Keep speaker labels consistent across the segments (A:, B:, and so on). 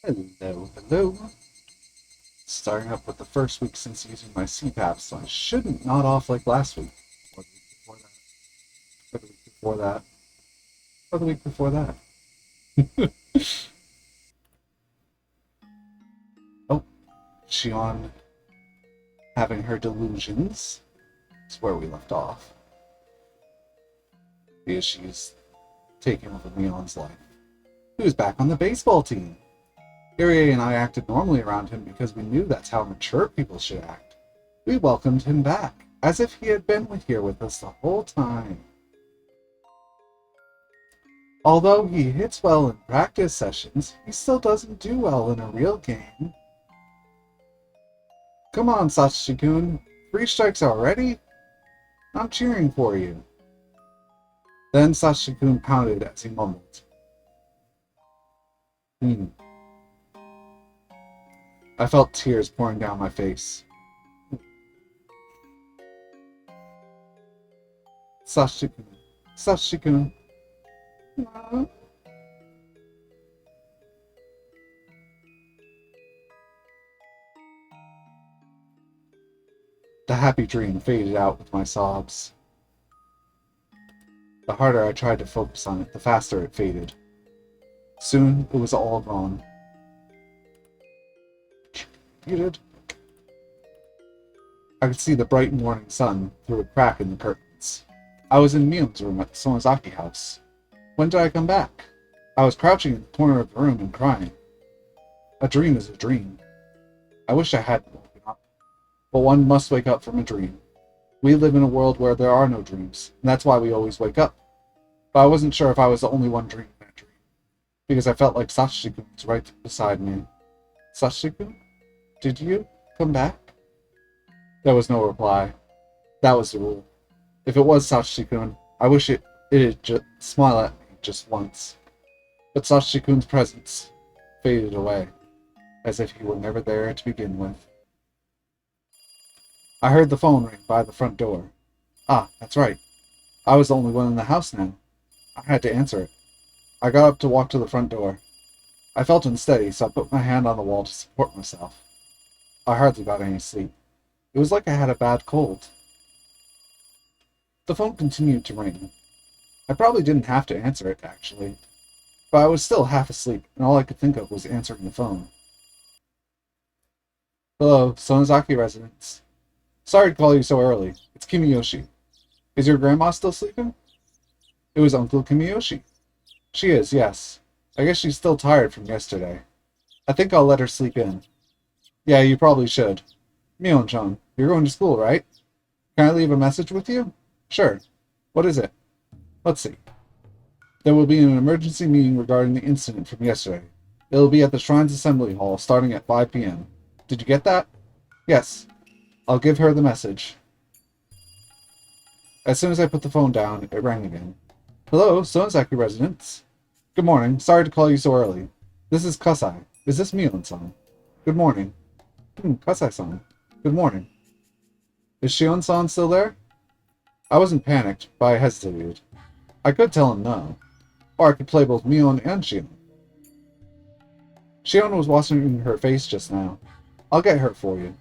A: Hello, hello. Starting up with the first week since using my CPAP, so I shouldn't nod off like last week. Or the week before that. Or the week before that. Or the week before that. Oh, Shion having her delusions. It's where we left off. The issues taking over Leon's life. He was back on the baseball team. Irie and I acted normally around him because we knew that's how mature people should act. We welcomed him back, as if he had been here with us the whole time. Although he hits well in practice sessions, he still doesn't do well in a real game. Come on, Satoshi-kun. 3 strikes already? I'm cheering for you. Then Satoshi-kun pounded as he mumbled. I felt tears pouring down my face. Satoshi-kun. Satoshi-kun. The happy dream faded out with my sobs. The harder I tried to focus on it, the faster it faded. Soon, it was all gone. Muted. I could see the bright morning sun through a crack in the curtains. I was in Mion's room at the Sonozaki house. When did I come back? I was crouching in the corner of the room and crying. A dream is a dream. I wish I hadn't woken up. But one must wake up from a dream. We live in a world where there are no dreams, and that's why we always wake up. But I wasn't sure if I was the only one dreaming that dream, because I felt like Satoshi-kun was right beside me. Satoshi-kun? Did you come back? There was no reply. That was the rule. If it was Satoshi-kun, I wish it'd just smile at me just once. But Satoshi-kun's presence faded away, as if he were never there to begin with. I heard the phone ring by the front door. Ah, that's right. I was the only one in the house now. I had to answer it. I got up to walk to the front door. I felt unsteady, so I put my hand on the wall to support myself. I hardly got any sleep. It was like I had a bad cold. The phone continued to ring. I probably didn't have to answer it, actually. But I was still half asleep, and all I could think of was answering the phone. Hello, Sonozaki residence. Sorry to call you so early. It's Kimiyoshi. Is your grandma still sleeping? It was Uncle Kimiyoshi. She is, yes. I guess she's still tired from yesterday. I think I'll let her sleep in. Yeah, you probably should. Mion-chan, you're going to school, right? Can I leave a message with you? Sure. What is it? Let's see. There will be an emergency meeting regarding the incident from yesterday. It will be at the Shrine's Assembly Hall starting at 5 p.m. Did you get that? Yes. I'll give her the message. As soon as I put the phone down, it rang again. Hello, Sonozaki residence. Good morning. Sorry to call you so early. This is Kasai. Is this Mion-san? Good morning. Kasai-san. Good morning. Is Shion-san still there? I wasn't panicked, but I hesitated. I could tell him no. Or I could play both Mion and Shion. Shion was washing her face just now. I'll get her for you.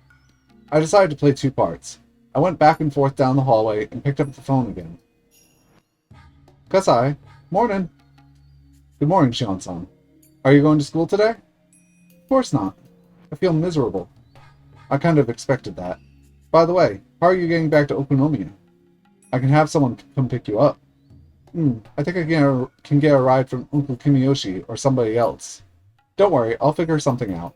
A: I decided to play 2 parts. I went back and forth down the hallway and picked up the phone again. Kasai. Morning. Good morning, Shion-san. Are you going to school today? Of course not. I feel miserable. I kind of expected that. By the way, how are you getting back to Okunomiya? I can have someone come pick you up. I think I can get a ride from Uncle Kimiyoshi or somebody else. Don't worry, I'll figure something out.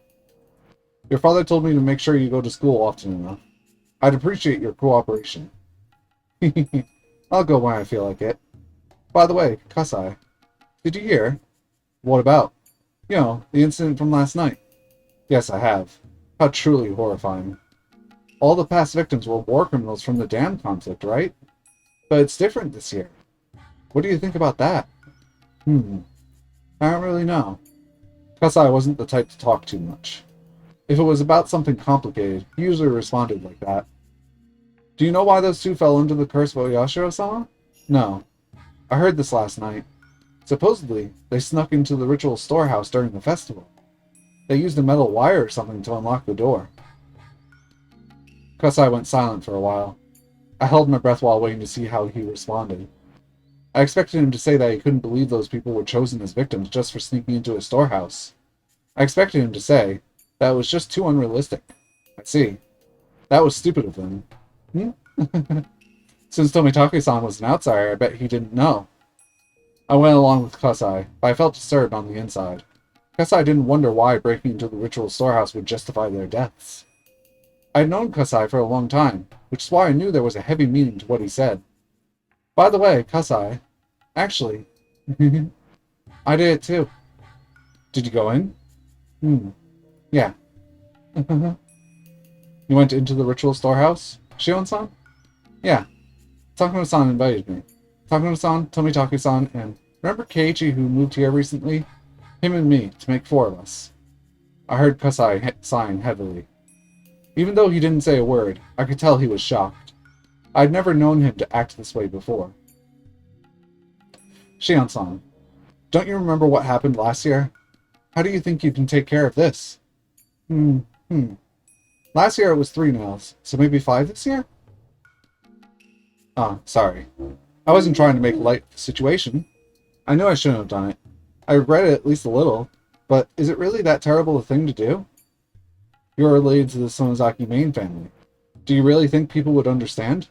A: Your father told me to make sure you go to school often enough. I'd appreciate your cooperation. I'll go when I feel like it. By the way, Kasai, did you hear? What about? You know, the incident from last night. Yes, I have. How truly horrifying. All the past victims were war criminals from the dam conflict, right? But it's different this year. What do you think about that? I don't really know. Kasai wasn't the type to talk too much. If it was about something complicated, he usually responded like that. Do you know why those 2 fell under the curse of Oyashiro-sama? No. I heard this last night. Supposedly, they snuck into the ritual storehouse during the festival. They used a metal wire or something to unlock the door. Kasai went silent for a while. I held my breath while waiting to see how he responded. I expected him to say that he couldn't believe those people were chosen as victims just for sneaking into a storehouse. I expected him to say that it was just too unrealistic. I see. That was stupid of them. Since Tomitake-san was an outsider, I bet he didn't know. I went along with Kasai, but I felt disturbed on the inside. Kasai didn't wonder why breaking into the ritual storehouse would justify their deaths. I had known Kasai for a long time, which is why I knew there was a heavy meaning to what he said. By the way, Kasai, actually, I did it too. Did you go in? Yeah. You went into the ritual storehouse, Shion-san? Yeah. Takano-san invited me. Takano-san, Tomitake-san, and remember Keiichi who moved here recently? Him and me, to make 4 of us. I heard Kasai sighing heavily. Even though he didn't say a word, I could tell he was shocked. I'd never known him to act this way before. Shion-san, don't you remember what happened last year? How do you think you can take care of this? Last year it was 3 nails, so maybe 5 this year? Sorry. I wasn't trying to make light of the situation. I knew I shouldn't have done it. I regret it at least a little, but is it really that terrible a thing to do? You're related to the Sonozaki main family. Do you really think people would understand?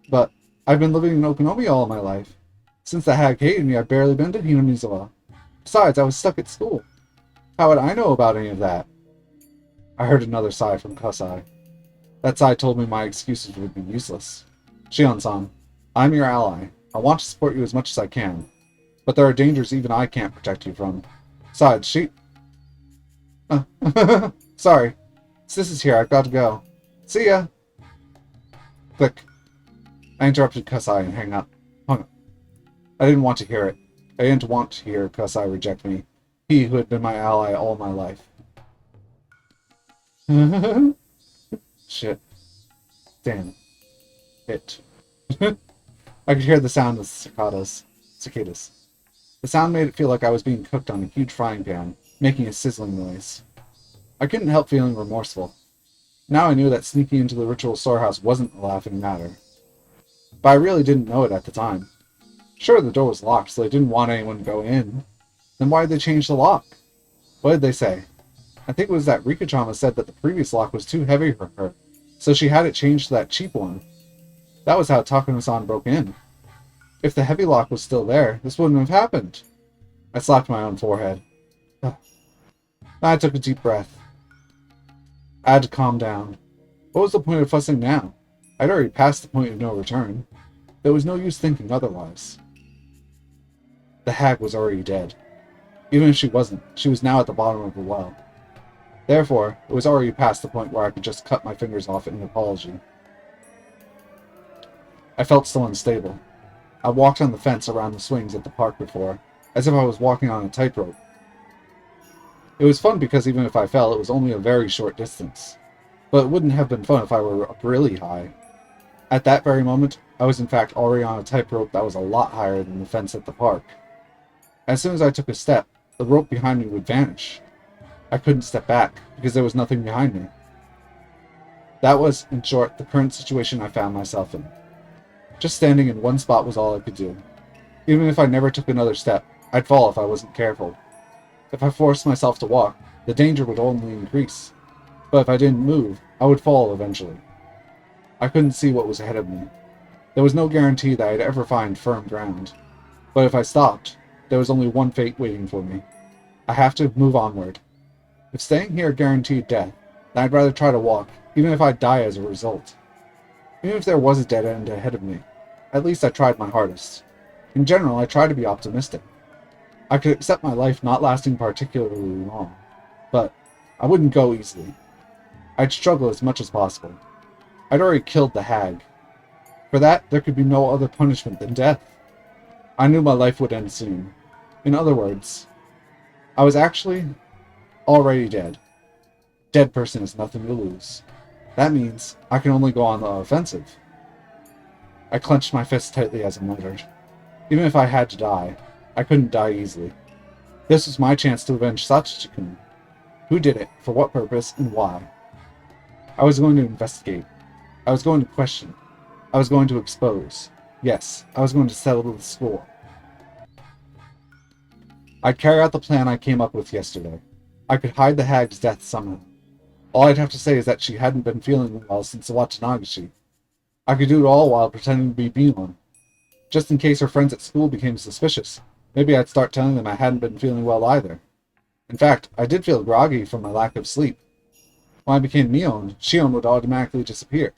A: But I've been living in Okonomiya all my life. Since the hag hated me, I've barely been to Hinamizawa. Besides, I was stuck at school. How would I know about any of that? I heard another sigh from Kasai. That sigh told me my excuses would be useless. Shion-san, I'm your ally. I want to support you as much as I can. But there are dangers even I can't protect you from. Besides, Sorry. Sis is here. I've got to go. See ya! Click. I interrupted Kasai and hung up. I didn't want to hear it. I didn't want to hear Kasai reject me. He who had been my ally all my life. Shit. Damn. It. I could hear the sound of cicadas. The sound made it feel like I was being cooked on a huge frying pan, making a sizzling noise. I couldn't help feeling remorseful. Now I knew that sneaking into the ritual storehouse wasn't a laughing matter. But I really didn't know it at the time. Sure, the door was locked, so they didn't want anyone to go in. Then why did they change the lock? What did they say? I think it was that Rika-chama said that the previous lock was too heavy for her, so she had it changed to that cheap one. That was how Takano-san broke in. If the heavy lock was still there, this wouldn't have happened. I slapped my own forehead. I took a deep breath. I had to calm down. What was the point of fussing now? I'd already passed the point of no return. There was no use thinking otherwise. The hag was already dead. Even if she wasn't, she was now at the bottom of the well. Therefore, it was already past the point where I could just cut my fingers off in an apology. I felt still unstable. I walked on the fence around the swings at the park before, as if I was walking on a tightrope. It was fun because even if I fell, it was only a very short distance. But it wouldn't have been fun if I were up really high. At that very moment, I was in fact already on a tightrope that was a lot higher than the fence at the park. As soon as I took a step, the rope behind me would vanish. I couldn't step back, because there was nothing behind me. That was, in short, the current situation I found myself in. Just standing in one spot was all I could do. Even if I never took another step, I'd fall if I wasn't careful. If I forced myself to walk, the danger would only increase. But if I didn't move, I would fall eventually. I couldn't see what was ahead of me. There was no guarantee that I'd ever find firm ground. But if I stopped, there was only one fate waiting for me. I have to move onward. If staying here guaranteed death, then I'd rather try to walk, even if I'd die as a result. Even if there was a dead end ahead of me, at least I tried my hardest. In general, I try to be optimistic. I could accept my life not lasting particularly long, but I wouldn't go easily. I'd struggle as much as possible. I'd already killed the hag. For that, there could be no other punishment than death. I knew my life would end soon. In other words, I was actually already dead. Dead person has nothing to lose. That means I can only go on the offensive. I clenched my fists tightly as I muttered. Even if I had to die, I couldn't die easily. This was my chance to avenge Sachiko-kun. Who did it, for what purpose, and why? I was going to investigate. I was going to question. I was going to expose. Yes, I was going to settle the score. I'd carry out the plan I came up with yesterday. I could hide the hag's death somehow. All I'd have to say is that she hadn't been feeling well since the Watanagishi. I could do it all while pretending to be Bion. Just in case her friends at school became suspicious, maybe I'd start telling them I hadn't been feeling well either. In fact, I did feel groggy from my lack of sleep. When I became Mion, Shion would automatically disappear.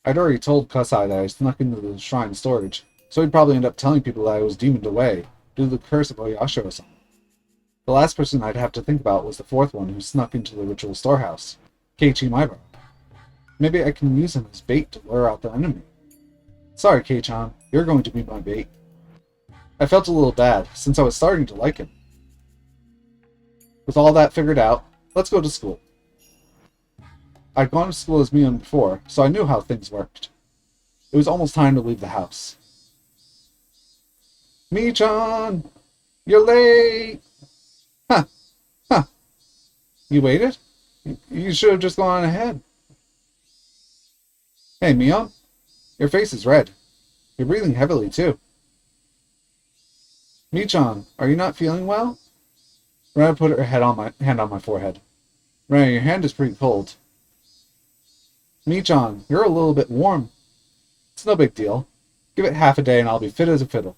A: I'd already told Kusai that I snuck into the shrine storage, so he'd probably end up telling people that I was demoned away due to the curse of Oyashiro-san. The last person I'd have to think about was the fourth one who snuck into the ritual storehouse, Keiichi Maibara. Maybe I can use him as bait to lure out the enemy. Sorry, Kei-chan, you're going to be my bait. I felt a little bad, since I was starting to like him. With all that figured out, let's go to school. I'd gone to school as Mion before, so I knew how things worked. It was almost time to leave the house. Mi-chan! You're late! Huh. Huh. You waited? You should have just gone on ahead. Hey, Mion. Your face is red. You're breathing heavily, too. Mi-chan, are you not feeling well? Rena put her hand on my forehead. Rena, your hand is pretty cold. Mi-chan, you're a little bit warm. It's no big deal. Give it half a day and I'll be fit as a fiddle.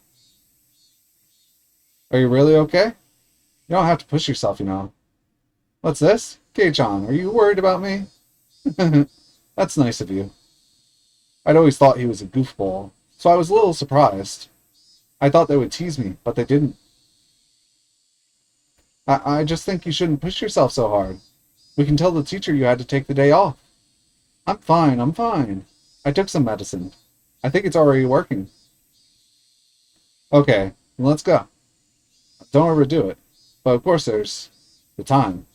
A: Are you really okay? You don't have to push yourself, you know. What's this? Kei-chan, are you worried about me? That's nice of you. I'd always thought he was a goofball, so I was a little surprised. I thought they would tease me, but they didn't. I just think you shouldn't push yourself so hard. We can tell the teacher you had to take the day off. I'm fine. I took some medicine. I think it's already working. Okay, let's go. Don't overdo it. But of course there's the time.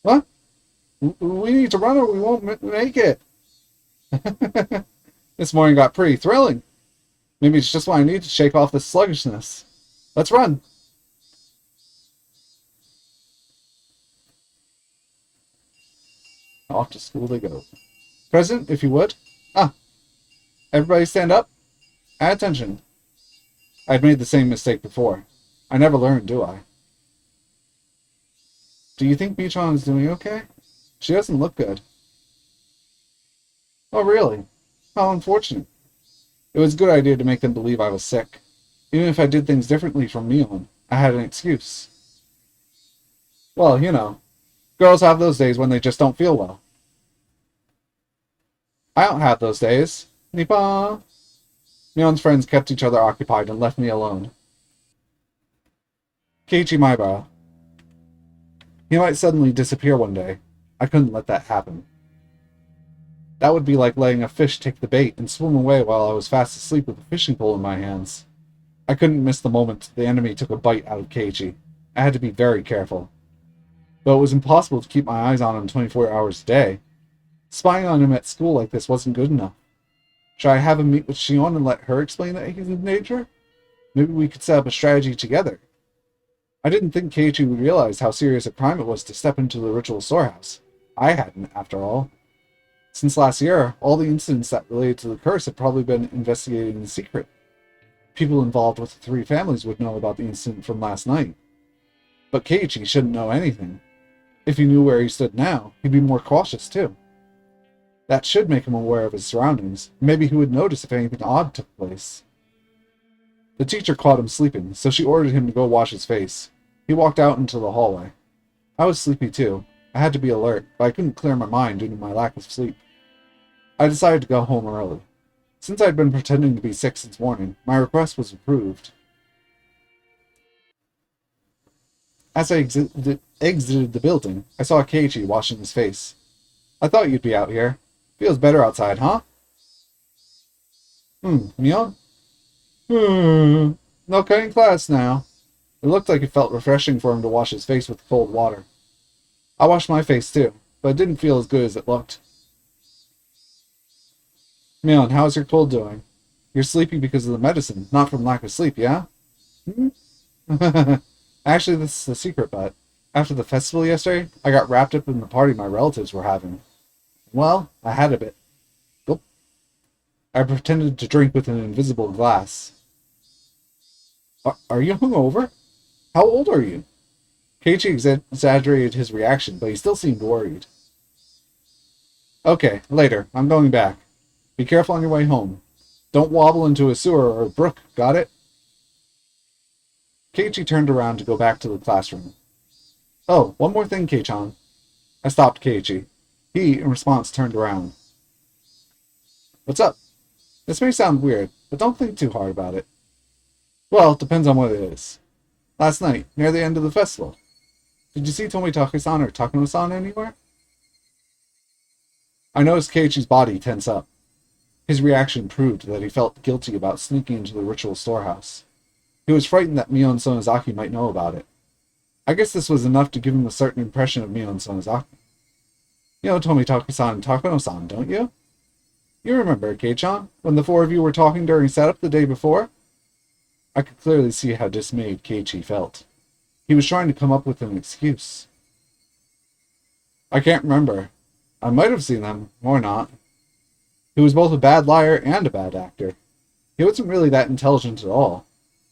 A: What? We need to run or we won't make it. This morning got pretty thrilling. Maybe it's just what I need to shake off this sluggishness. Let's run. Off to school they go. President, if you would. Everybody stand up. At attention. I'd made the same mistake before. I never learned, do I? Do you think Mi-chan is doing okay? She doesn't look good. Oh, really? How unfortunate. It was a good idea to make them believe I was sick. Even if I did things differently from Mion, I had an excuse. Well, you know, girls have those days when they just don't feel well. I don't have those days. Nippon! Mion's friends kept each other occupied and left me alone. Keiichi Maibara. He might suddenly disappear one day. I couldn't let that happen. That would be like letting a fish take the bait and swim away while I was fast asleep with a fishing pole in my hands. I couldn't miss the moment the enemy took a bite out of Keiichi. I had to be very careful. But it was impossible to keep my eyes on him 24 hours a day. Spying on him at school like this wasn't good enough. Should I have him meet with Shion and let her explain that he's in danger? Maybe we could set up a strategy together. I didn't think Keiichi would realize how serious a crime it was to step into the ritual storehouse. I hadn't, after all. Since last year, all the incidents that related to the curse had probably been investigated in secret. People involved with the three families would know about the incident from last night. But Keiichi shouldn't know anything. If he knew where he stood now, he'd be more cautious too. That should make him aware of his surroundings. Maybe he would notice if anything odd took place. The teacher caught him sleeping, so she ordered him to go wash his face. He walked out into the hallway. I was sleepy too. I had to be alert, but I couldn't clear my mind due to my lack of sleep. I decided to go home early. Since I'd been pretending to be sick since morning, my request was approved. As I exited the building, I saw Keiichi washing his face. I thought you'd be out here. Feels better outside, huh? Mion? No cutting class now. It looked like it felt refreshing for him to wash his face with cold water. I washed my face too, but it didn't feel as good as it looked. Mion, how's your cold doing? You're sleepy because of the medicine, not from lack of sleep, yeah? Actually, this is the secret, but After the festival yesterday, I got wrapped up in the party my relatives were having. Well, I had a bit. Oop. I pretended to drink with an invisible glass. Are you hungover? How old are you? Keiichi exaggerated his reaction, but he still seemed worried. Okay, later. I'm going back. Be careful on your way home. Don't wobble into a sewer or a brook, got it? Keiichi turned around to go back to the classroom. Oh, one more thing, Kei-chan. I stopped Keiichi. He, in response, turned around. What's up? This may sound weird, but don't think too hard about it. Well, it depends on what it is. Last night, near the end of the festival. Did you see Tomitake-san or Takano-san anywhere? I noticed Keiichi's body tense up. His reaction proved that he felt guilty about sneaking into the ritual storehouse. He was frightened that Mio and Sonozaki might know about it. I guess this was enough to give him a certain impression of Mio and Sonozaki. You know Tomitake-san and Takano-san, don't you? You remember, Kei-chan, when the four of you were talking during setup the day before? I could clearly see how dismayed Keiichi felt. He was trying to come up with an excuse. I can't remember. I might have seen them, or not. He was both a bad liar and a bad actor. He wasn't really that intelligent at all.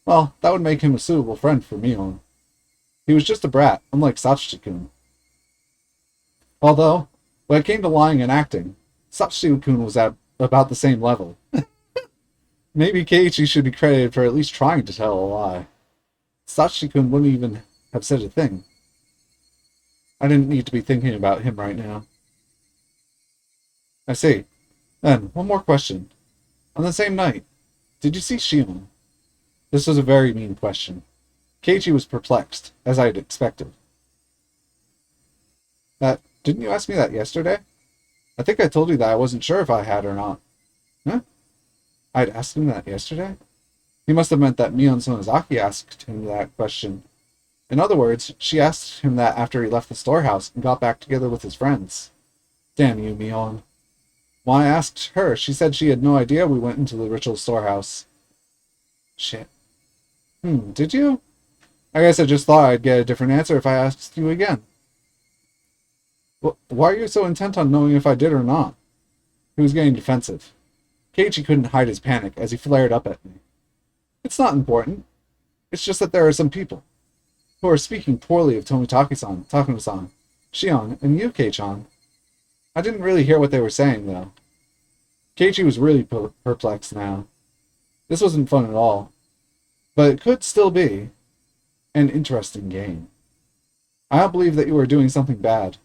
A: Well, that would make him a suitable friend for Mion. He was just a brat, unlike Satsuki-kun. Although, when it came to lying and acting, Satsuki-kun was at about the same level. Maybe Keiichi should be credited for at least trying to tell a lie. Satsuki-kun wouldn't even have said a thing. I didn't need to be thinking about him right now. I see. Then, one more question. On the same night, did you see Shion? This was a very mean question. Keiichi was perplexed, as I had expected. Didn't you ask me that yesterday? I think I told you that I wasn't sure if I had or not. Huh? I'd asked him that yesterday? He must have meant that Mion Sonozaki asked him that question. In other words, she asked him that after he left the storehouse and got back together with his friends. Damn you, Mion. When I asked her, she said she had no idea we went into the ritual storehouse. Shit. Did you? I guess I just thought I'd get a different answer if I asked you again. Why are you so intent on knowing if I did or not? He was getting defensive. Keiichi couldn't hide his panic as he flared up at me. It's not important. It's just that there are some people who are speaking poorly of Tomitake-san, Takano-san, Shion, and you, Kei-chan. I didn't really hear what they were saying, though. Keiichi was really perplexed now. This wasn't fun at all. But it could still be an interesting game. I don't believe that you were doing something bad.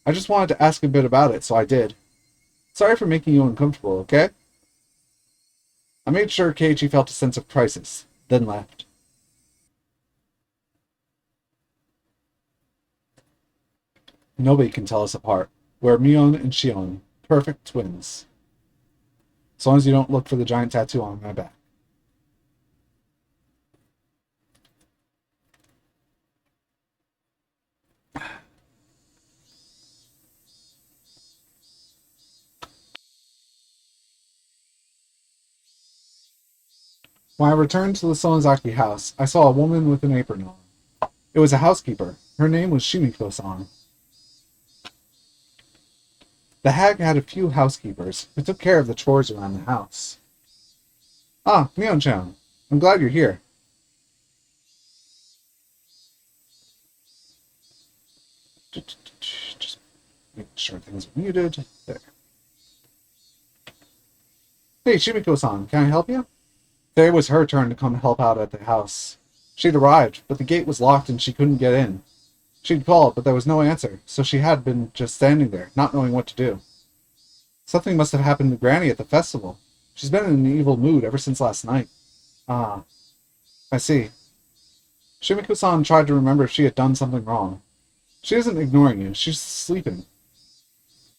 A: I just wanted to ask a bit about it, so I did. Sorry for making you uncomfortable, okay? I made sure Keiichi felt a sense of crisis, then left. Nobody can tell us apart. We're Mion and Shion, perfect twins. As long as you don't look for the giant tattoo on my back. When I returned to the Sonozaki house, I saw a woman with an apron on. It was a housekeeper. Her name was Shimiko-san. The hag had a few housekeepers who took care of the chores around the house. Ah, Mion-chan. I'm glad you're here. Just make sure things are muted. There. Hey, Shimiko-san, can I help you? Today was her turn to come help out at the house. She'd arrived, but the gate was locked and she couldn't get in. She'd called, but there was no answer, so she had been just standing there, not knowing what to do. Something must have happened to Granny at the festival. She's been in an evil mood ever since last night. Ah, I see. Shimiko-san tried to remember if she had done something wrong. She isn't ignoring you, she's sleeping.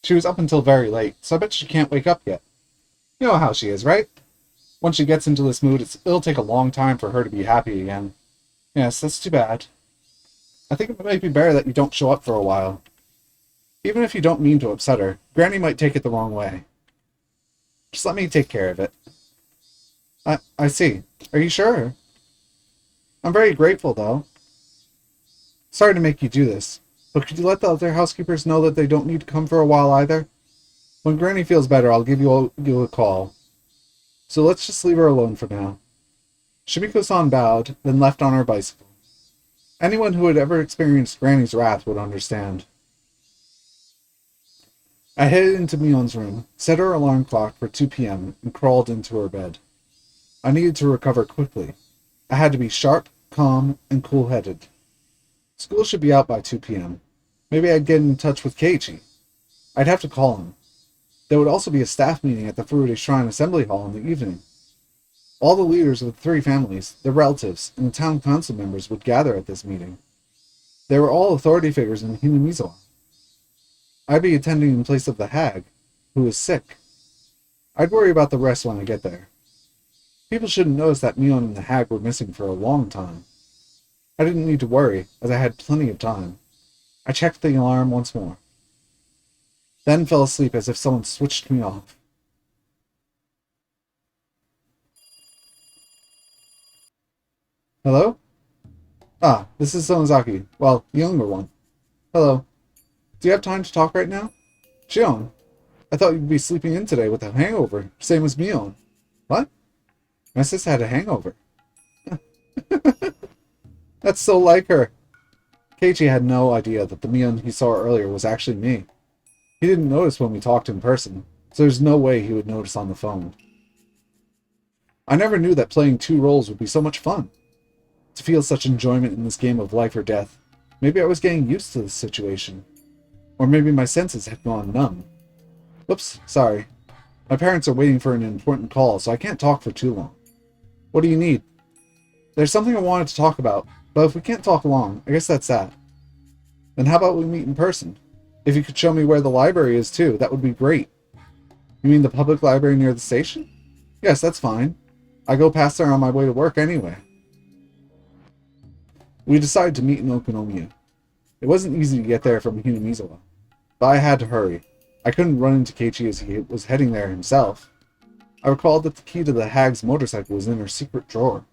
A: She was up until very late, so I bet she can't wake up yet. You know how she is, right? Once she gets into this mood, it'll take a long time for her to be happy again. Yes, that's too bad. I think it might be better that you don't show up for a while. Even if you don't mean to upset her, Granny might take it the wrong way. Just let me take care of it. I see. Are you sure? I'm very grateful, though. Sorry to make you do this, but could you let the other housekeepers know that they don't need to come for a while either? When Granny feels better, I'll give you a call. So let's just leave her alone for now. Shimiko-san bowed, then left on her bicycle. Anyone who had ever experienced Granny's wrath would understand. I headed into Mion's room, set her alarm clock for 2 p.m., and crawled into her bed. I needed to recover quickly. I had to be sharp, calm, and cool-headed. School should be out by 2 p.m. Maybe I'd get in touch with Keiichi. I'd have to call him. There would also be a staff meeting at the Furude Shrine Assembly Hall in the evening. All the leaders of the 3 families, their relatives, and the town council members would gather at this meeting. They were all authority figures in Hinamizawa. I'd be attending in place of the hag, who is sick. I'd worry about the rest when I get there. People shouldn't notice that Mion and the hag were missing for a long time. I didn't need to worry, as I had plenty of time. I checked the alarm once more. Then fell asleep as if someone switched me off. Hello? Ah, this is Sonozaki. Well, the younger one. Hello. Do you have time to talk right now? Shion, I thought you'd be sleeping in today with a hangover, same as Mion. What? My sis had a hangover. That's so like her. Keiichi had no idea that the Mion he saw earlier was actually me. He didn't notice when we talked in person, so there's no way he would notice on the phone. I never knew that playing 2 roles would be so much fun. To feel such enjoyment in this game of life or death. Maybe I was getting used to this situation. Or maybe my senses had gone numb. Whoops, sorry. My parents are waiting for an important call, so I can't talk for too long. What do you need? There's something I wanted to talk about, but if we can't talk long, I guess that's that. Then how about we meet in person? If you could show me where the library is too, that would be great. You mean the public library near the station? Yes, that's fine. I go past there on my way to work anyway. We decided to meet in Okonomiya. It wasn't easy to get there from Hinamizawa, but I had to hurry. I couldn't run into Keiichi as he was heading there himself. I recalled that the key to the hag's motorcycle was in her secret drawer.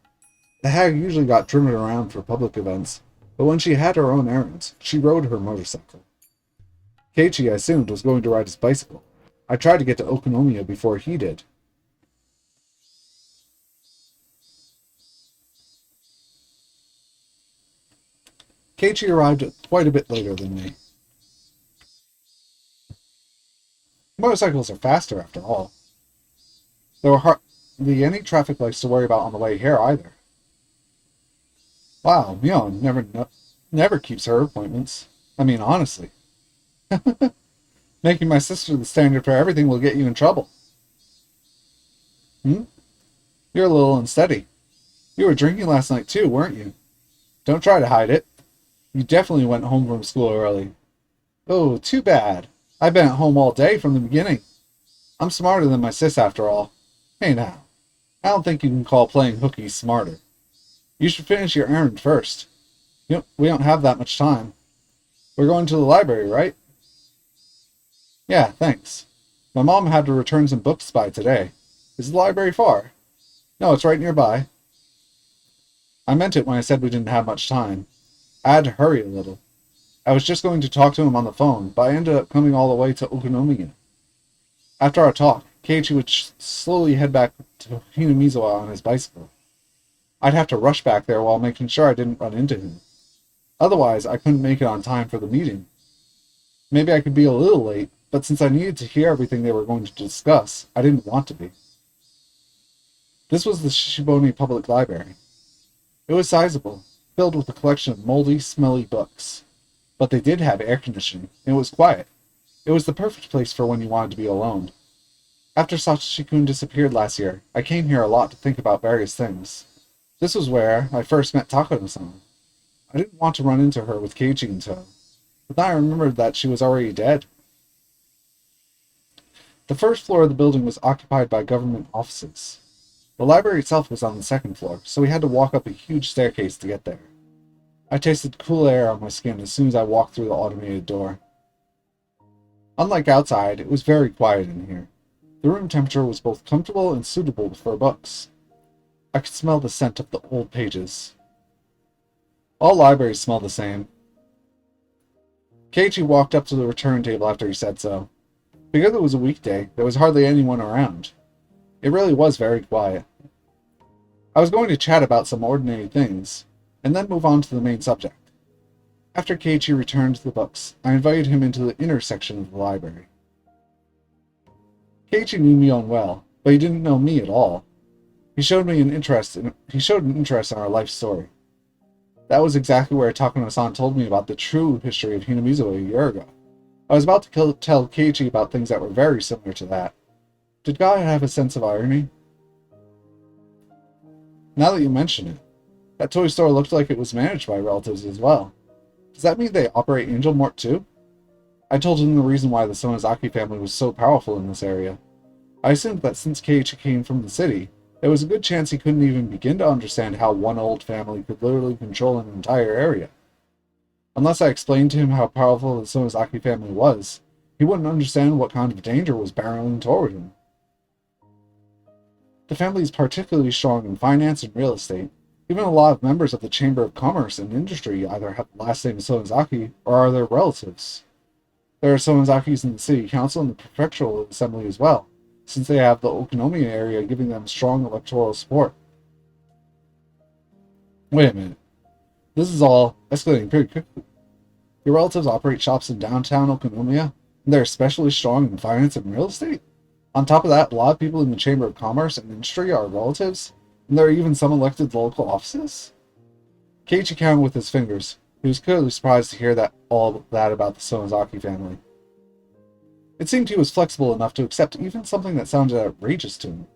A: The hag usually got driven around for public events, but when she had her own errands, she rode her motorcycle. Keiichi, I assumed, was going to ride his bicycle. I tried to get to Okonomiya before he did. Keiichi arrived quite a bit later than me. Motorcycles are faster, after all. There were hardly any traffic lights to worry about on the way here, either. Wow, Mion never keeps her appointments. I mean, honestly. Making my sister the standard for everything will get you in trouble. You're a little unsteady. You were drinking last night too, weren't you? Don't try to hide it. You definitely went home from school early. Oh, too bad. I've been at home all day from the beginning. I'm smarter than my sis after all. Hey now, I don't think you can call playing hooky smarter. You should finish your errand first. We don't have that much time. We're going to the library, right? Yeah, thanks. My mom had to return some books by today. Is the library far? No, it's right nearby. I meant it when I said we didn't have much time. I had to hurry a little. I was just going to talk to him on the phone, but I ended up coming all the way to Okonomiya. After our talk, Keiichi would slowly head back to Hinamizawa on his bicycle. I'd have to rush back there while making sure I didn't run into him. Otherwise, I couldn't make it on time for the meeting. Maybe I could be a little late, but since I needed to hear everything they were going to discuss, I didn't want to be. This was the Shishibone Public Library. It was sizable, filled with a collection of moldy, smelly books. But they did have air conditioning, and it was quiet. It was the perfect place for when you wanted to be alone. After Sachi-kun disappeared last year, I came here a lot to think about various things. This was where I first met Takano-san. I didn't want to run into her with Keiichi in tow, but then I remembered that she was already dead. The first floor of the building was occupied by government offices. The library itself was on the second floor, so we had to walk up a huge staircase to get there. I tasted cool air on my skin as soon as I walked through the automated door. Unlike outside, it was very quiet in here. The room temperature was both comfortable and suitable for books. I could smell the scent of the old pages. All libraries smell the same. Keiichi walked up to the return table after he said so. Because it was a weekday, there was hardly anyone around. It really was very quiet. I was going to chat about some ordinary things, and then move on to the main subject. After Keiichi returned the books, I invited him into the inner section of the library. Keiichi knew Mion well, but he didn't know me at all. He showed an interest in our life story. That was exactly where Takano-san told me about the true history of Hinamizu a year ago. I was about to tell Keiichi about things that were very similar to that. Did God have a sense of irony? Now that you mention it, that toy store looked like it was managed by relatives as well. Does that mean they operate Angel Mort too? I told him the reason why the Sonozaki family was so powerful in this area. I assumed that since Keiichi came from the city, there was a good chance he couldn't even begin to understand how one old family could literally control an entire area. Unless I explained to him how powerful the Sonozaki family was, he wouldn't understand what kind of danger was barreling toward him. The family is particularly strong in finance and real estate. Even a lot of members of the Chamber of Commerce and Industry either have the last name Sonozaki or are their relatives. There are Sonozakis in the City Council and the Prefectural Assembly as well, since they have the Okonomiya area giving them strong electoral support. Wait a minute. This is all escalating pretty quickly. Your relatives operate shops in downtown Okonomiya, and they're especially strong in finance and real estate? On top of that, a lot of people in the Chamber of Commerce and Industry are relatives, and there are even some elected local offices? Keiichi counted with his fingers. He was clearly surprised to hear all that about the Sonozaki family. It seemed he was flexible enough to accept even something that sounded outrageous to him.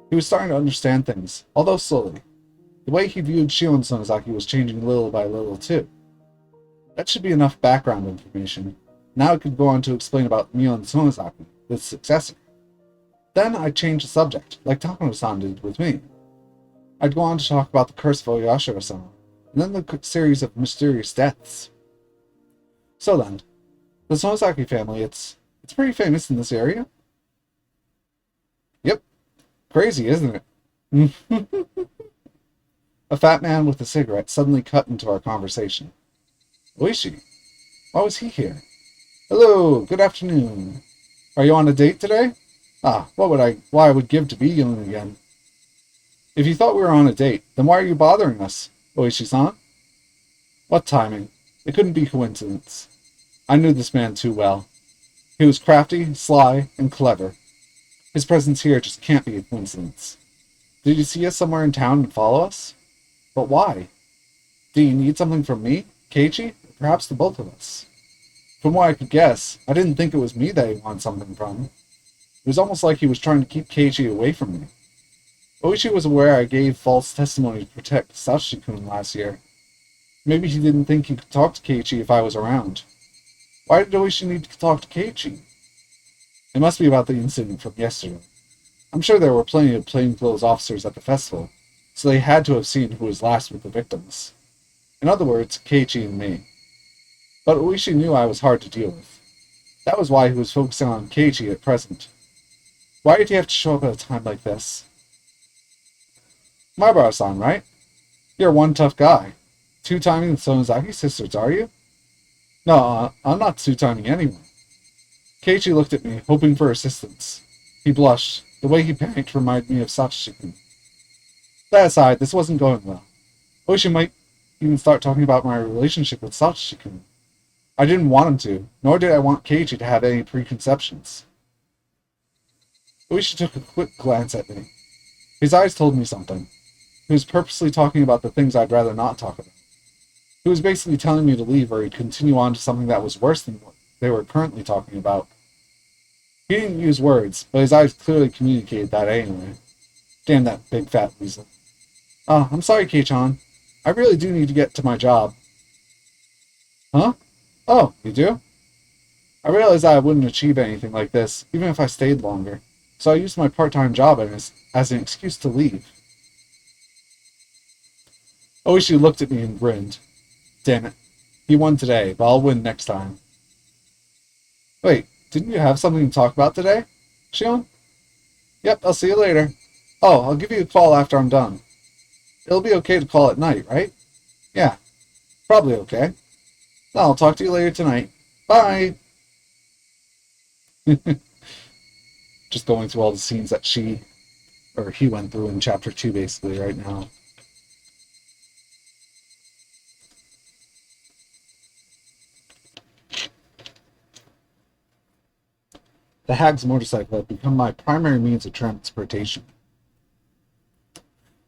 A: He was starting to understand things, although slowly. The way he viewed Shion Sonozaki was changing little by little too. That should be enough background information. Now I could go on to explain about Mion Sonozaki, his successor. Then I'd change the subject, like Takano-san did with me. I'd go on to talk about the curse of Oyashiro-sama, and then the series of mysterious deaths. So then, the Sonozaki family, it's pretty famous in this area. Yep. Crazy, isn't it? A fat man with a cigarette suddenly cut into our conversation. Oishi, why was he here? Hello, good afternoon. Are you on a date today? Why I would give to be young again. If you thought we were on a date, then why are you bothering us, Oishi-san? What timing? It couldn't be coincidence. I knew this man too well. He was crafty, sly, and clever. His presence here just can't be a coincidence. Did you see us somewhere in town and follow us? But why? Do you need something from me, Keiichi, or perhaps the both of us? From what I could guess, I didn't think it was me that he wanted something from. It was almost like he was trying to keep Keiichi away from me. Oishi was aware I gave false testimony to protect Satoshi-kun last year. Maybe he didn't think he could talk to Keiichi if I was around. Why did Oishi need to talk to Keiichi? It must be about the incident from yesterday. I'm sure there were plenty of plainclothes officers at the festival, so they had to have seen who was last with the victims. In other words, Keiichi and me. But Oishi knew I was hard to deal with. That was why he was focusing on Keiichi at present. Why did he have to show up at a time like this? Marbara-san, right? You're one tough guy. Two-timing the Sonozaki sisters, are you? No, I'm not two-timing anyone. Keiichi looked at me, hoping for assistance. He blushed. The way he panicked reminded me of Satoshi-kun. That aside, this wasn't going well. Oishi might even start talking about my relationship with Satoshi-kun. I didn't want him to, nor did I want Keiichi to have any preconceptions. Oishi took a quick glance at me. His eyes told me something. He was purposely talking about the things I'd rather not talk about. He was basically telling me to leave or he'd continue on to something that was worse than what they were currently talking about. He didn't use words, but his eyes clearly communicated that anyway. Damn that big fat weasel. I'm sorry, Kei-chan. I really do need to get to my job. Huh? Oh, you do? I realized I wouldn't achieve anything like this, even if I stayed longer, so I used my part-time job as an excuse to leave. Oishi looked at me and grinned. Damn it. He won today, but I'll win next time. Wait, didn't you have something to talk about today, Shion? Yep, I'll see you later. Oh, I'll give you a call after I'm done. It'll be okay to call at night, right? Yeah, probably okay. I'll talk to you later tonight. Bye! Just going through all the scenes that he went through in chapter 2 basically right now. The hag's motorcycle had become my primary means of transportation.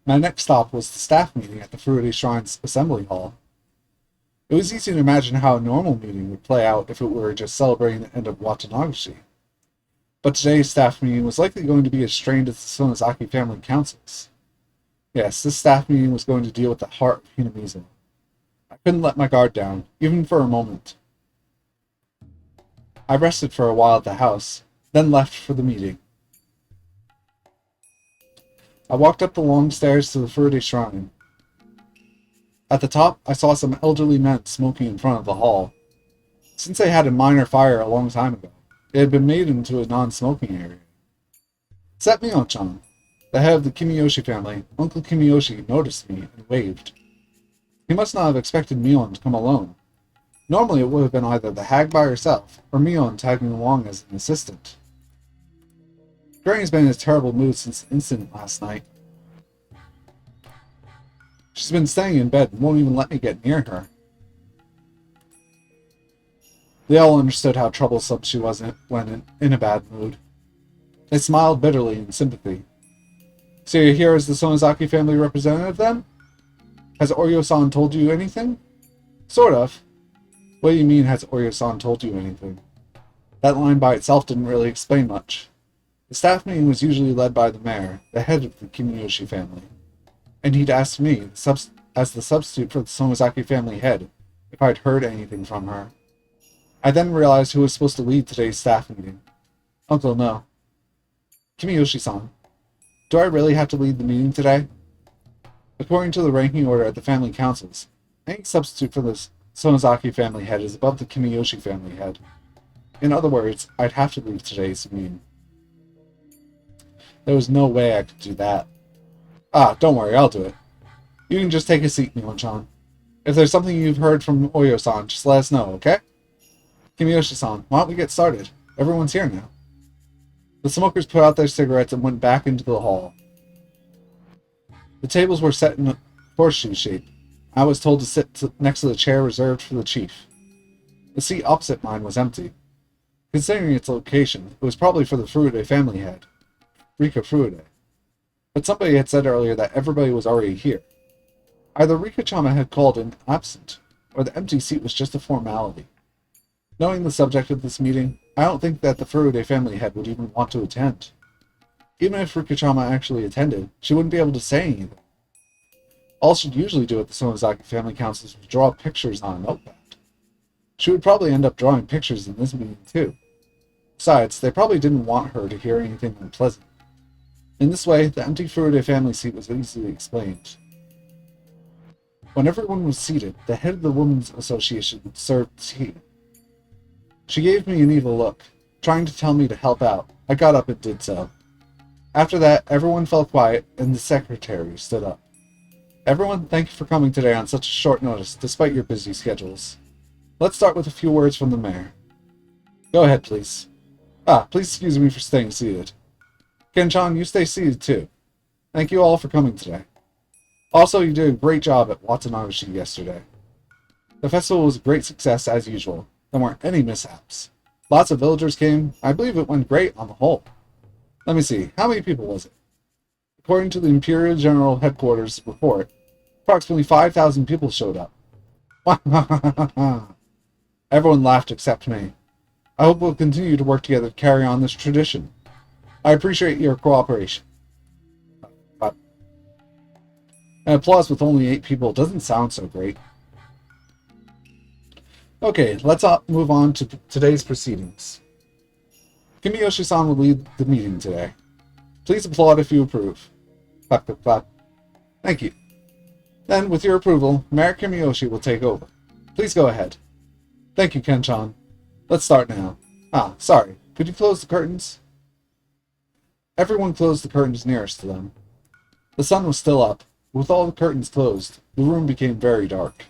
A: My next stop was the staff meeting at the Furude Shrine's assembly hall. It was easy to imagine how a normal meeting would play out if it were just celebrating the end of Watanabe. But today's staff meeting was likely going to be as strained as the Sonozaki family councils. Yes, this staff meeting was going to deal with the heart of Hinamizu. I couldn't let my guard down, even for a moment. I rested for a while at the house, then left for the meeting. I walked up the long stairs to the Furude Shrine. At the top, I saw some elderly men smoking in front of the hall. Since they had a minor fire a long time ago, it had been made into a non-smoking area. Except Mion-chan, the head of the Kimiyoshi family, Uncle Kimiyoshi noticed me and waved. He must not have expected Mion to come alone. Normally it would have been either the hag by herself, or Mion tagging along as an assistant. Granny's been in a terrible mood since the incident last night. She's been staying in bed and won't even let me get near her. They all understood how troublesome she was when in a bad mood. They smiled bitterly in sympathy. So you're here as the Sonozaki family representative, then? Has Oryo-san told you anything? Sort of. What do you mean, has Oryo-san told you anything? That line by itself didn't really explain much. The staff meeting was usually led by the mayor, the head of the Kimiyoshi family. And he'd asked me, as the substitute for the Sonozaki family head, if I'd heard anything from her. I then realized who was supposed to lead today's staff meeting. Uncle, no. Kimiyoshi-san, do I really have to lead the meeting today? According to the ranking order at the family councils, any substitute for the Sonozaki family head is above the Kimiyoshi family head. In other words, I'd have to leave today's meeting. There was no way I could do that. Don't worry, I'll do it. You can just take a seat, Mion-chan. If there's something you've heard from Oryo-san, just let us know, okay? Kimiyoshi-san, why don't we get started? Everyone's here now. The smokers put out their cigarettes and went back into the hall. The tables were set in a horseshoe shape. I was told to sit next to the chair reserved for the chief. The seat opposite mine was empty. Considering its location, it was probably for the Furude family head, Rika Furude. But somebody had said earlier that everybody was already here. Either Rika-chama had called in absent, or the empty seat was just a formality. Knowing the subject of this meeting, I don't think that the Furude family head would even want to attend. Even if Rika-chama actually attended, she wouldn't be able to say anything. All she'd usually do at the Sonozaki family councils was draw pictures on a notepad. She would probably end up drawing pictures in this meeting too. Besides, they probably didn't want her to hear anything unpleasant. In this way, the empty Furude family seat was easily explained. When everyone was seated, the head of the Women's Association served tea. She gave me an evil look, trying to tell me to help out. I got up and did so. After that, everyone fell quiet, and the secretary stood up. Everyone, thank you for coming today on such short notice, despite your busy schedules. Let's start with a few words from the mayor. Go ahead, please. Please excuse me for staying seated. Ken-chan, you stay seated too. Thank you all for coming today. Also, you did a great job at Watanabe yesterday. The festival was a great success as usual. There weren't any mishaps. Lots of villagers came. I believe it went great on the whole. Let me see, how many people was it? According to the Imperial General Headquarters report, approximately 5,000 people showed up. Everyone laughed except me. I hope we'll continue to work together to carry on this tradition. I appreciate your cooperation. An applause with only 8 people doesn't sound so great. Okay, let's move on to today's proceedings. Kimiyoshi-san will lead the meeting today. Please applaud if you approve. Clap, clap, clap. Thank you. Then, with your approval, Mayor Kimiyoshi will take over. Please go ahead. Thank you, Ken-chan. Let's start now. Sorry. Could you close the curtains? Everyone closed the curtains nearest to them. The sun was still up. With all the curtains closed, the room became very dark.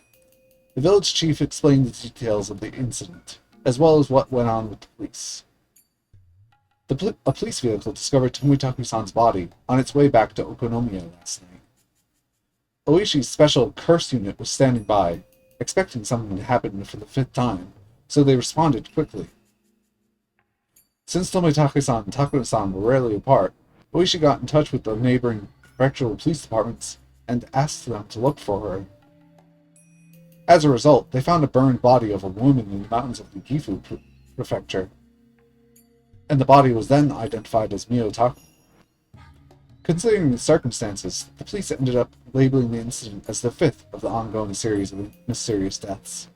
A: The village chief explained the details of the incident, as well as what went on with the police. A police vehicle discovered Tomitaku-san's body on its way back to Okonomiya last night. Oishi's special curse unit was standing by, expecting something to happen for the 5th time, so they responded quickly. Since Tomitake-san and Takura-san were rarely apart, Oishi got in touch with the neighboring prefectural police departments and asked them to look for her. As a result, they found a burned body of a woman in the mountains of the Gifu prefecture, and the body was then identified as Miyotaku. Considering the circumstances, the police ended up labeling the incident as the 5th of the ongoing series of mysterious deaths.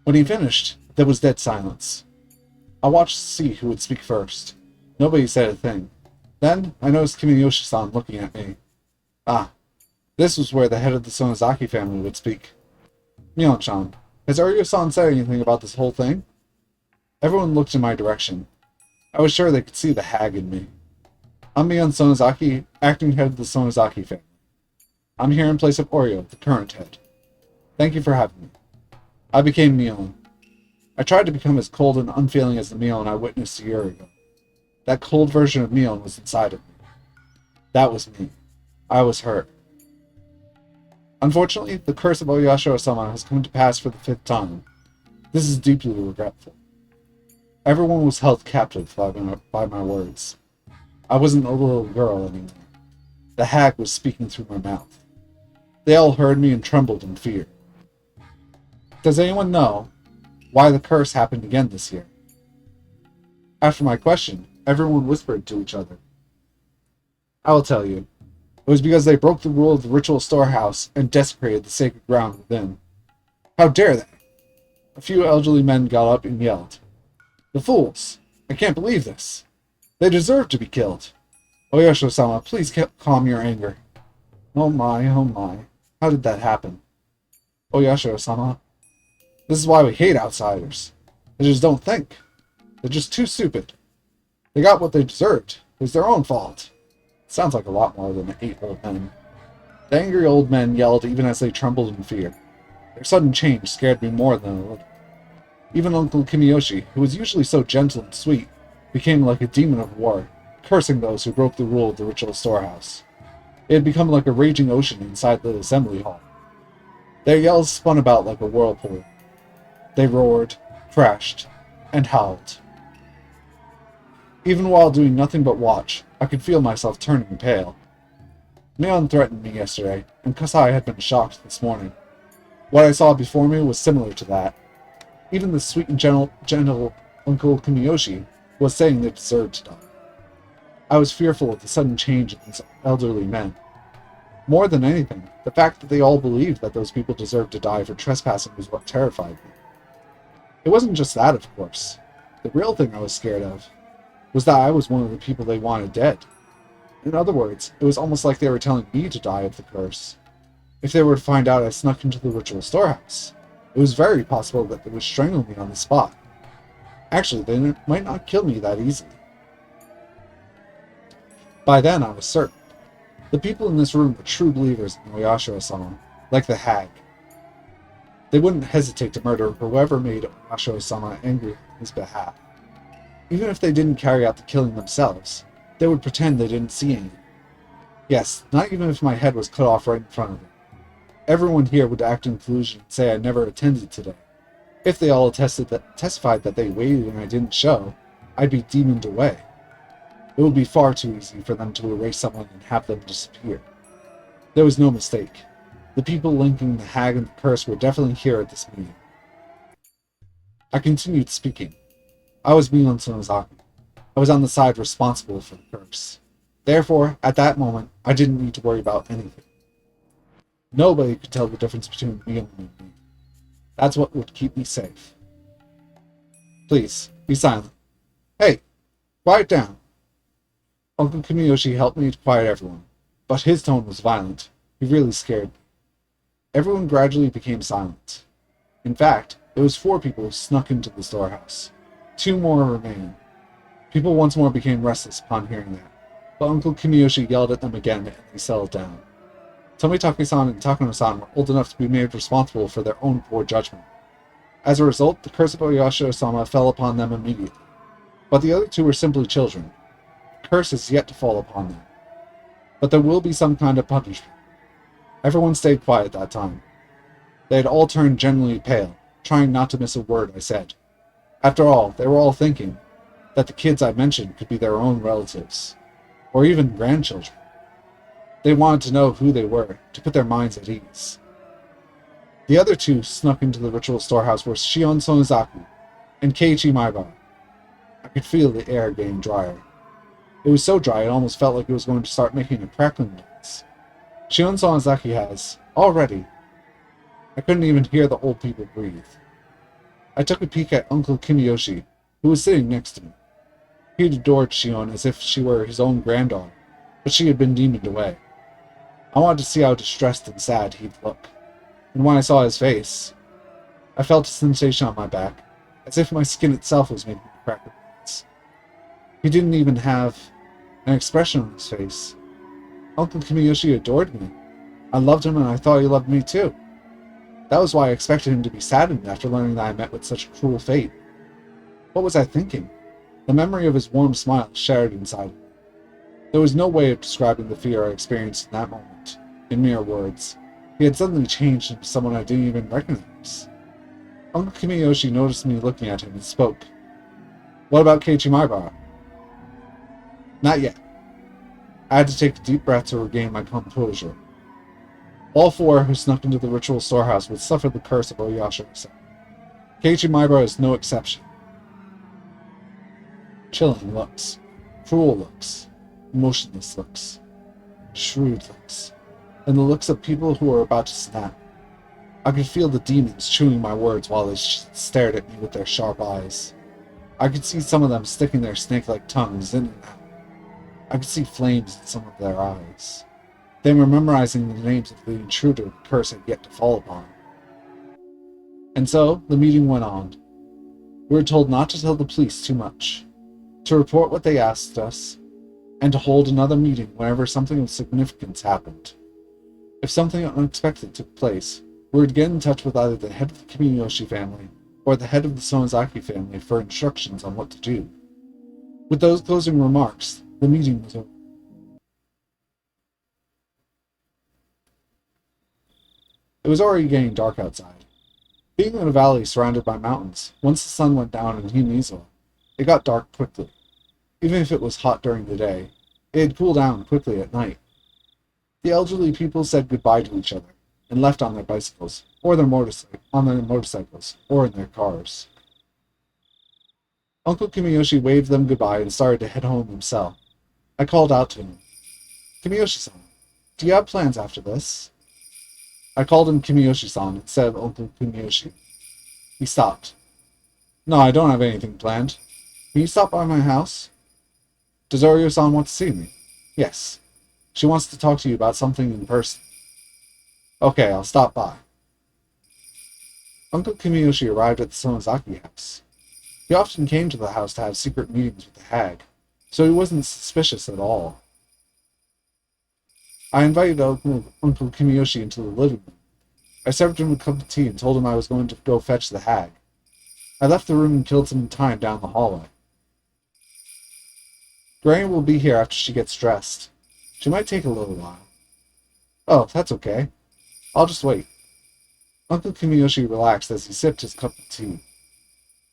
A: When he finished, there was dead silence. I watched to see who would speak first. Nobody said a thing. Then, I noticed Kimiyoshi-san looking at me. This was where the head of the Sonozaki family would speak. Mion-chan, has Uryu-san said anything about this whole thing? Everyone looked in my direction. I was sure they could see the hag in me. I'm Mion Sonozaki, acting head of the Sonozaki family. I'm here in place of Oryo, the current head. Thank you for having me. I became Mion. I tried to become as cold and unfeeling as the Mion I witnessed a year ago. That cold version of Mion was inside of me. That was me. I was hurt. Unfortunately, the curse of Oyashiro-sama has come to pass for the 5th time. This is deeply regretful. Everyone was held captive by my words. I wasn't a little girl anymore. The hag was speaking through my mouth. They all heard me and trembled in fear. Does anyone know why the curse happened again this year? After my question, everyone whispered to each other. I will tell you. It was because they broke the rule of the ritual storehouse and desecrated the sacred ground within. How dare they? A few elderly men got up and yelled. The fools! I can't believe this! They deserve to be killed! Oyashiro-sama, please calm your anger. Oh my, oh my. How did that happen? Oyashiro-sama, this is why we hate outsiders. They just don't think. They're just too stupid. They got what they deserved. It was their own fault. It sounds like a lot more than 8 old men. The angry old men yelled even as they trembled in fear. Their sudden change scared me more than a little. Even Uncle Kimiyoshi, who was usually so gentle and sweet, became like a demon of war, cursing those who broke the rule of the ritual storehouse. It had become like a raging ocean inside the assembly hall. Their yells spun about like a whirlpool. They roared, crashed, and howled. Even while doing nothing but watch, I could feel myself turning pale. Mion threatened me yesterday, and Kasai had been shocked this morning. What I saw before me was similar to that. Even the sweet and gentle Uncle Kimiyoshi was saying they deserved to die. I was fearful of the sudden change in these elderly men. More than anything, the fact that they all believed that those people deserved to die for trespassing was what terrified me. It wasn't just that, of course. The real thing I was scared of was that I was one of the people they wanted dead. In other words, it was almost like they were telling me to die of the curse. If they were to find out I snuck into the ritual storehouse, it was very possible that they would strangle me on the spot. Actually, they might not kill me that easily. By then, I was certain. The people in this room were true believers in Oyashiro-sama, like the hag. They wouldn't hesitate to murder whoever made Oyashiro-sama angry on his behalf. Even if they didn't carry out the killing themselves, they would pretend they didn't see anything. Yes, not even if my head was cut off right in front of them. Everyone here would act in collusion and say I never attended today. If they all testified that they waited and I didn't show, I'd be demoned away. It would be far too easy for them to erase someone and have them disappear. There was no mistake. The people linking the hag and the curse were definitely here at this meeting. I continued speaking. I was Mion Sonozaki. I was on the side responsible for the curse. Therefore, at that moment, I didn't need to worry about anything. Nobody could tell the difference between Mion and me. That's what would keep me safe. Please, be silent. Hey, quiet down. Uncle Kimiyoshi helped me to quiet everyone, but his tone was violent. He really scared me. Everyone gradually became silent. In fact, it was 4 people who snuck into the storehouse. 2 more remained. People once more became restless upon hearing that, but Uncle Kimiyoshi yelled at them again and they settled down. Tomitake-san and Takano-san were old enough to be made responsible for their own poor judgment. As a result, the curse of Oyashiro-sama fell upon them immediately. But the other two were simply children. The curse is yet to fall upon them. But there will be some kind of punishment. Everyone stayed quiet that time. They had all turned genuinely pale, trying not to miss a word I said. After all, they were all thinking that the kids I mentioned could be their own relatives, or even grandchildren. They wanted to know who they were, to put their minds at ease. The other two snuck into the ritual storehouse were Shion Sonozaki and Keiichi Maibara. I could feel the air getting drier. It was so dry it almost felt like it was going to start making a crackling noise. Shion Sonozaki has, already. I couldn't even hear the old people breathe. I took a peek at Uncle Kimiyoshi, who was sitting next to me. He had adored Shion as if she were his own granddaughter, but she had been demoned away. I wanted to see how distressed and sad he'd look, and when I saw his face, I felt a sensation on my back, as if my skin itself was making me crack the bones. He didn't even have an expression on his face. Uncle Kimiyoshi adored me. I loved him and I thought he loved me too. That was why I expected him to be saddened after learning that I met with such a cruel fate. What was I thinking? The memory of his warm smile shattered inside me. There was no way of describing the fear I experienced in that moment, in mere words. He had suddenly changed into someone I didn't even recognize. Uncle Kimiyoshi noticed me looking at him and spoke. What about Keiichi Maibara? Not yet. I had to take a deep breath to regain my composure. All four who snuck into the ritual storehouse would suffer the curse of Oyashiro-sama. Keiichi Maibara is no exception. Chilling looks, cruel looks, motionless looks, shrewd looks, and the looks of people who were about to snap. I could feel the demons chewing my words while they stared at me with their sharp eyes. I could see some of them sticking their snake-like tongues in and out. I could see flames in some of their eyes. They were memorizing the names of the intruder the curse had yet to fall upon. And so, the meeting went on. We were told not to tell the police too much, to report what they asked us, and to hold another meeting whenever something of significance happened. If something unexpected took place, we would get in touch with either the head of the Kimiyoshi family or the head of the Sonozaki family for instructions on what to do. With those closing remarks, the meeting was over. It was already getting dark outside. Being in a valley surrounded by mountains, once the sun went down in Himizo, it got dark quickly. Even if it was hot during the day, it had cooled down quickly at night. The elderly people said goodbye to each other and left on their bicycles, or their motorcycles, or in their cars. Uncle Kimiyoshi waved them goodbye and started to head home himself. I called out to him. Kimiyoshi-san, do you have plans after this? I called him Kimiyoshi-san instead of Uncle Kimiyoshi. He stopped. No, I don't have anything planned. Can you stop by my house? Does Oryo-san want to see me? Yes. She wants to talk to you about something in person. Okay, I'll stop by. Uncle Kimiyoshi arrived at the Sonozaki house. He often came to the house to have secret meetings with the hag, so he wasn't suspicious at all. I invited Uncle Kimiyoshi into the living room. I served him a cup of tea and told him I was going to go fetch the hag. I left the room and killed some time down the hallway. Granny will be here after she gets dressed. She might take a little while. Oh, that's okay. I'll just wait. Uncle Kimiyoshi relaxed as he sipped his cup of tea.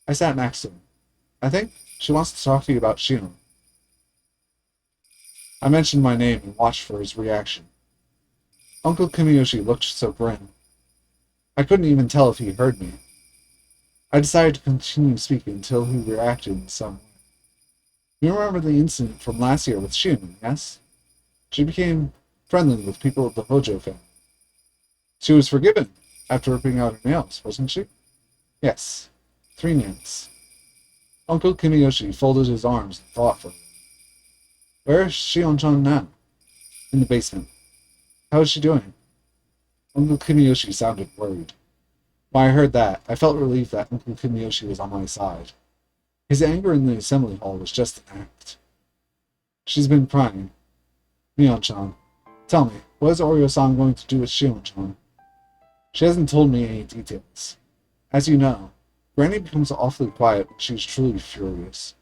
A: I sat next to him. I think she wants to talk to you about Shion. I mentioned my name and watched for his reaction. Uncle Kimiyoshi looked so grim. I couldn't even tell if he heard me. I decided to continue speaking until he reacted in some way. You remember the incident from last year with Shion, yes? She became friendly with people of the Hojo family. She was forgiven after ripping out her nails, wasn't she? Yes. 3 nails. Uncle Kimiyoshi folded his arms and thought for a moment. Where is Shion-chan now? In the basement. How is she doing? Uncle Kimiyoshi sounded worried. When I heard that, I felt relieved that Uncle Kimiyoshi was on my side. His anger in the assembly hall was just an act. She's been crying. Mion-chan, Tell me, what is Oreo-san going to do with Shion-chan? She hasn't told me any details. As you know, Granny becomes awfully quiet when she's truly furious.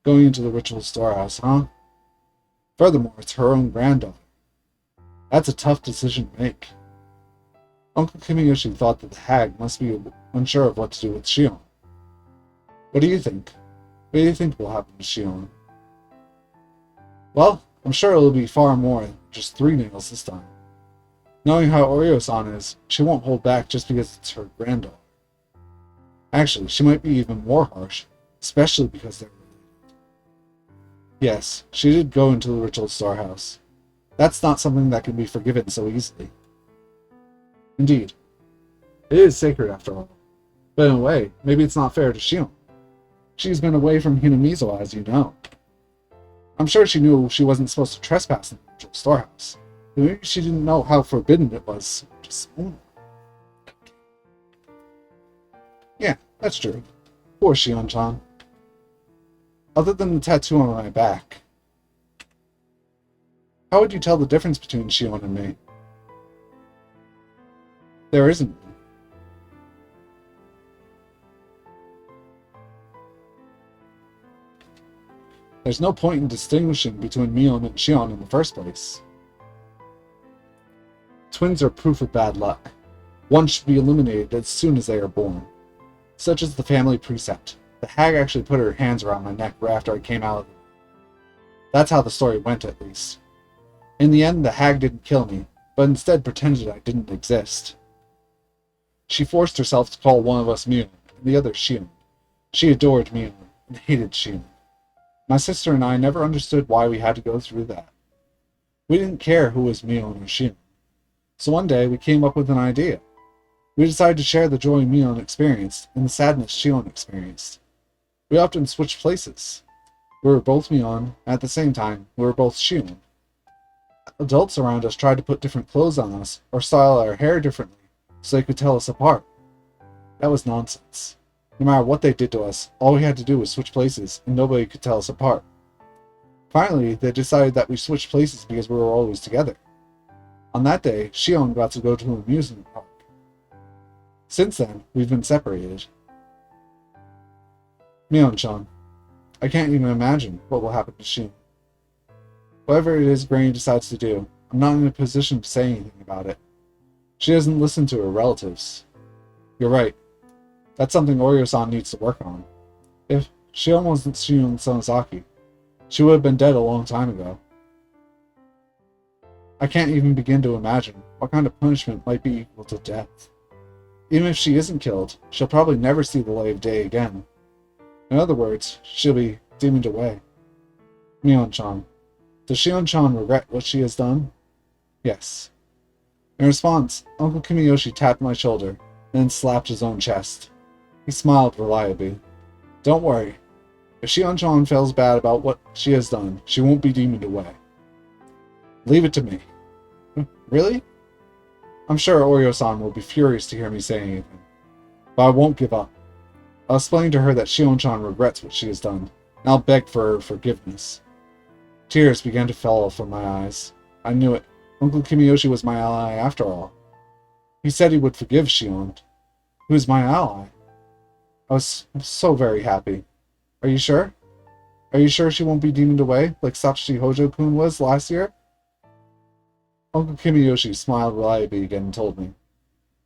A: Going into the ritual storehouse, huh? Furthermore, it's her own granddaughter. That's a tough decision to make. Uncle Kimiyoshi thought that the hag must be unsure of what to do with Shion. What do you think? What do you think will happen to Shion? Well, I'm sure it'll be far more than just 3 nails this time. Knowing how Oreo-san is, she won't hold back just because it's her granddaughter. Actually, she might be even more harsh, especially because they're related. Yes, she did go into the ritual storehouse. That's not something that can be forgiven so easily. Indeed. It is sacred after all. But in a way, maybe it's not fair to Shion. She's been away from Hinamizo, as you know. I'm sure she knew she wasn't supposed to trespass in the ritual storehouse. But maybe she didn't know how forbidden it was. Yeah, that's true. Poor Shion-chan. Other than the tattoo on my back, how would you tell the difference between Shion and me? There isn't one. There's no point in distinguishing between Mion and Shion in the first place. Twins are proof of bad luck. One should be eliminated as soon as they are born. Such is the family precept. The hag actually put her hands around my neck right after I came out of it. That's how the story went, at least. In the end, the hag didn't kill me, but instead pretended I didn't exist. She forced herself to call one of us Mion, and the other Shion. She adored Mion, and hated Shion. My sister and I never understood why we had to go through that. We didn't care who was Mion or Shion. So one day, we came up with an idea. We decided to share the joy Mion experienced and the sadness Shion experienced. We often switched places. We were both Mion, and at the same time, we were both Shion. Adults around us tried to put different clothes on us or style our hair differently so they could tell us apart. That was nonsense. No matter what they did to us, all we had to do was switch places and nobody could tell us apart. Finally, they decided that we switched places because we were always together. On that day, Shion got to go to an amusement park. Since then, we've been separated. Mion-chan, I can't even imagine what will happen to Shion. Whatever it is Granny decides to do, I'm not in a position to say anything about it. She doesn't listen to her relatives. You're right. That's something Oreo-san needs to work on. If Shion wasn't Shion Sonozaki, she would have been dead a long time ago. I can't even begin to imagine what kind of punishment might be equal to death. Even if she isn't killed, she'll probably never see the light of day again. In other words, she'll be demoned away. Mion-chan, does Shion-chan regret what she has done? Yes. In response, Uncle Kimiyoshi tapped my shoulder, and then slapped his own chest. He smiled reliably. Don't worry. If Shion-chan feels bad about what she has done, she won't be demoned away. Leave it to me. Really? I'm sure Oreo-san will be furious to hear me say anything. But I won't give up. I'll explain to her that Shion-chan regrets what she has done, and I'll beg for her forgiveness. Tears began to fall from my eyes. I knew it. Uncle Kimiyoshi was my ally after all. He said he would forgive Shion. He was my ally. I was so very happy. Are you sure? Are you sure she won't be demoned away, like Sachi Hojo-kun was last year? Uncle Kimiyoshi smiled reliably again and told me.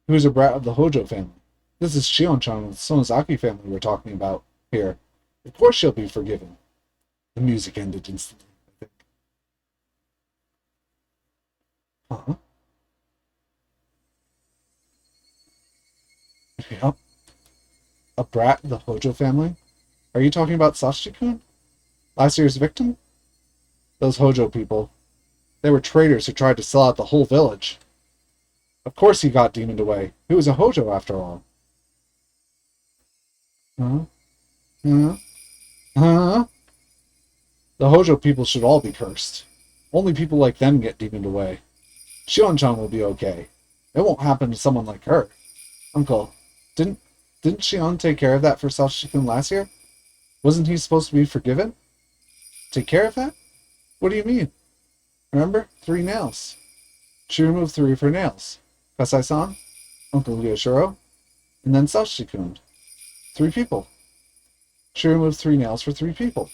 A: He was a brat of the Hojo family. This is Shion-chan and the Sonozaki family we're talking about here. Of course she'll be forgiven. The music ended instantly, I think. Huh? Yep. A brat of the Hojo family? Are you talking about Sachi-kun? Last year's victim? Those Hojo people. They were traitors who tried to sell out the whole village. Of course he got demoned away. He was a Hojo after all. Huh? Huh? Huh? The Hojo people should all be cursed. Only people like them get demoned away. Shion-chan will be okay. It won't happen to someone like her. Uncle, didn't Shion take care of that for Sachi-kun last year? Wasn't he supposed to be forgiven? Take care of that? What do you mean? Remember? 3 nails. She removed 3 of her nails. Kasai-san, Uncle Yoshiro, and then Sachi-kun. 3 people. She removed 3 nails for 3 people.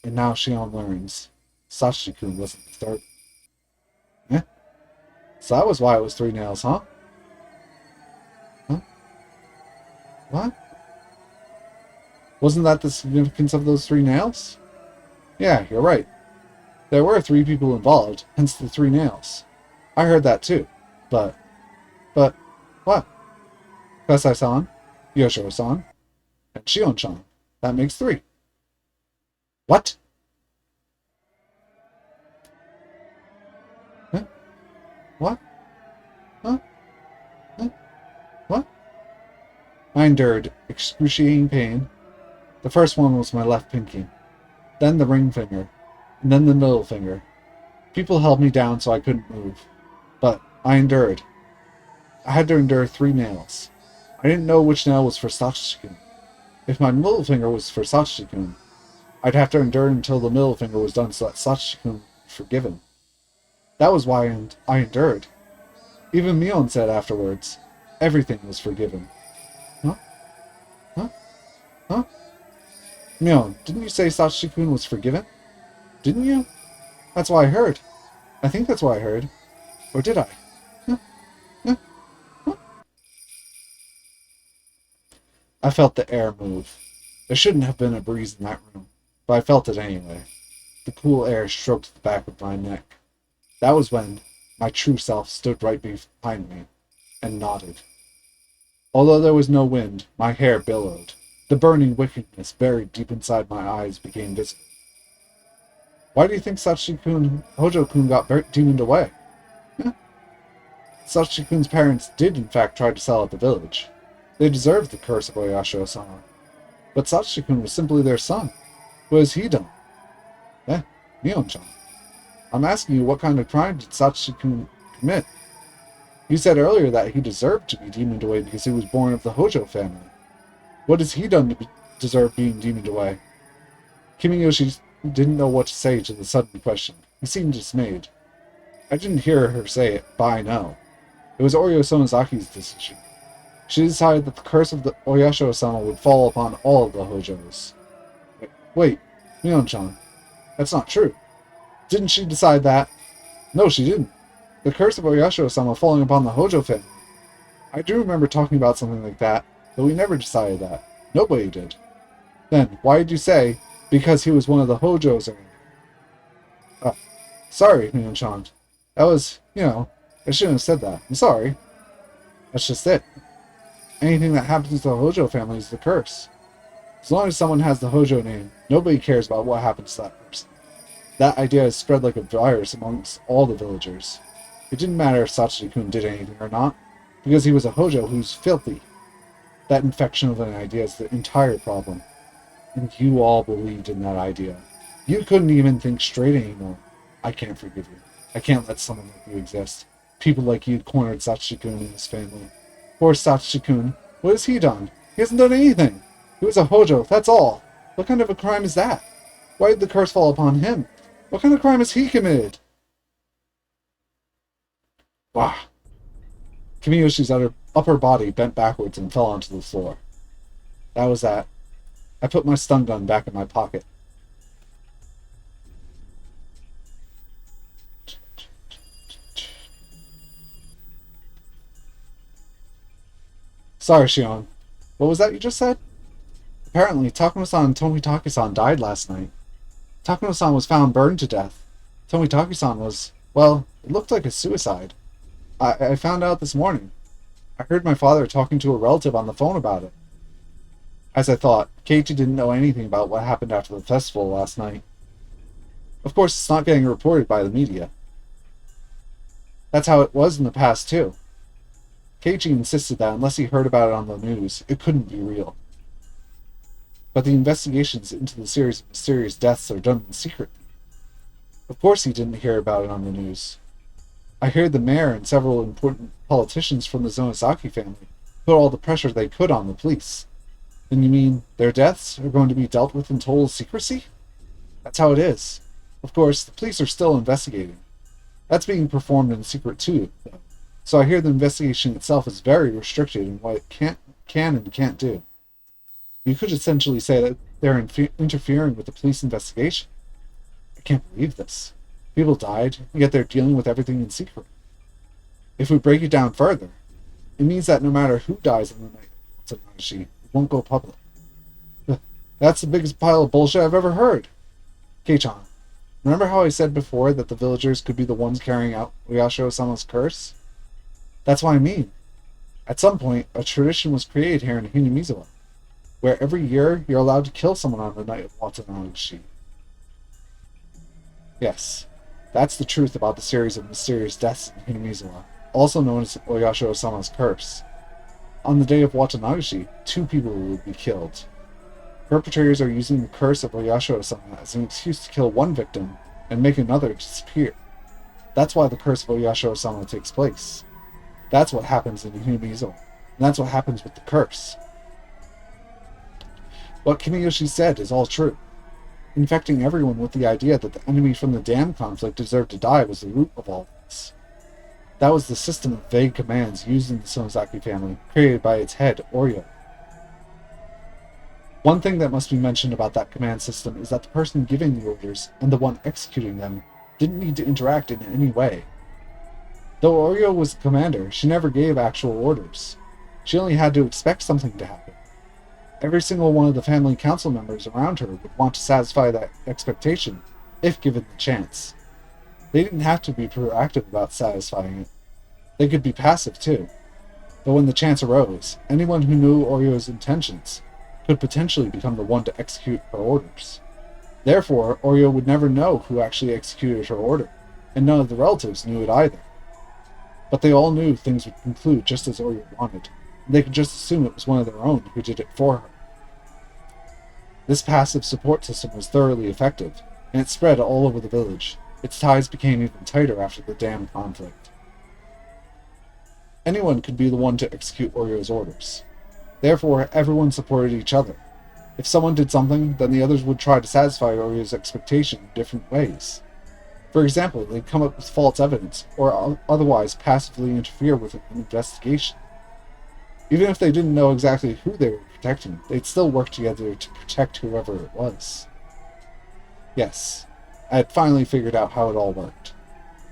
A: And now Shion learns Sachi-kun wasn't the start. Eh? So that was why it was 3 nails, huh? Huh? What? Wasn't that the significance of those 3 nails? Yeah, you're right. There were 3 people involved, hence the 3 nails. I heard that too. But, what? Kasai-san, Yoshiro-san, and Shion-chan. That makes 3. What? Huh? What? Huh? Huh? What? I endured excruciating pain. The first one was my left pinky, then the ring finger, and then the middle finger. People held me down so I couldn't move, but I endured. I had to endure 3 nails. I didn't know which nail was for Sachi-kun. If my middle finger was for Sachi-kun, I'd have to endure until the middle finger was done so that Sachi-kun would be forgiven. That was why I endured. Even Mion said afterwards, everything was forgiven. Huh? Huh? Huh? Mion, didn't you say Sachi-kun was forgiven? Didn't you? That's what I heard. I think that's what I heard. Or did I? Huh? Huh? Huh? I felt the air move. There shouldn't have been a breeze in that room, but I felt it anyway. The cool air stroked the back of my neck. That was when my true self stood right behind me and nodded. Although there was no wind, my hair billowed. The burning wickedness buried deep inside my eyes became visible. Why do you think Sachi-kun, Hojo-kun got demoned away? Sachi-kun's parents did in fact try to sell out the village. They deserved the curse of Oyashiro-sama. But Sachi-kun was simply their son. What has he done? Mion-chan. I'm asking you, what kind of crime did Sachi-kun commit? You said earlier that he deserved to be demoned away because he was born of the Hojo family. What has he done to deserve being demoned away? Kimiyoshi didn't know what to say to the sudden question. He seemed dismayed. I didn't hear her say it, but I know. It was Oryo Sonozaki's decision. She decided that the curse of the Oyashiro-sama would fall upon all of the Hojos. Wait, Mion-chan, that's not true. Didn't she decide that? No, she didn't. The curse of Oyashiro-sama falling upon the Hojo family. I do remember talking about something like that, but we never decided that. Nobody did. Then, why did you say, because he was one of the Hojos? Sorry, Mion-chan. That was, I shouldn't have said that. I'm sorry. That's just it. Anything that happens to the Hojo family is the curse. As long as someone has the Hojo name, nobody cares about what happens to that person. That idea is spread like a virus amongst all the villagers. It didn't matter if Sachi-kun did anything or not, because he was a Hojo who's filthy. That infection of an idea is the entire problem. And you all believed in that idea. You couldn't even think straight anymore. I can't forgive you. I can't let someone like you exist. People like you cornered Sachi-kun and his family. Poor Sachi-kun. What has he done? He hasn't done anything. He was a Hojo, that's all. What kind of a crime is that? Why did the curse fall upon him? What kind of crime has he committed? Wow. Kimiyoshi's upper body bent backwards and fell onto the floor. That was that. I put my stun gun back in my pocket. Sorry, Shion. What was that you just said? Apparently, Takuno-san and Tomitaki-san died last night. Takuno-san was found burned to death. Tomitaki-san was, well, it looked like a suicide. I found out this morning. I heard my father talking to a relative on the phone about it. As I thought, Keiichi didn't know anything about what happened after the festival last night. Of course, it's not getting reported by the media. That's how it was in the past, too. Keiichi insisted that unless he heard about it on the news, it couldn't be real. But the investigations into the series of mysterious deaths are done in secret. Of course he didn't hear about it on the news. I heard the mayor and several important politicians from the Zonozaki family put all the pressure they could on the police. Then you mean their deaths are going to be dealt with in total secrecy? That's how it is. Of course, the police are still investigating. That's being performed in secret too, though. So I hear the investigation itself is very restricted in what it can and can't do. You could essentially say that they're interfering with the police investigation. I can't believe this. People died, yet they're dealing with everything in secret. If we break it down further, it means that no matter who dies in the night of Watanashi, it won't go public. That's the biggest pile of bullshit I've ever heard. Kei-chan, remember how I said before that the villagers could be the ones carrying out Oyasho-sama's curse? That's what I mean. At some point, a tradition was created here in Hinamizawa, where every year you're allowed to kill someone on the night of Watanashi. Yes, that's the truth about the series of mysterious deaths in Hinamizawa, also known as Oyasho-sama's curse. On the day of Watanashi, 2 people will be killed. Perpetrators are using the curse of Oyasho-sama as an excuse to kill one victim and make another disappear. That's why the curse of Oyasho-sama takes place. That's what happens in Hinamizawa, and that's what happens with the curse. What Kimiyoshi said is all true. Infecting everyone with the idea that the enemy from the dam conflict deserved to die was the root of all this. That was the system of vague commands used in the Sonozaki family, created by its head, Oryo. One thing that must be mentioned about that command system is that the person giving the orders and the one executing them didn't need to interact in any way. Though Oryo was the commander, she never gave actual orders. She only had to expect something to happen. Every single one of the family council members around her would want to satisfy that expectation, if given the chance. They didn't have to be proactive about satisfying it. They could be passive too. But when the chance arose, anyone who knew Oryo's intentions could potentially become the one to execute her orders. Therefore, Oryo would never know who actually executed her order, and none of the relatives knew it either. But they all knew things would conclude just as Oryo wanted, and they could just assume it was one of their own who did it for her. This passive support system was thoroughly effective, and it spread all over the village. Its ties became even tighter after the dam conflict. Anyone could be the one to execute Oryo's orders. Therefore, everyone supported each other. If someone did something, then the others would try to satisfy Oryo's expectation in different ways. For example, they'd come up with false evidence, or otherwise passively interfere with an investigation. Even if they didn't know exactly who they were protecting, they'd still work together to protect whoever it was. Yes, I had finally figured out how it all worked.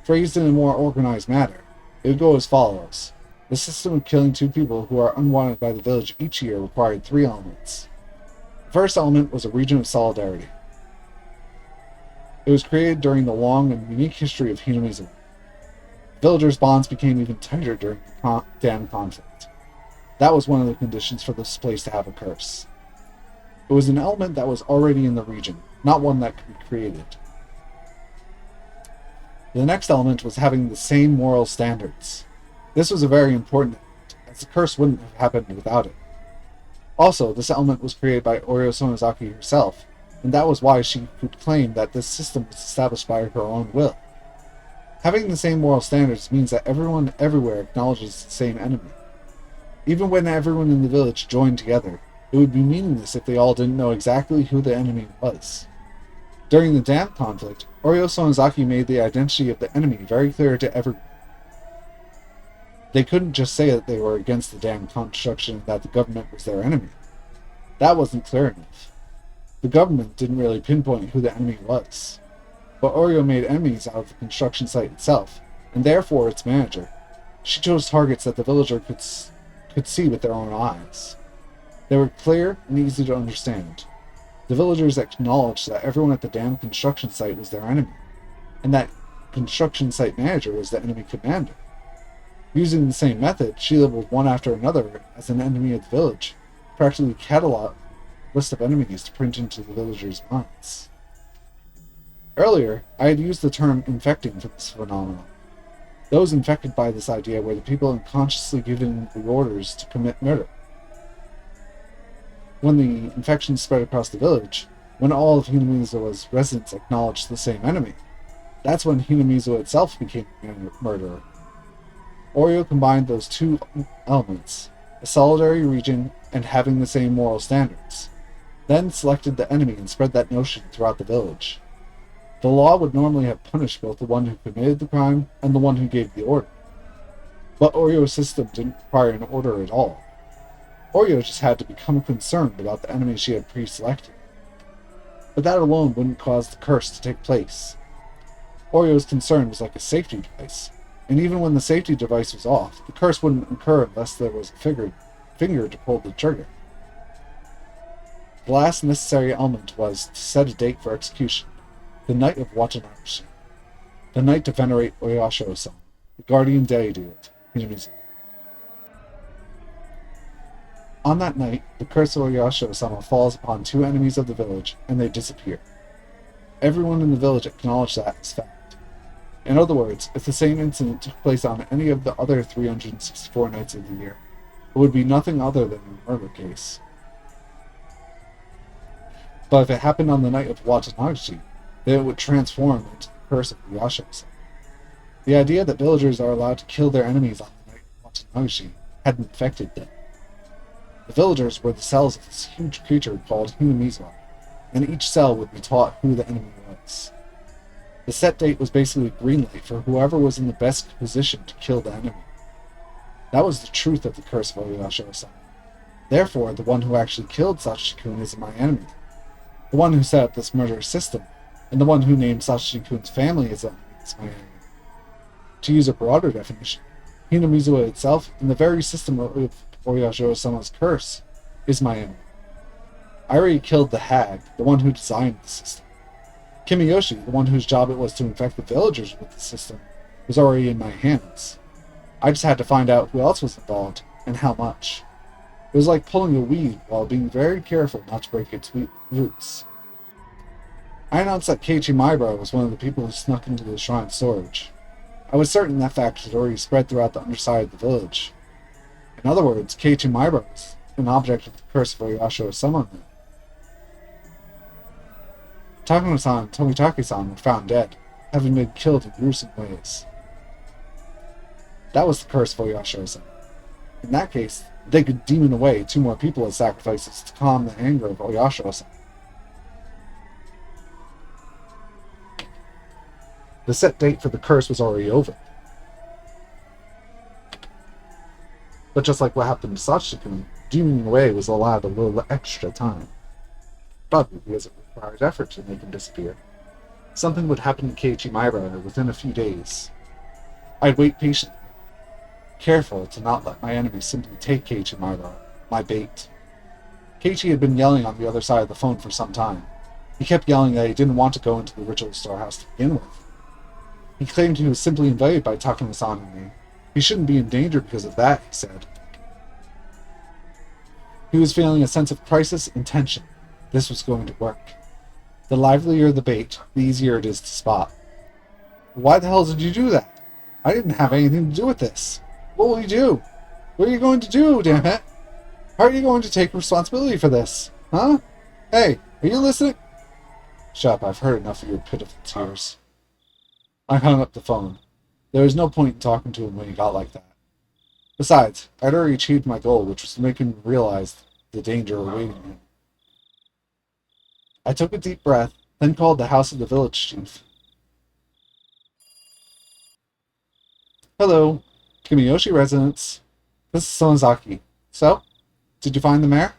A: Phrased in a more organized manner, it would go as follows. The system of killing 2 people who are unwanted by the village each year required 3 elements. The first element was a region of solidarity. It was created during the long and unique history of Hinamizawa. Villagers' bonds became even tighter during the dam conflict. That was one of the conditions for this place to have a curse. It was an element that was already in the region, not one that could be created. The next element was having the same moral standards. This was a very important element, as the curse wouldn't have happened without it. Also, this element was created by Oryo Sonozaki herself, and that was why she could claim that this system was established by her own will. Having the same moral standards means that everyone everywhere acknowledges the same enemy. Even when everyone in the village joined together, it would be meaningless if they all didn't know exactly who the enemy was. During the dam conflict, Oryo Sonozaki made the identity of the enemy very clear to everyone. They couldn't just say that they were against the dam construction and that the government was their enemy. That wasn't clear enough. The government didn't really pinpoint who the enemy was. But Oryo made enemies out of the construction site itself, and therefore its manager. She chose targets that the villager could see with their own eyes. They were clear and easy to understand. The villagers acknowledged that everyone at the dam construction site was their enemy, and that construction site manager was the enemy commander. Using the same method, she labeled one after another as an enemy of the village, practically cataloged a list of enemies to print into the villagers' minds. Earlier, I had used the term infecting for this phenomenon. Those infected by this idea were the people unconsciously given the orders to commit murder. When the infection spread across the village, when all of Hinamizawa's residents acknowledged the same enemy, that's when Hinamizawa itself became a murderer. Oryo combined those 2 elements, a solitary region and having the same moral standards, then selected the enemy and spread that notion throughout the village. The law would normally have punished both the one who committed the crime and the one who gave the order. But Orio's system didn't require an order at all. Oreo just had to become concerned about the enemy she had pre-selected. But that alone wouldn't cause the curse to take place. Oreo's concern was like a safety device, and even when the safety device was off, the curse wouldn't occur unless there was a finger to pull the trigger. The last necessary element was to set a date for execution, the night of Watanabe, the night to venerate Oyasho-san, the guardian deity of Hinamizu. On that night, the curse of Oyasho-sama falls upon two enemies of the village, and they disappear. Everyone in the village acknowledged that as fact. In other words, if the same incident took place on any of the other 364 nights of the year, it would be nothing other than a murder case. But if it happened on the night of Watanabe, then it would transform into the curse of Oyasho-sama. The idea that villagers are allowed to kill their enemies on the night of Watanabe had infected them. The villagers were the cells of this huge creature called Hinamizu, and each cell would be taught who the enemy was. The set date was basically a green light for whoever was in the best position to kill the enemy. That was the truth of the curse of Oyasho-sama. Therefore, the one who actually killed Sachi-kun is my enemy. The one who set up this murderous system, and the one who named Sachi-kun's family as my enemy. To use a broader definition, Hinamizu itself, and the very system of Oyasho-sama's curse, is my enemy. I already killed the hag, the one who designed the system. Kimiyoshi, the one whose job it was to infect the villagers with the system, was already in my hands. I just had to find out who else was involved, and how much. It was like pulling a weed while being very careful not to break its roots. I announced that Keiichi Maibara was one of the people who snuck into the shrine storage. I was certain that fact had already spread throughout the underside of the village. In other words, Keiichi Maibara was an object of the curse of Oyasho-sama. Takano-san and Tomitake-san were found dead, having been killed in gruesome ways. That was the curse of Oyasho-sama. In that case, they could demon away two more people as sacrifices to calm the anger of Oyasho-sama. The set date for the curse was already over. But just like what happened to Sachi-kun, demoning away was allowed a little extra time. Probably because it required effort to make him disappear. Something would happen to Keiichi Maibara within a few days. I'd wait patiently, careful to not let my enemy simply take Keiichi Maibara, my bait. Keiichi had been yelling on the other side of the phone for some time. He kept yelling that he didn't want to go into the ritual storehouse to begin with. He claimed he was simply invited by Takano-san and me. He shouldn't be in danger because of that, he said. He was feeling a sense of crisis and tension. This was going to work. The livelier the bait, the easier it is to spot. Why the hell did you do that? I didn't have anything to do with this. What will you do? What are you going to do, damn it? How are you going to take responsibility for this? Huh? Hey, are you listening? Shut up, I've heard enough of your pitiful tears. I hung up the phone. There was no point in talking to him when he got like that. Besides, I'd already achieved my goal, which was to make him realize the danger awaiting him. I took a deep breath, then called the house of the village chief. Hello, Kimiyoshi residence. This is Sonozaki. So, did you find the mayor?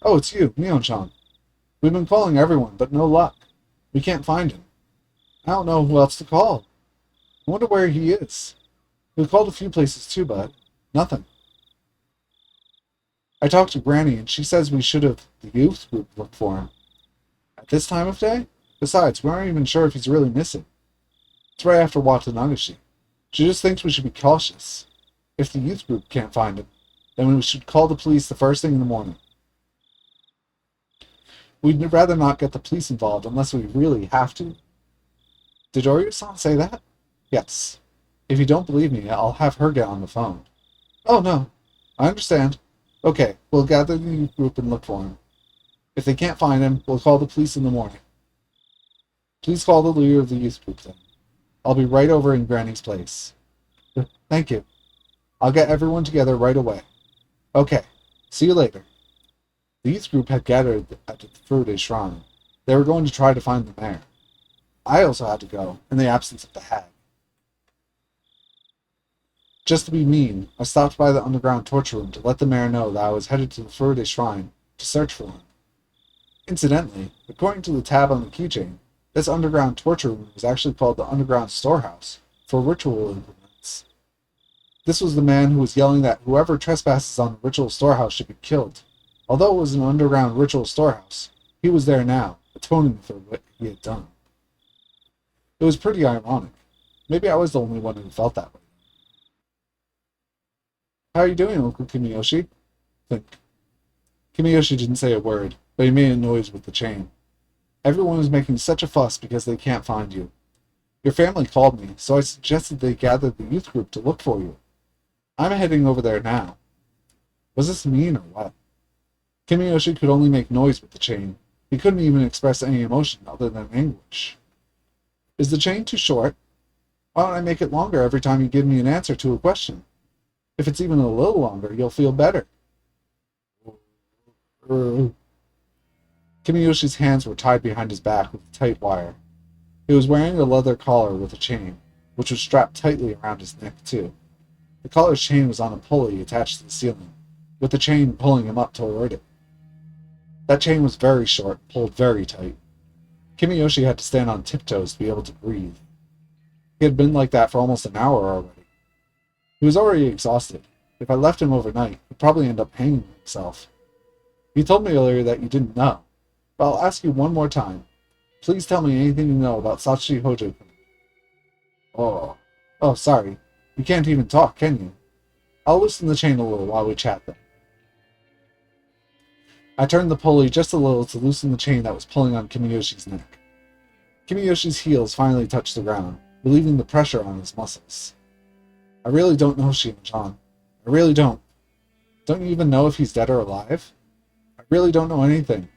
A: Oh, it's you, Mion-chan. We've been calling everyone, but no luck. We can't find him. I don't know who else to call. I wonder where he is. We called a few places too, but nothing. I talked to Granny, and she says we should have the youth group look for him. At this time of day? Besides, we aren't even sure if he's really missing. It's right after Watanabe. She just thinks we should be cautious. If the youth group can't find him, then we should call the police the first thing in the morning. We'd rather not get the police involved unless we really have to. Did Oryu-san say that? Yes. If you don't believe me, I'll have her get on the phone. Oh, no. I understand. Okay, we'll gather the youth group and look for him. If they can't find him, we'll call the police in the morning. Please call the leader of the youth group then. I'll be right over in Granny's place. Thank you. I'll get everyone together right away. Okay, see you later. The youth group had gathered at the Furude Shrine. They were going to try to find the mayor. I also had to go, in the absence of the hag. Just to be mean, I stopped by the underground torture room to let the mayor know that I was headed to the Furude Shrine to search for him. Incidentally, according to the tab on the keychain, this underground torture room was actually called the Underground Storehouse for ritual implements. This was the man who was yelling that whoever trespasses on the ritual storehouse should be killed. Although it was an underground ritual storehouse, he was there now, atoning for what he had done. It was pretty ironic. Maybe I was the only one who felt that way. How are you doing, Uncle Kimiyoshi? Think. Kimiyoshi didn't say a word, but he made a noise with the chain. Everyone is making such a fuss because they can't find you. Your family called me, so I suggested they gather the youth group to look for you. I'm heading over there now. Was this mean or what? Kimiyoshi could only make noise with the chain. He couldn't even express any emotion other than anguish. Is the chain too short? Why don't I make it longer every time you give me an answer to a question? If it's even a little longer, you'll feel better. Kimiyoshi's hands were tied behind his back with a tight wire. He was wearing a leather collar with a chain, which was strapped tightly around his neck, too. The collar's chain was on a pulley attached to the ceiling, with the chain pulling him up toward it. That chain was very short, pulled very tight. Kimiyoshi had to stand on tiptoes to be able to breathe. He had been like that for almost an hour already. He was already exhausted. If I left him overnight, he'd probably end up hanging himself. You told me earlier that you didn't know, but I'll ask you one more time. Please tell me anything you know about Sachi Hojo-kun. Oh, sorry. You can't even talk, can you? I'll loosen the chain a little while we chat then. I turned the pulley just a little to loosen the chain that was pulling on Kimiyoshi's neck. Kimiyoshi's heels finally touched the ground, relieving the pressure on his muscles. I really don't know, Shion-chan. I really don't. Don't you even know if he's dead or alive? I really don't know anything.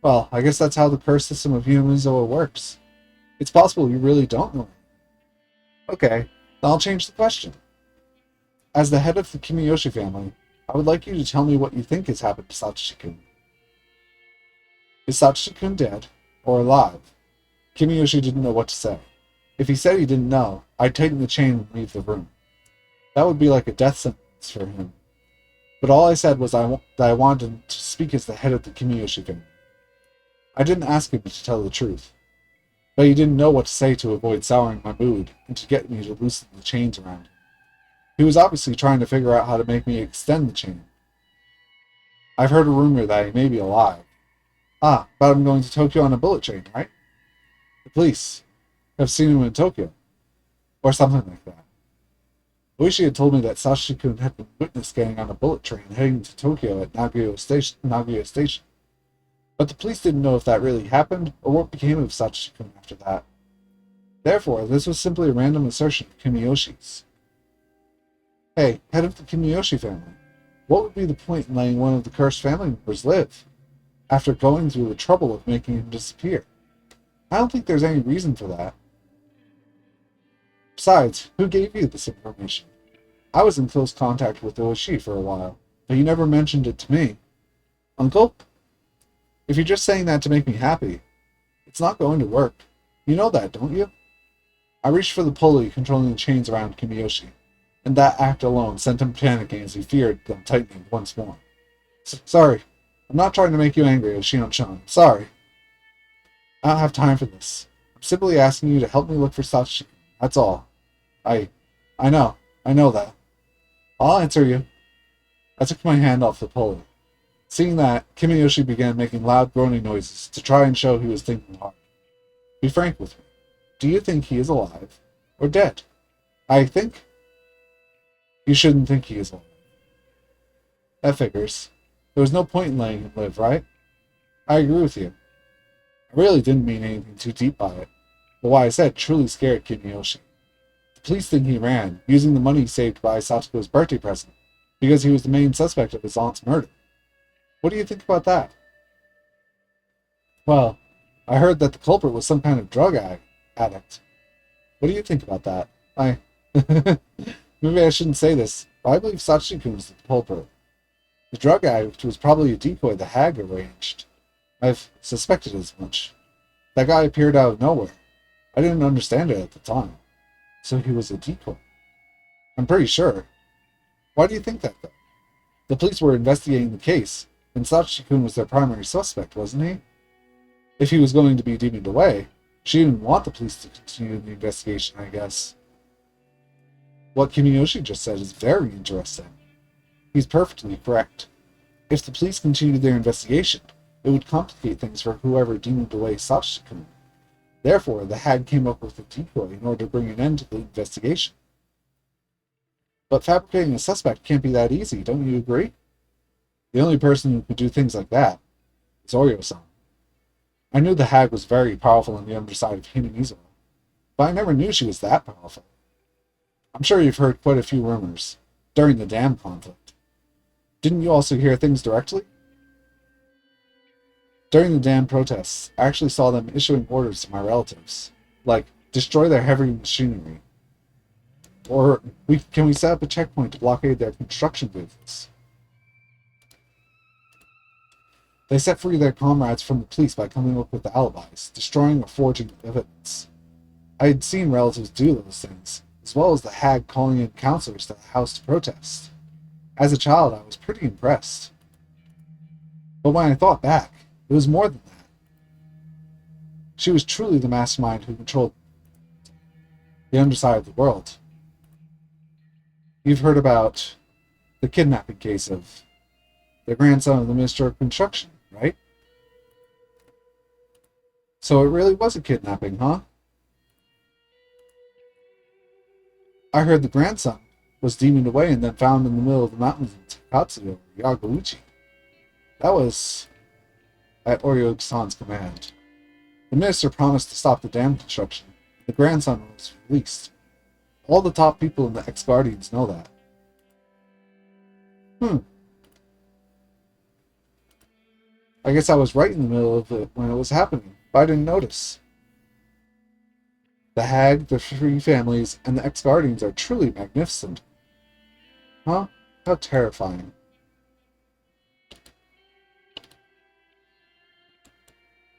A: Well, I guess that's how the curse system of Humazoa works. It's possible you really don't know. Okay, then I'll change the question. As the head of the Kimiyoshi family, I would like you to tell me what you think has happened to Sachi-kun. Is Sachi-kun dead or alive? Kimiyoshi didn't know what to say. If he said he didn't know, I'd tighten the chain and leave the room. That would be like a death sentence for him. But all I said was that I wanted him to speak as the head of the Kimiyoshi family. I didn't ask him to tell the truth. But he didn't know what to say to avoid souring my mood and to get me to loosen the chains around him. He was obviously trying to figure out how to make me extend the chain. I've heard a rumor that he may be alive. But I'm going to Tokyo on a bullet train, right? The police have seen him in Tokyo. Or something like that. Oishi had told me that Sachi-kun had been witnessed getting on a bullet train heading to Tokyo at Nagoya Station. But the police didn't know if that really happened, or what became of Sachi-kun after that. Therefore, this was simply a random assertion of Kimiyoshi's. Hey, head of the Kimiyoshi family, what would be the point in letting one of the cursed family members live, after going through the trouble of making him disappear? I don't think there's any reason for that. Besides, who gave you this information? I was in close contact with Oishi for a while, but he never mentioned it to me. Uncle? If you're just saying that to make me happy, it's not going to work. You know that, don't you? I reached for the pulley controlling the chains around Kimiyoshi, and that act alone sent him panicking as he feared them tightening once more. Sorry. I'm not trying to make you angry, Shion-chan. Sorry. I don't have time for this. I'm simply asking you to help me look for Sachi. That's all. I know that. I'll answer you. I took my hand off the pulley. Seeing that, Kimiyoshi began making loud groaning noises to try and show he was thinking hard. Be frank with me. Do you think he is alive or dead? I think you shouldn't think he is alive. That figures. There was no point in letting him live, right? I agree with you. I really didn't mean anything too deep by it, but what I said truly scared Kimiyoshi. The police think he ran, using the money saved by Satsuko's birthday present, because he was the main suspect of his aunt's murder. What do you think about that? Well, I heard that the culprit was some kind of drug addict. What do you think about that? Maybe I shouldn't say this, but I believe Sachi-kun was the culprit. The drug addict was probably a decoy the hag arranged. I've suspected as much. That guy appeared out of nowhere. I didn't understand it at the time. So he was a decoy. I'm pretty sure. Why do you think that, though? The police were investigating the case, and Sachikun was their primary suspect, wasn't he? If he was going to be deemed away, she didn't want the police to continue the investigation, I guess. What Kimiyoshi just said is very interesting. He's perfectly correct. If the police continued their investigation, it would complicate things for whoever deemed away Sachikun. Therefore, the hag came up with a decoy in order to bring an end to the investigation. But fabricating a suspect can't be that easy, don't you agree? The only person who could do things like that is Oryo-san. I knew the hag was very powerful on the underside of Hinamizawa, but I never knew she was that powerful. I'm sure you've heard quite a few rumors during the dam conflict. Didn't you also hear things directly? During the dam protests, I actually saw them issuing orders to my relatives, like, destroy their heavy machinery. Or, can we set up a checkpoint to blockade their construction vehicles? They set free their comrades from the police by coming up with alibis, destroying or forging evidence. I had seen relatives do those things, as well as the hag calling in counselors to the house to protest. As a child, I was pretty impressed. But when I thought back, it was more than that. She was truly the mastermind who controlled the underside of the world. You've heard about the kidnapping case of the grandson of the Minister of Construction, right? So it really was a kidnapping, huh? I heard the grandson was demoned away and then found in the middle of the mountains in Takatsuyo, or Yagauchi. That was at Oryo-san's command. The minister promised to stop the dam construction. The grandson was released. All the top people in the ex-Guardians know that. I guess I was right in the middle of it when it was happening, but I didn't notice. The hag, the three families, and the ex-Guardians are truly magnificent. Huh? How terrifying.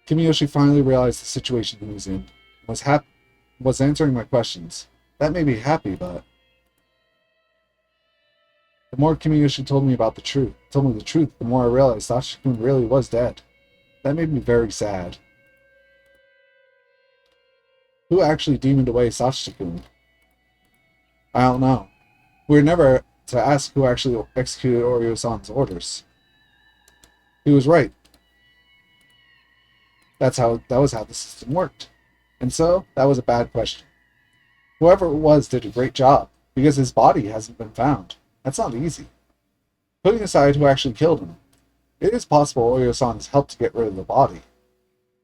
A: Kimiyoshi finally realized the situation he was in, and was answering my questions. That made me happy, but the more Kimiyoshi told me the truth, the more I realized Sachikun really was dead. That made me very sad. Who actually demoned away Sachikun? I don't know. We were never to ask who actually executed Oryo-san's orders. He was right. That was how the system worked. And so, that was a bad question. Whoever it was did a great job, because his body hasn't been found. That's not easy. Putting aside who actually killed him, it is possible Oryo-san has helped to get rid of the body.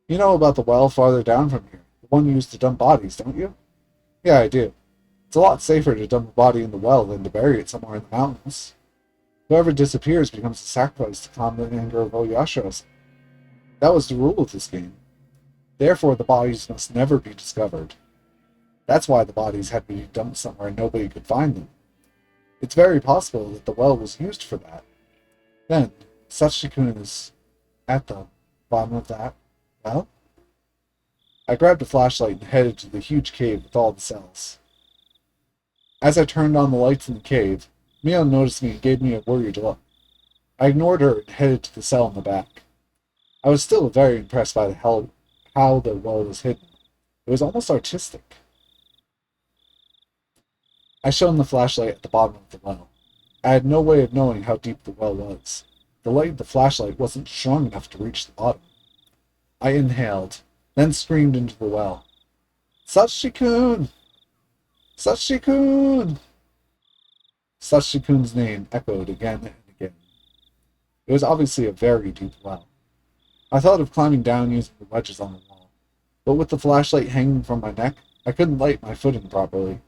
A: You know about the well farther down from here, the one used to dump bodies, don't you? Yeah, I do. It's a lot safer to dump a body in the well than to bury it somewhere in the mountains. Whoever disappears becomes a sacrifice to calm the anger of Oyashiro. That was the rule of this game. Therefore, the bodies must never be discovered. That's why the bodies had to be dumped somewhere nobody could find them. It's very possible that the well was used for that. Then, Sachikun is at the bottom of that well? I grabbed a flashlight and headed to the huge cave with all the cells. As I turned on the lights in the cave, Mio noticed me and gave me a worried look. I ignored her and headed to the cell in the back. I was still very impressed by how the well was hidden. It was almost artistic. I shone the flashlight at the bottom of the well. I had no way of knowing how deep the well was. The light of the flashlight wasn't strong enough to reach the bottom. I inhaled, then screamed into the well. Sachikun! Sachikun! Sachikun's name echoed again and again. It was obviously a very deep well. I thought of climbing down using the wedges on the wall, but with the flashlight hanging from my neck, I couldn't light my footing properly.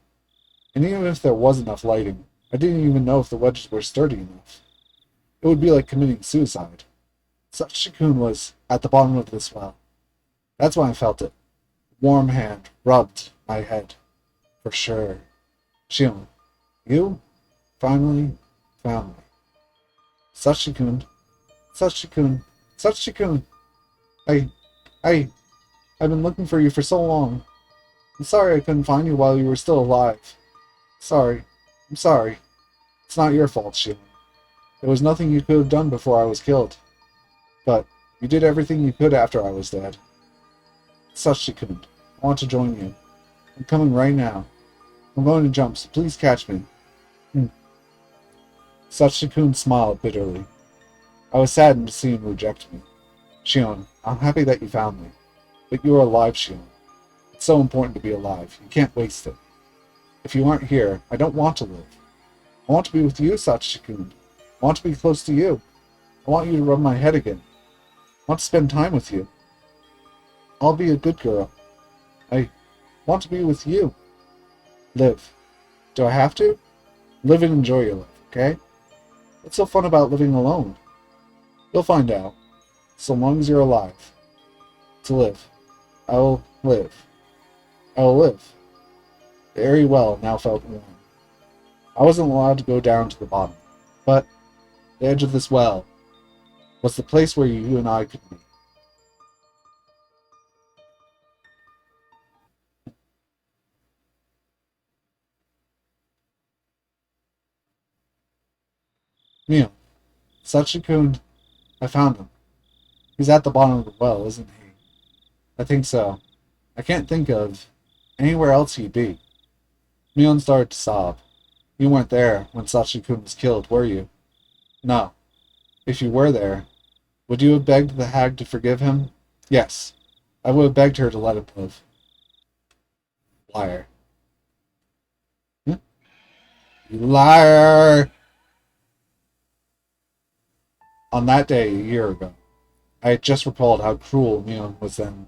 A: And even if there was enough lighting, I didn't even know if the wedges were sturdy enough. It would be like committing suicide. Sachikun was at the bottom of this well. That's when I felt it. A warm hand rubbed my head. For sure. Shion, you finally found me. Sachikun. Sachikun. Sachikun. I've been looking for you for so long. I'm sorry I couldn't find you while you were still alive. Sorry. I'm sorry. It's not your fault, Shion. There was nothing you could have done before I was killed. But you did everything you could after I was dead. Sachiko-kun, I want to join you. I'm coming right now. I'm going to jump, so please catch me. Sachiko-kun smiled bitterly. I was saddened to see him reject me. Shion, I'm happy that you found me. But you are alive, Shion. It's so important to be alive. You can't waste it. If you aren't here, I don't want to live. I want to be with you, Sachiko-kun. I want to be close to you. I want you to rub my head again. I want to spend time with you. I'll be a good girl. I want to be with you. Live. Do I have to? Live and enjoy your life, okay? What's so fun about living alone? You'll find out. So long as you're alive. To live. I will live. I will live. The airy well now felt warm. I wasn't allowed to go down to the bottom, but the edge of this well was the place where you and I could meet. Mio, Sachiko-kun, I found him. He's at the bottom of the well, isn't he? I think so. I can't think of anywhere else he'd be. Mion started to sob. You weren't there when Sachiko-kun was killed, were you? No. If you were there, would you have begged the hag to forgive him? Yes. I would have begged her to let him live. Liar. You liar! On that day, a year ago, I had just recalled how cruel Mion was then,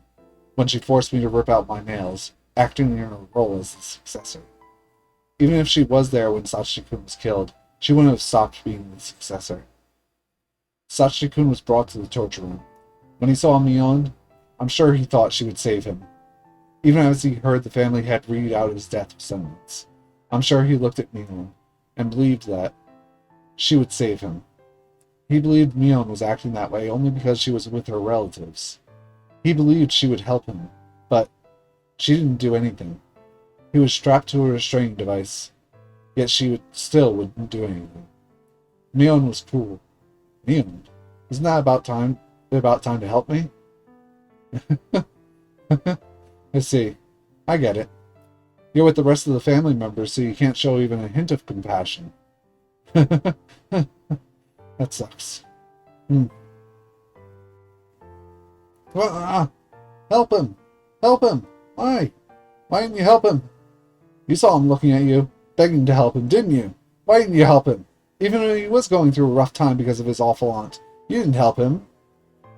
A: when she forced me to rip out my nails, acting in her role as the successor. Even if she was there when Sachiko-kun was killed, she wouldn't have stopped being the successor. Sachiko-kun was brought to the torture room. When he saw Mion, I'm sure he thought she would save him. Even as he heard the family head read out his death sentence, I'm sure he looked at Mion and believed that she would save him. He believed Mion was acting that way only because she was with her relatives. He believed she would help him, but she didn't do anything. He was strapped to a restraining device, yet she still wouldn't do anything. Mion was cruel. Mion? Isn't that about time to help me? I see. I get it. You're with the rest of the family members, so you can't show even a hint of compassion. That sucks. Help him! Help him! Why? Why didn't you help him? You saw him looking at you, begging to help him, didn't you? Why didn't you help him? Even when he was going through a rough time because of his awful aunt. You didn't help him.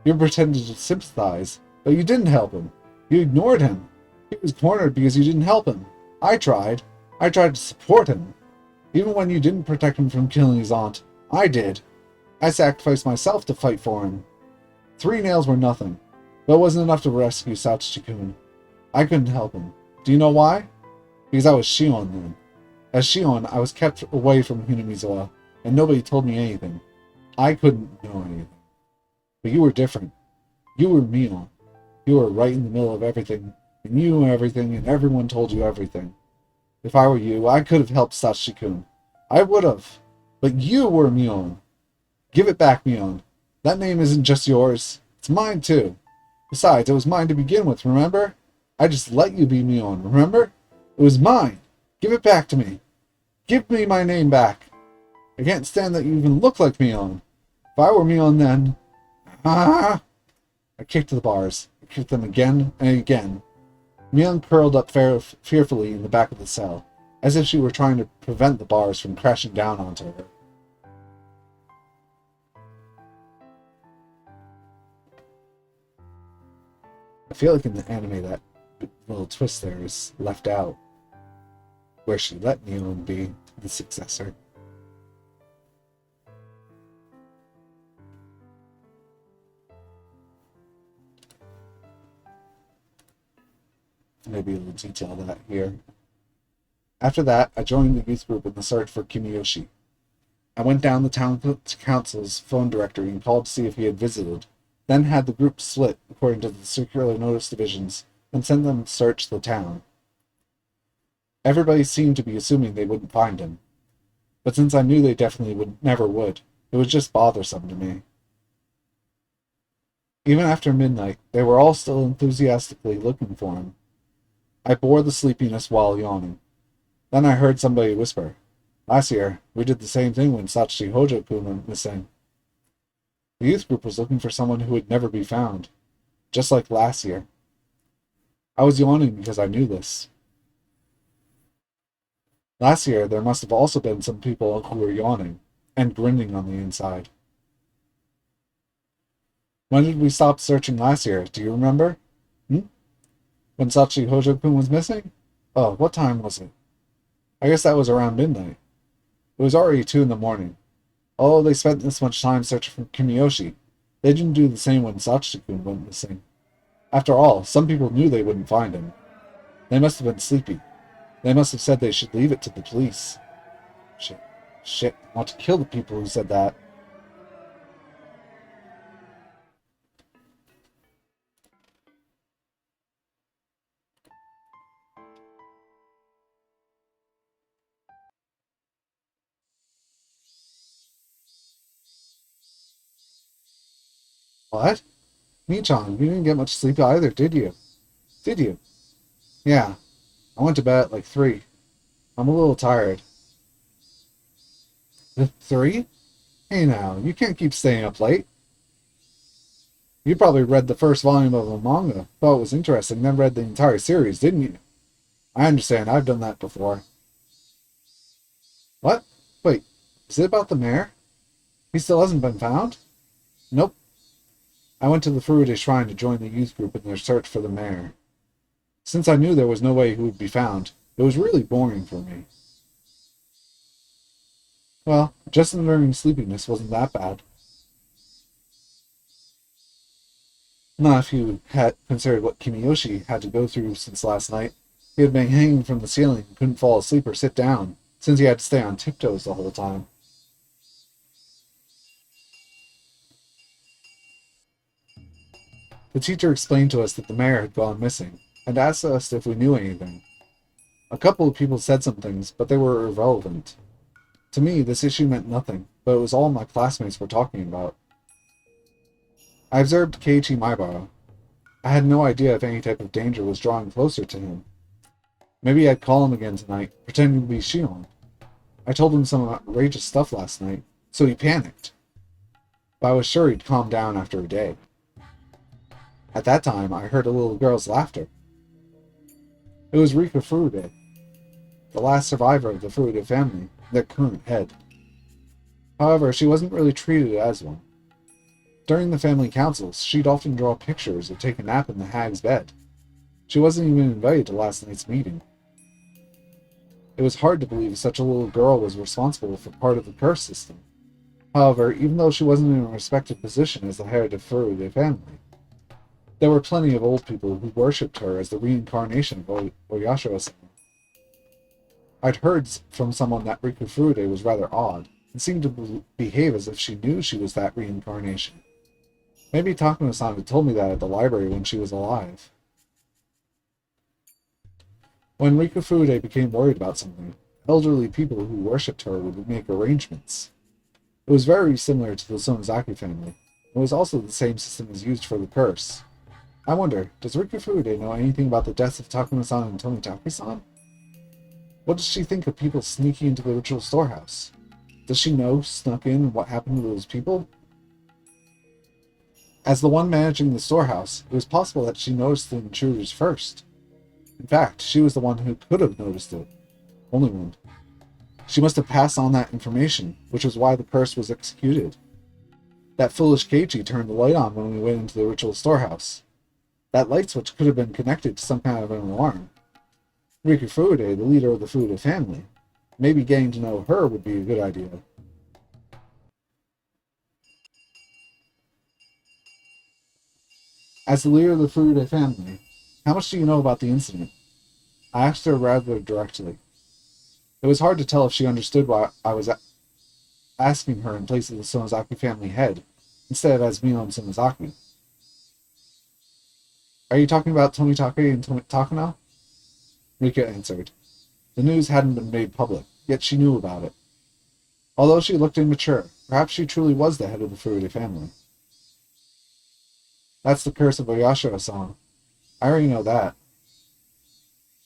A: You pretended to sympathize, but you didn't help him. You ignored him. He was cornered because you didn't help him. I tried. I tried to support him. Even when you didn't protect him from killing his aunt, I did. I sacrificed myself to fight for him. 3 nails were nothing, but it wasn't enough to rescue Sachiko-kun. I couldn't help him. Do you know why? Because I was Shion then. As Shion, I was kept away from Hinamizawa, and nobody told me anything. I couldn't know anything. But you were different. You were Mion. You were right in the middle of everything, and you knew everything, and everyone told you everything. If I were you, I could have helped Sachiko-kun. I would have. But you were Mion. Give it back, Mion. That name isn't just yours. It's mine, too. Besides, it was mine to begin with, remember? I just let you be Mion, remember? It was mine. Give it back to me. Give me my name back. I can't stand that you even look like Mion. If I were Mion then... I kicked the bars. I kicked them again and again. Mion curled up fearfully in the back of the cell, as if she were trying to prevent the bars from crashing down onto her. I feel like in the anime that little twist there is left out, where she let Mion be the successor. Maybe we'll detail that here. After that, I joined the youth group in the search for Kimiyoshi. I went down the town council's phone directory and called to see if he had visited, then had the group split according to the circular notice divisions and sent them to search the town. Everybody seemed to be assuming they wouldn't find him, but since I knew they definitely never would, it was just bothersome to me. Even after midnight, they were all still enthusiastically looking for him. I bore the sleepiness while yawning. Then I heard somebody whisper, "Last year, we did the same thing when Sachi Hojo-kun went missing." The youth group was looking for someone who would never be found, just like last year. I was yawning because I knew this. Last year, there must have also been some people who were yawning and grinning on the inside. When did we stop searching last year? Do you remember? Hmm? When Sachi Hojo-kun was missing? Oh, what time was it? I guess that was around midnight. It was already 2 in the morning. Oh, they spent this much time searching for Kimiyoshi. They didn't do the same when Sachi-kun went missing. After all, some people knew they wouldn't find him. They must have been sleepy. They must have said they should leave it to the police. Shit. Shit. I want to kill the people who said that. What? Michan, you didn't get much sleep either, did you? Did you? Yeah. I went to bed at like 3. I'm a little tired. 3? Hey now, you can't keep staying up late. You probably read the first volume of a manga, thought it was interesting, then read the entire series, didn't you? I understand, I've done that before. What? Wait, is it about the mayor? He still hasn't been found? Nope. I went to the Furude Shrine to join the youth group in their search for the mayor. Since I knew there was no way he would be found, it was really boring for me. Well, just enduring sleepiness wasn't that bad. Not if you had considered what Kimiyoshi had to go through since last night. He had been hanging from the ceiling and couldn't fall asleep or sit down, since he had to stay on tiptoes the whole time. The teacher explained to us that the mayor had gone missing, and asked us if we knew anything. A couple of people said some things, but they were irrelevant. To me, this issue meant nothing, but it was all my classmates were talking about. I observed Keiichi Maibara. I had no idea if any type of danger was drawing closer to him. Maybe I'd call him again tonight, pretending to be Shion. I told him some outrageous stuff last night, so he panicked. But I was sure he'd calm down after a day. At that time, I heard a little girl's laughter. It was Rika Furude, the last survivor of the Furude family, their current head. However, she wasn't really treated as one. During the family councils, she'd often draw pictures or take a nap in the hag's bed. She wasn't even invited to last night's meeting. It was hard to believe such a little girl was responsible for part of the curse system. However, even though she wasn't in a respected position as the head of the Furude family, there were plenty of old people who worshipped her as the reincarnation of Oyashiro-sama. I'd heard from someone that Riku Furude was rather odd, and seemed to behave as if she knew she was that reincarnation. Maybe Takano-san had told me that at the library when she was alive. When Riku Furude became worried about something, elderly people who worshipped her would make arrangements. It was very similar to the Sonozaki family. It was also the same system as used for the curse. I wonder, does Riku Furude know anything about the deaths of Takano-san and Tomitake-san? What does she think of people sneaking into the ritual storehouse? Does she know snuck in and what happened to those people? As the one managing the storehouse, it was possible that she noticed the intruders first. In fact, she was the one who could have noticed it. Only one. She must have passed on that information, which was why the curse was executed. That foolish Keiichi turned the light on when we went into the ritual storehouse. That light switch could have been connected to some kind of an alarm. Riku Furude, the leader of the Furude family. Maybe getting to know her would be a good idea. As the leader of the Furude family, how much do you know about the incident? I asked her rather directly. It was hard to tell if she understood why I was asking her in place of the Sonozaki family head, instead of as Mion Sonozaki. Are you talking about Tomitake and Takano? Rika answered. The news hadn't been made public, yet she knew about it. Although she looked immature, perhaps she truly was the head of the Furude family. That's the curse of Oyashiro-san. I already know that.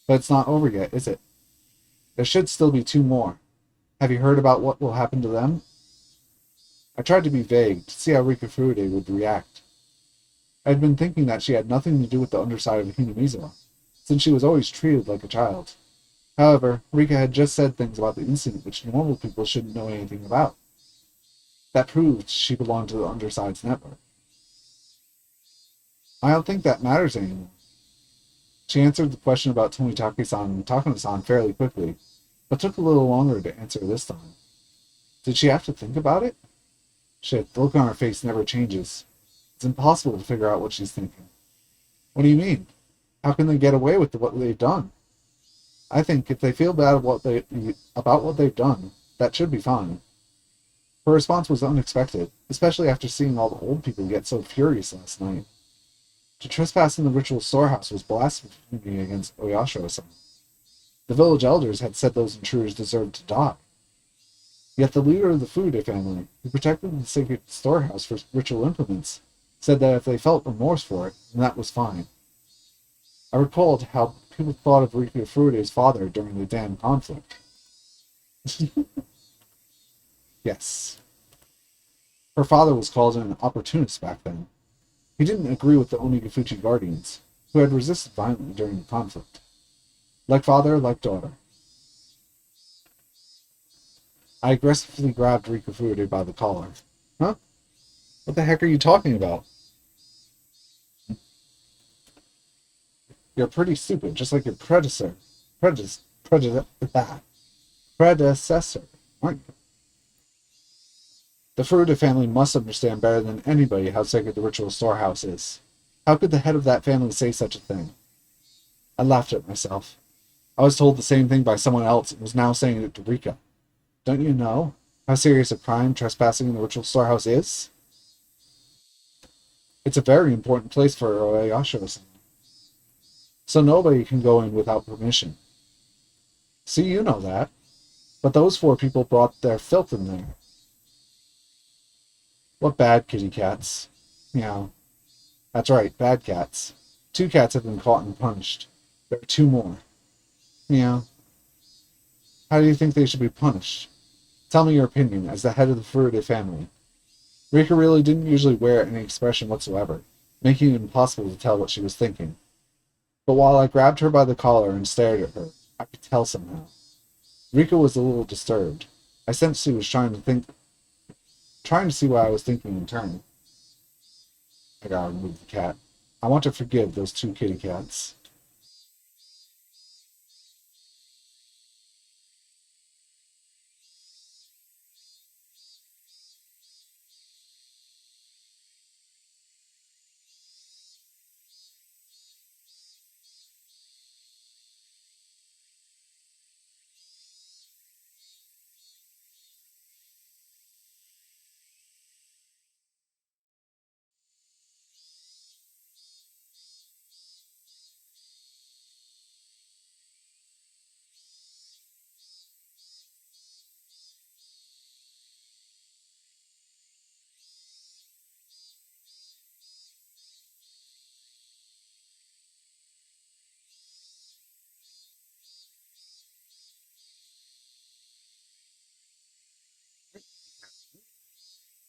A: But it's not over yet, is it? There should still be two more. Have you heard about what will happen to them? I tried to be vague, to see how Rika Furude would react. I had been thinking that she had nothing to do with the underside of Hinamizawa, since she was always treated like a child. However, Rika had just said things about the incident which normal people shouldn't know anything about. That proved she belonged to the underside's network. I don't think that matters anymore. She answered the question about Tomitake-san and Takano-san fairly quickly, but took a little longer to answer this time. Did she have to think about it? Shit, the look on her face never changes. It's impossible to figure out what she's thinking. What do you mean? How can they get away with what they've done? I think if they feel bad about what they've done, that should be fine. Her response was unexpected, especially after seeing all the old people get so furious last night. To trespass in the ritual storehouse was blasphemy against Oyashiro-san. The village elders had said those intruders deserved to die. Yet the leader of the Furude family, who protected the sacred storehouse for ritual implements, said that if they felt remorse for it, then that was fine. I recalled how people thought of Rika Furude's father during the damn conflict. Yes. Her father was called an opportunist back then. He didn't agree with the Onigafuchi guardians, who had resisted violently during the conflict. Like father, like daughter. I aggressively grabbed Rika Furude by the collar. Huh? What the heck are you talking about? You're pretty stupid, just like your predecessor, aren't you? The Furude family must understand better than anybody how sacred the ritual storehouse is. How could the head of that family say such a thing? I laughed at myself. I was told the same thing by someone else and was now saying it to Rika. Don't you know how serious a crime trespassing in the ritual storehouse is? It's a very important place for Oyashiro-san. So nobody can go in without permission. See, you know that. But those four people brought their filth in there. What bad kitty cats. Meow. That's right, bad cats. 2 cats have been caught and punished. There are 2 more. Meow. How do you think they should be punished? Tell me your opinion, as the head of the Furude family. Rika really didn't usually wear any expression whatsoever, making it impossible to tell what she was thinking. But while I grabbed her by the collar and stared at her, I could tell somehow. Rika was a little disturbed. I sensed she was trying to see what I was thinking in turn. I gotta remove the cat. I want to forgive those 2 kitty cats.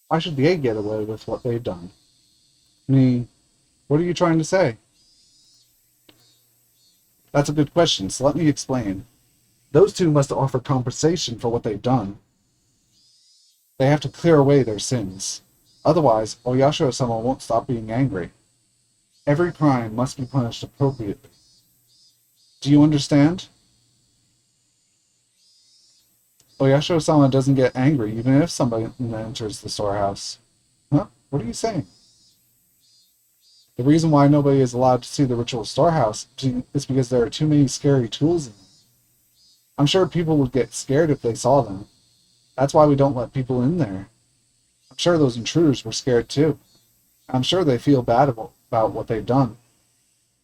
A: Why should they get away with what they've done? Me, what are you trying to say? That's a good question, so let me explain. Those 2 must offer compensation for what they've done. They have to clear away their sins. Otherwise, Oyashiro-sama won't stop being angry. Every crime must be punished appropriately. Do you understand? Oyashiro-sama doesn't get angry even if somebody enters the storehouse. Huh? What are you saying? The reason why nobody is allowed to see the ritual storehouse is because there are too many scary tools in it. I'm sure people would get scared if they saw them. That's why we don't let people in there. I'm sure those intruders were scared too. I'm sure they feel bad about what they've done.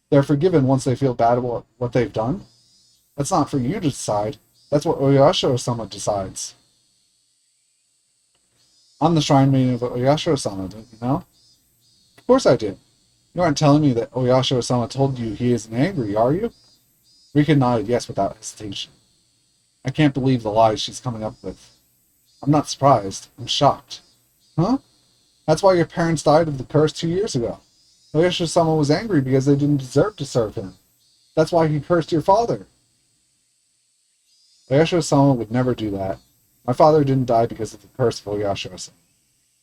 A: They're forgiven once they feel bad about what they've done? That's not for you to decide. That's what Oyashiro-sama decides. I'm the shrine maiden of Oyashiro-sama, don't you know? Of course I do. You aren't telling me that Oyashiro-sama told you he isn't angry, are you? Rika nodded yes without hesitation. I can't believe the lies she's coming up with. I'm not surprised. I'm shocked. Huh? That's why your parents died of the curse 2 years ago. Oyashiro-sama was angry because they didn't deserve to serve him. That's why he cursed your father. Oyashiro-sama would never do that. My father didn't die because of the curse of Oyashiro-sama.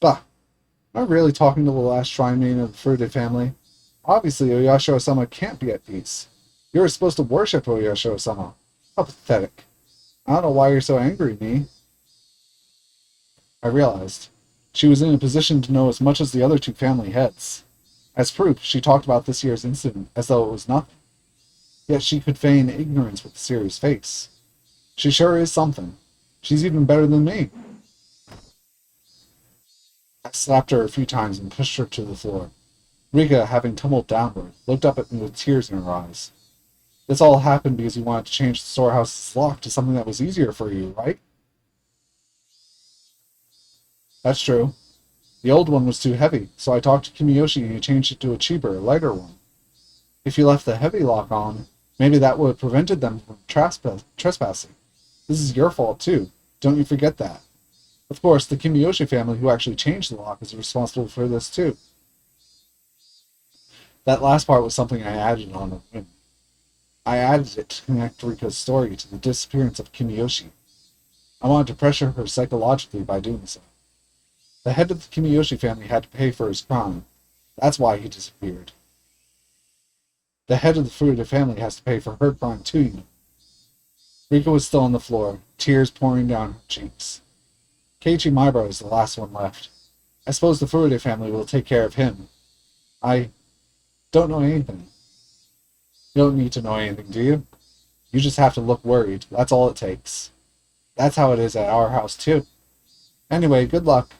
A: Bah! Am I really talking to the last shrine maiden of the Furude family? Obviously, Oyashiro-sama can't be at peace. You're supposed to worship Oyashiro-sama. How pathetic. I don't know why you're so angry at me. I realized. She was in a position to know as much as the other two family heads. As proof, she talked about this year's incident as though it was nothing. Yet she could feign ignorance with a serious face. She sure is something. She's even better than me. I slapped her a few times and pushed her to the floor. Rika, having tumbled downward, looked up at me with tears in her eyes. This all happened because you wanted to change the storehouse's lock to something that was easier for you, right? That's true. The old one was too heavy, so I talked to Kimiyoshi and he changed it to a cheaper, lighter one. If you left the heavy lock on, maybe that would have prevented them from trespassing. This is your fault, too. Don't you forget that. Of course, the Kimiyoshi family who actually changed the lock is responsible for this, too. That last part was something I added on a whim. I added it to connect Rika's story to the disappearance of Kimiyoshi. I wanted to pressure her psychologically by doing so. The head of the Kimiyoshi family had to pay for his crime. That's why he disappeared. The head of the Furude family has to pay for her crime too, you know. Rika was still on the floor, tears pouring down her cheeks. Keiichi Maibara is the last one left. I suppose the Furude family will take care of him. I don't know anything. You don't need to know anything, do you? You just have to look worried. That's all it takes. That's how it is at our house, too. Anyway, good luck.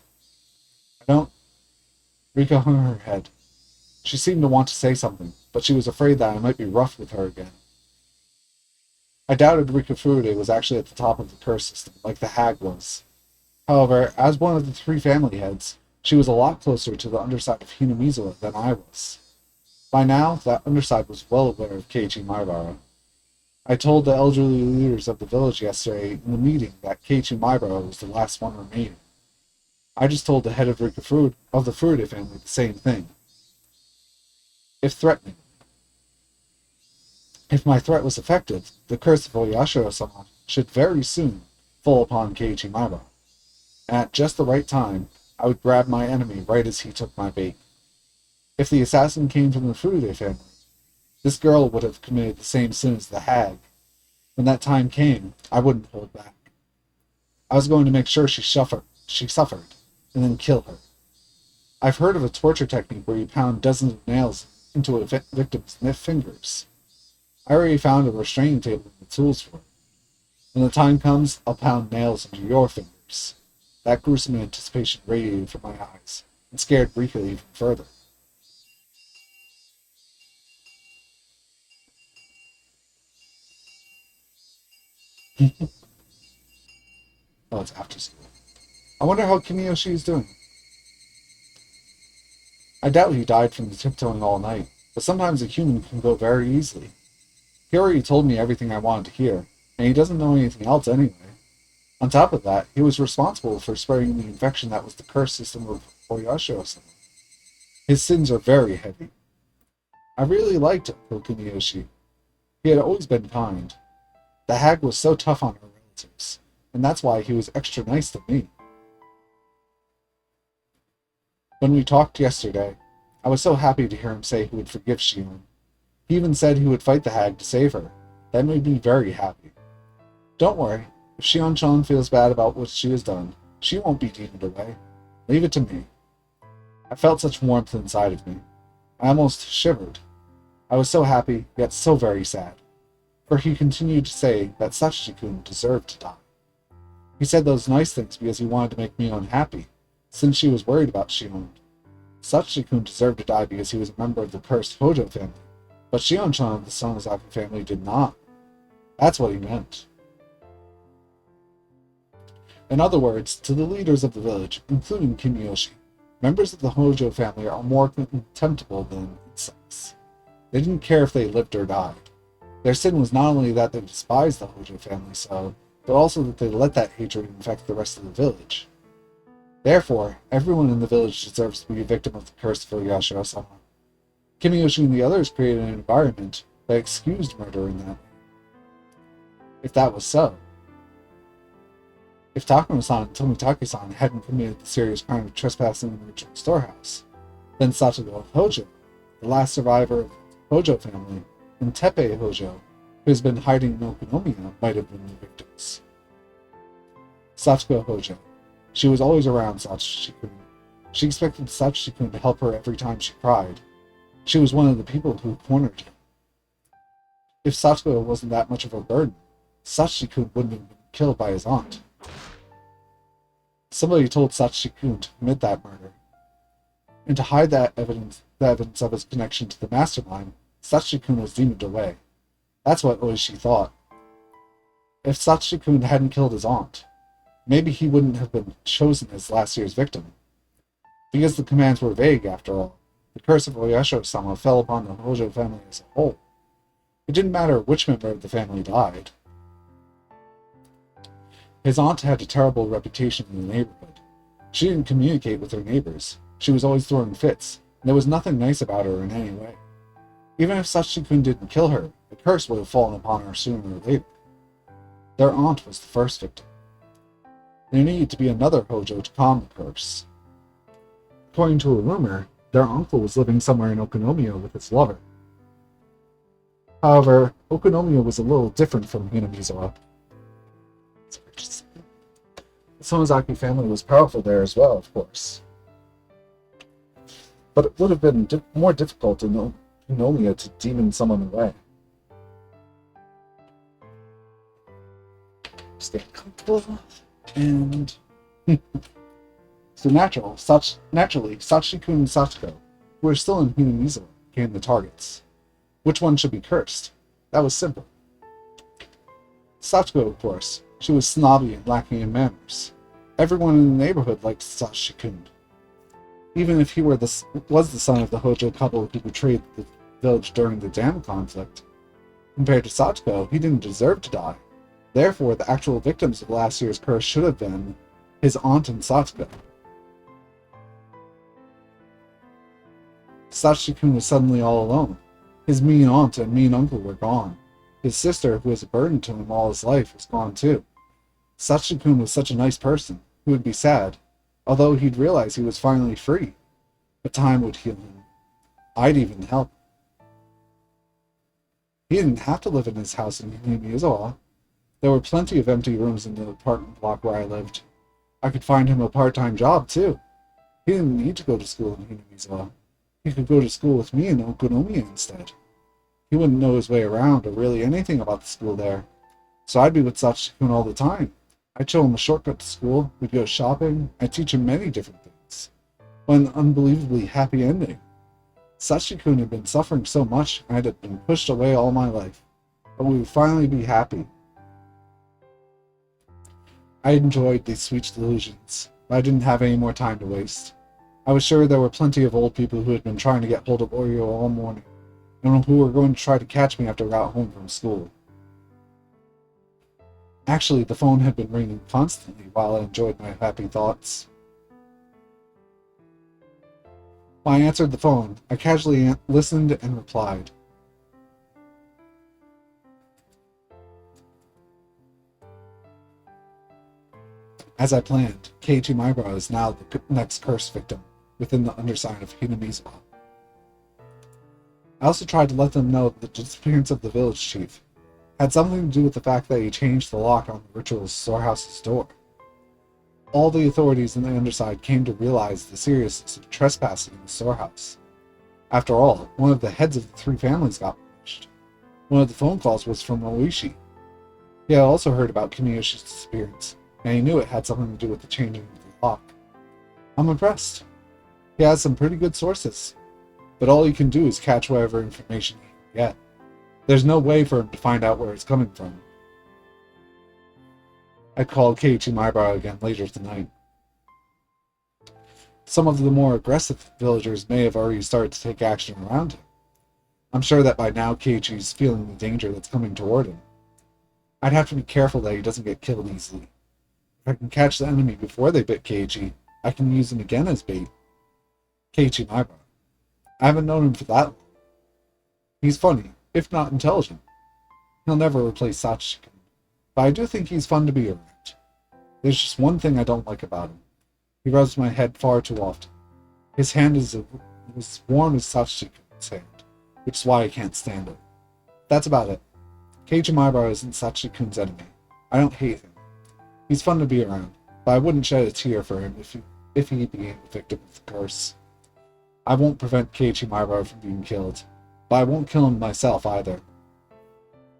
A: I don't... Rika hung her head. She seemed to want to say something, but she was afraid that I might be rough with her again. I doubted Rika Furude was actually at the top of the curse system, like the hag was. However, as one of the three family heads, she was a lot closer to the underside of Hinamizawa than I was. By now, that underside was well aware of Keiichi Maibara. I told the elderly leaders of the village yesterday in the meeting that Keiichi Maibara was the last one remaining. I just told the head of Rika Furude, of the Furude family the same thing. If threatening. If my threat was effective, the curse of Oyashiro-sama should very soon fall upon Keiichi Maibara. And at just the right time, I would grab my enemy right as he took my bait. If the assassin came from the Furude family, this girl would have committed the same sin as the hag. When that time came, I wouldn't hold back. I was going to make sure she suffered, and then kill her. I've heard of a torture technique where you pound dozens of nails into a victim's fingers. I already found a restraining table and the tools for it. When the time comes, I'll pound nails into your fingers. That gruesome anticipation radiated from my eyes, and scared Rika even further. Oh, it's after school. I wonder how Kimiyoshi is doing. I doubt he died from the tiptoeing all night, but sometimes a human can go very easily. He already told me everything I wanted to hear, and he doesn't know anything else anyway. On top of that, he was responsible for spreading the infection that was the curse system of Oyashiro-sama. His sins are very heavy. I really liked Kimiyoshi. He had always been kind. The hag was so tough on her relatives, and that's why he was extra nice to me. When we talked yesterday, I was so happy to hear him say he would forgive Shion. He even said he would fight the hag to save her. That made me very happy. Don't worry, if Shion-chan feels bad about what she has done, she won't be demoned away. Leave it to me. I felt such warmth inside of me. I almost shivered. I was so happy, yet so very sad. For he continued to say that Sachi-kun deserved to die. He said those nice things because he wanted to make me unhappy, since she was worried about Shion. Sachi-kun deserved to die because he was a member of the cursed Hojo family, but Shion-chan of the Sonozaki family did not. That's what he meant. In other words, to the leaders of the village, including Kimiyoshi, members of the Hojo family are more contemptible than insects. They didn't care if they lived or died. Their sin was not only that they despised the Hojo family so, but also that they let that hatred infect the rest of the village. Therefore, everyone in the village deserves to be a victim of the curse for Yashiro-sama. Kimiyoshi and the others created an environment that excused murder in that way. If that was so, if Takuma-san and Tomitake-san hadn't committed the serious crime of trespassing in the ritual storehouse, then Satogo of Hojo, the last survivor of the Hojo family, and Teppei Hojo, who has been hiding in Okunomiya, might have been the victims. Satogo Hojo. She was always around Satoshi-kun. She expected Satoshi-kun to help her every time she cried. She was one of the people who cornered him. If Satogo wasn't that much of a burden, Satoshi-kun wouldn't have been killed by his aunt. Somebody told Satoshi-kun to commit that murder. And to hide the evidence of his connection to the mastermind, Satoshi-kun was demoned away. That's what Oishi thought. If Satoshi-kun hadn't killed his aunt, maybe he wouldn't have been chosen as last year's victim. Because the commands were vague, after all, the curse of Oyasho-sama fell upon the Hojo family as a whole. It didn't matter which member of the family died. His aunt had a terrible reputation in the neighborhood. She didn't communicate with her neighbors. She was always throwing fits, and there was nothing nice about her in any way. Even if Satoshi-kun didn't kill her, the curse would have fallen upon her sooner or later. Their aunt was the first victim. There needed to be another Hojo to calm the curse. According to a rumor, their uncle was living somewhere in Okunomiya with his lover. However, Okunomiya was a little different from Hinamizawa. The Sonozaki family was powerful there as well, of course. But it would have been more difficult in Okunomiya to demon someone away. Stay comfortable, and so naturally, Satoshi-kun and Sachiko, who were still in Hinamizawa, became the targets. Which one should be cursed? That was simple. Sachiko, of course. She was snobby and lacking in manners. Everyone in the neighborhood liked Satoshi-kun. Even if he was the son of the Hojo couple who betrayed the village during the dam conflict, compared to Sachiko, he didn't deserve to die. Therefore, the actual victims of last year's curse should have been his aunt and Sachiko. Satoshi-kun was suddenly all alone. His mean aunt and mean uncle were gone. His sister, who was a burden to him all his life, was gone too. Satoshi-kun was such a nice person. He would be sad, although he'd realize he was finally free. But time would heal him. I'd even help. He didn't have to live in his house in Hinamizawa. There were plenty of empty rooms in the apartment block where I lived. I could find him a part-time job, too. He didn't need to go to school in Hinamizawa. He could go to school with me in Okunomiya instead. He wouldn't know his way around or really anything about the school there. So I'd be with Satoshi-kun all the time. I'd show him a shortcut to school, we'd go shopping, I'd teach him many different things. An unbelievably happy ending. Satoshi-kun had been suffering so much, and had been pushed away all my life. But we would finally be happy. I enjoyed these sweet delusions, but I didn't have any more time to waste. I was sure there were plenty of old people who had been trying to get hold of Oreo all morning, and who were going to try to catch me after I got home from school. Actually, the phone had been ringing constantly while I enjoyed my happy thoughts. When I answered the phone, I casually listened and replied. As I planned, Keiichi Maibara is now the next curse victim within the underside of Hinamizawa. I also tried to let them know that the disappearance of the village chief had something to do with the fact that he changed the lock on the ritual storehouse's door. All the authorities in the underside came to realize the seriousness of trespassing in the storehouse. After all, one of the heads of the three families got punished. One of the phone calls was from Oishi. He had also heard about Kimiyoshi's disappearance, and he knew it had something to do with the changing of the lock. I'm impressed. He has some pretty good sources, but all he can do is catch whatever information he can get. There's no way for him to find out where it's coming from, I called Keiichi Maibara again later tonight. Some of the more aggressive villagers may have already started to take action around him. I'm sure that by now Keiichi's feeling the danger that's coming toward him. I'd have to be careful that he doesn't get killed easily. If I can catch the enemy before they bit Keiichi, I can use him again as bait. Keiichi Maibara. I haven't known him for that long. He's funny, if not intelligent. He'll never replace Sachiko, but I do think he's fun to be around. There's just one thing I don't like about him. He rubs my head far too often. His hand is as warm as Sachiko's hand, which is why I can't stand it. That's about it. Keiichi Maibara isn't Sachiko's enemy. I don't hate him. He's fun to be around, but I wouldn't shed a tear for him if he became the victim of the curse. I won't prevent Keiichi Maibara from being killed, but I won't kill him myself either.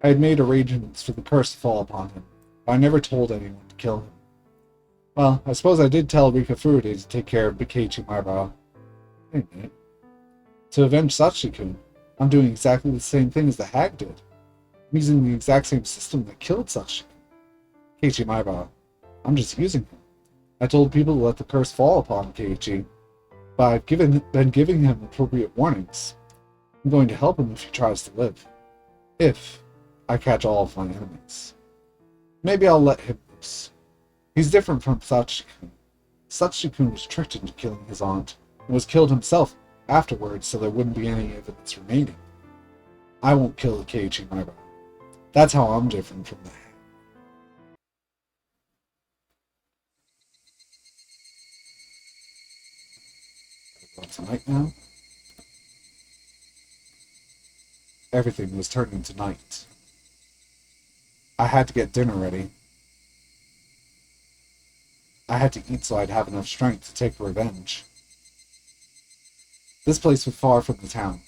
A: I had made arrangements for the curse to fall upon him, but I never told anyone to kill him. Well, I suppose I did tell Rika Furude to take care of Keiichi Maibara. Wait a minute. To avenge Sachiko, I'm doing exactly the same thing as the hag did. I'm using the exact same system that killed Sachiko. Keiichi Maibara. I'm just using him. I told people to let the curse fall upon Keiichi, but I've been giving him appropriate warnings. I'm going to help him if he tries to live. If I catch all of my enemies. Maybe I'll let him loose. He's different from Sachiko. Sachiko was tricked into killing his aunt, and was killed himself afterwards so there wouldn't be any evidence remaining. I won't kill Keiichi Maibara. That's how I'm different from the hag. Tonight now? Everything was turning to night. I had to get dinner ready. I had to eat so I'd have enough strength to take revenge. This place was far from the town.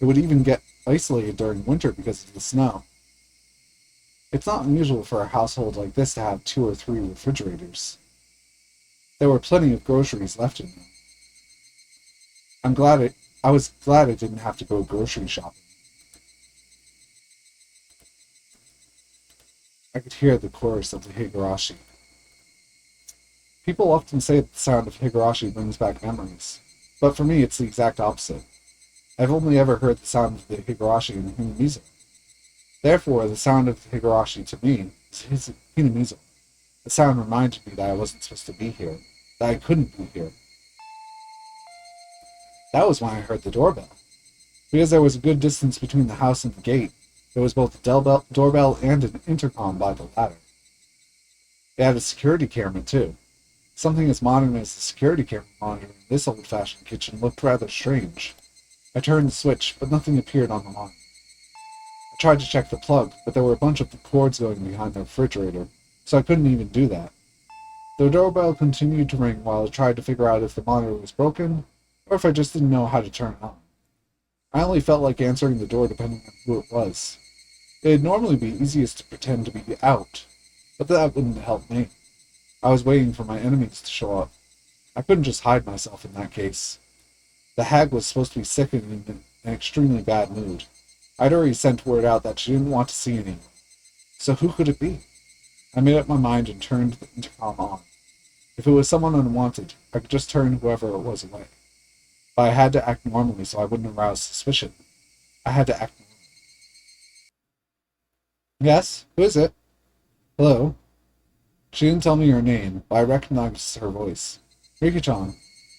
A: It would even get isolated during winter because of the snow. It's not unusual for a household like this to have 2 or 3 refrigerators. There were plenty of groceries left in them. I was glad I didn't have to go grocery shopping. I could hear the chorus of the Higurashi. People often say that the sound of Higurashi brings back memories, but for me it's the exact opposite. I've only ever heard the sound of the Higurashi in Hinamizo. Therefore, the sound of the Higurashi to me is Hinamizo. The sound reminded me that I wasn't supposed to be here, that I couldn't be here. That was when I heard the doorbell. Because there was a good distance between the house and the gate, there was both a doorbell and an intercom by the latter. They had a security camera, too. Something as modern as the security camera monitor in this old-fashioned kitchen looked rather strange. I turned the switch, but nothing appeared on the line. I tried to check the plug, but there were a bunch of cords going behind the refrigerator, so I couldn't even do that. The doorbell continued to ring while I tried to figure out if the monitor was broken, or if I just didn't know how to turn it on. I only felt like answering the door depending on who it was. It'd normally be easiest to pretend to be out, but that wouldn't help me. I was waiting for my enemies to show up. I couldn't just hide myself in that case. The hag was supposed to be sick and in an extremely bad mood. I'd already sent word out that she didn't want to see anyone. So who could it be? I made up my mind and turned the intercom on. If it was someone unwanted, I could just turn whoever it was away. But I had to act normally so I wouldn't arouse suspicion. I had to act normally. Yes? Who is it? Hello? She didn't tell me her name, but I recognized her voice. Rika-chan,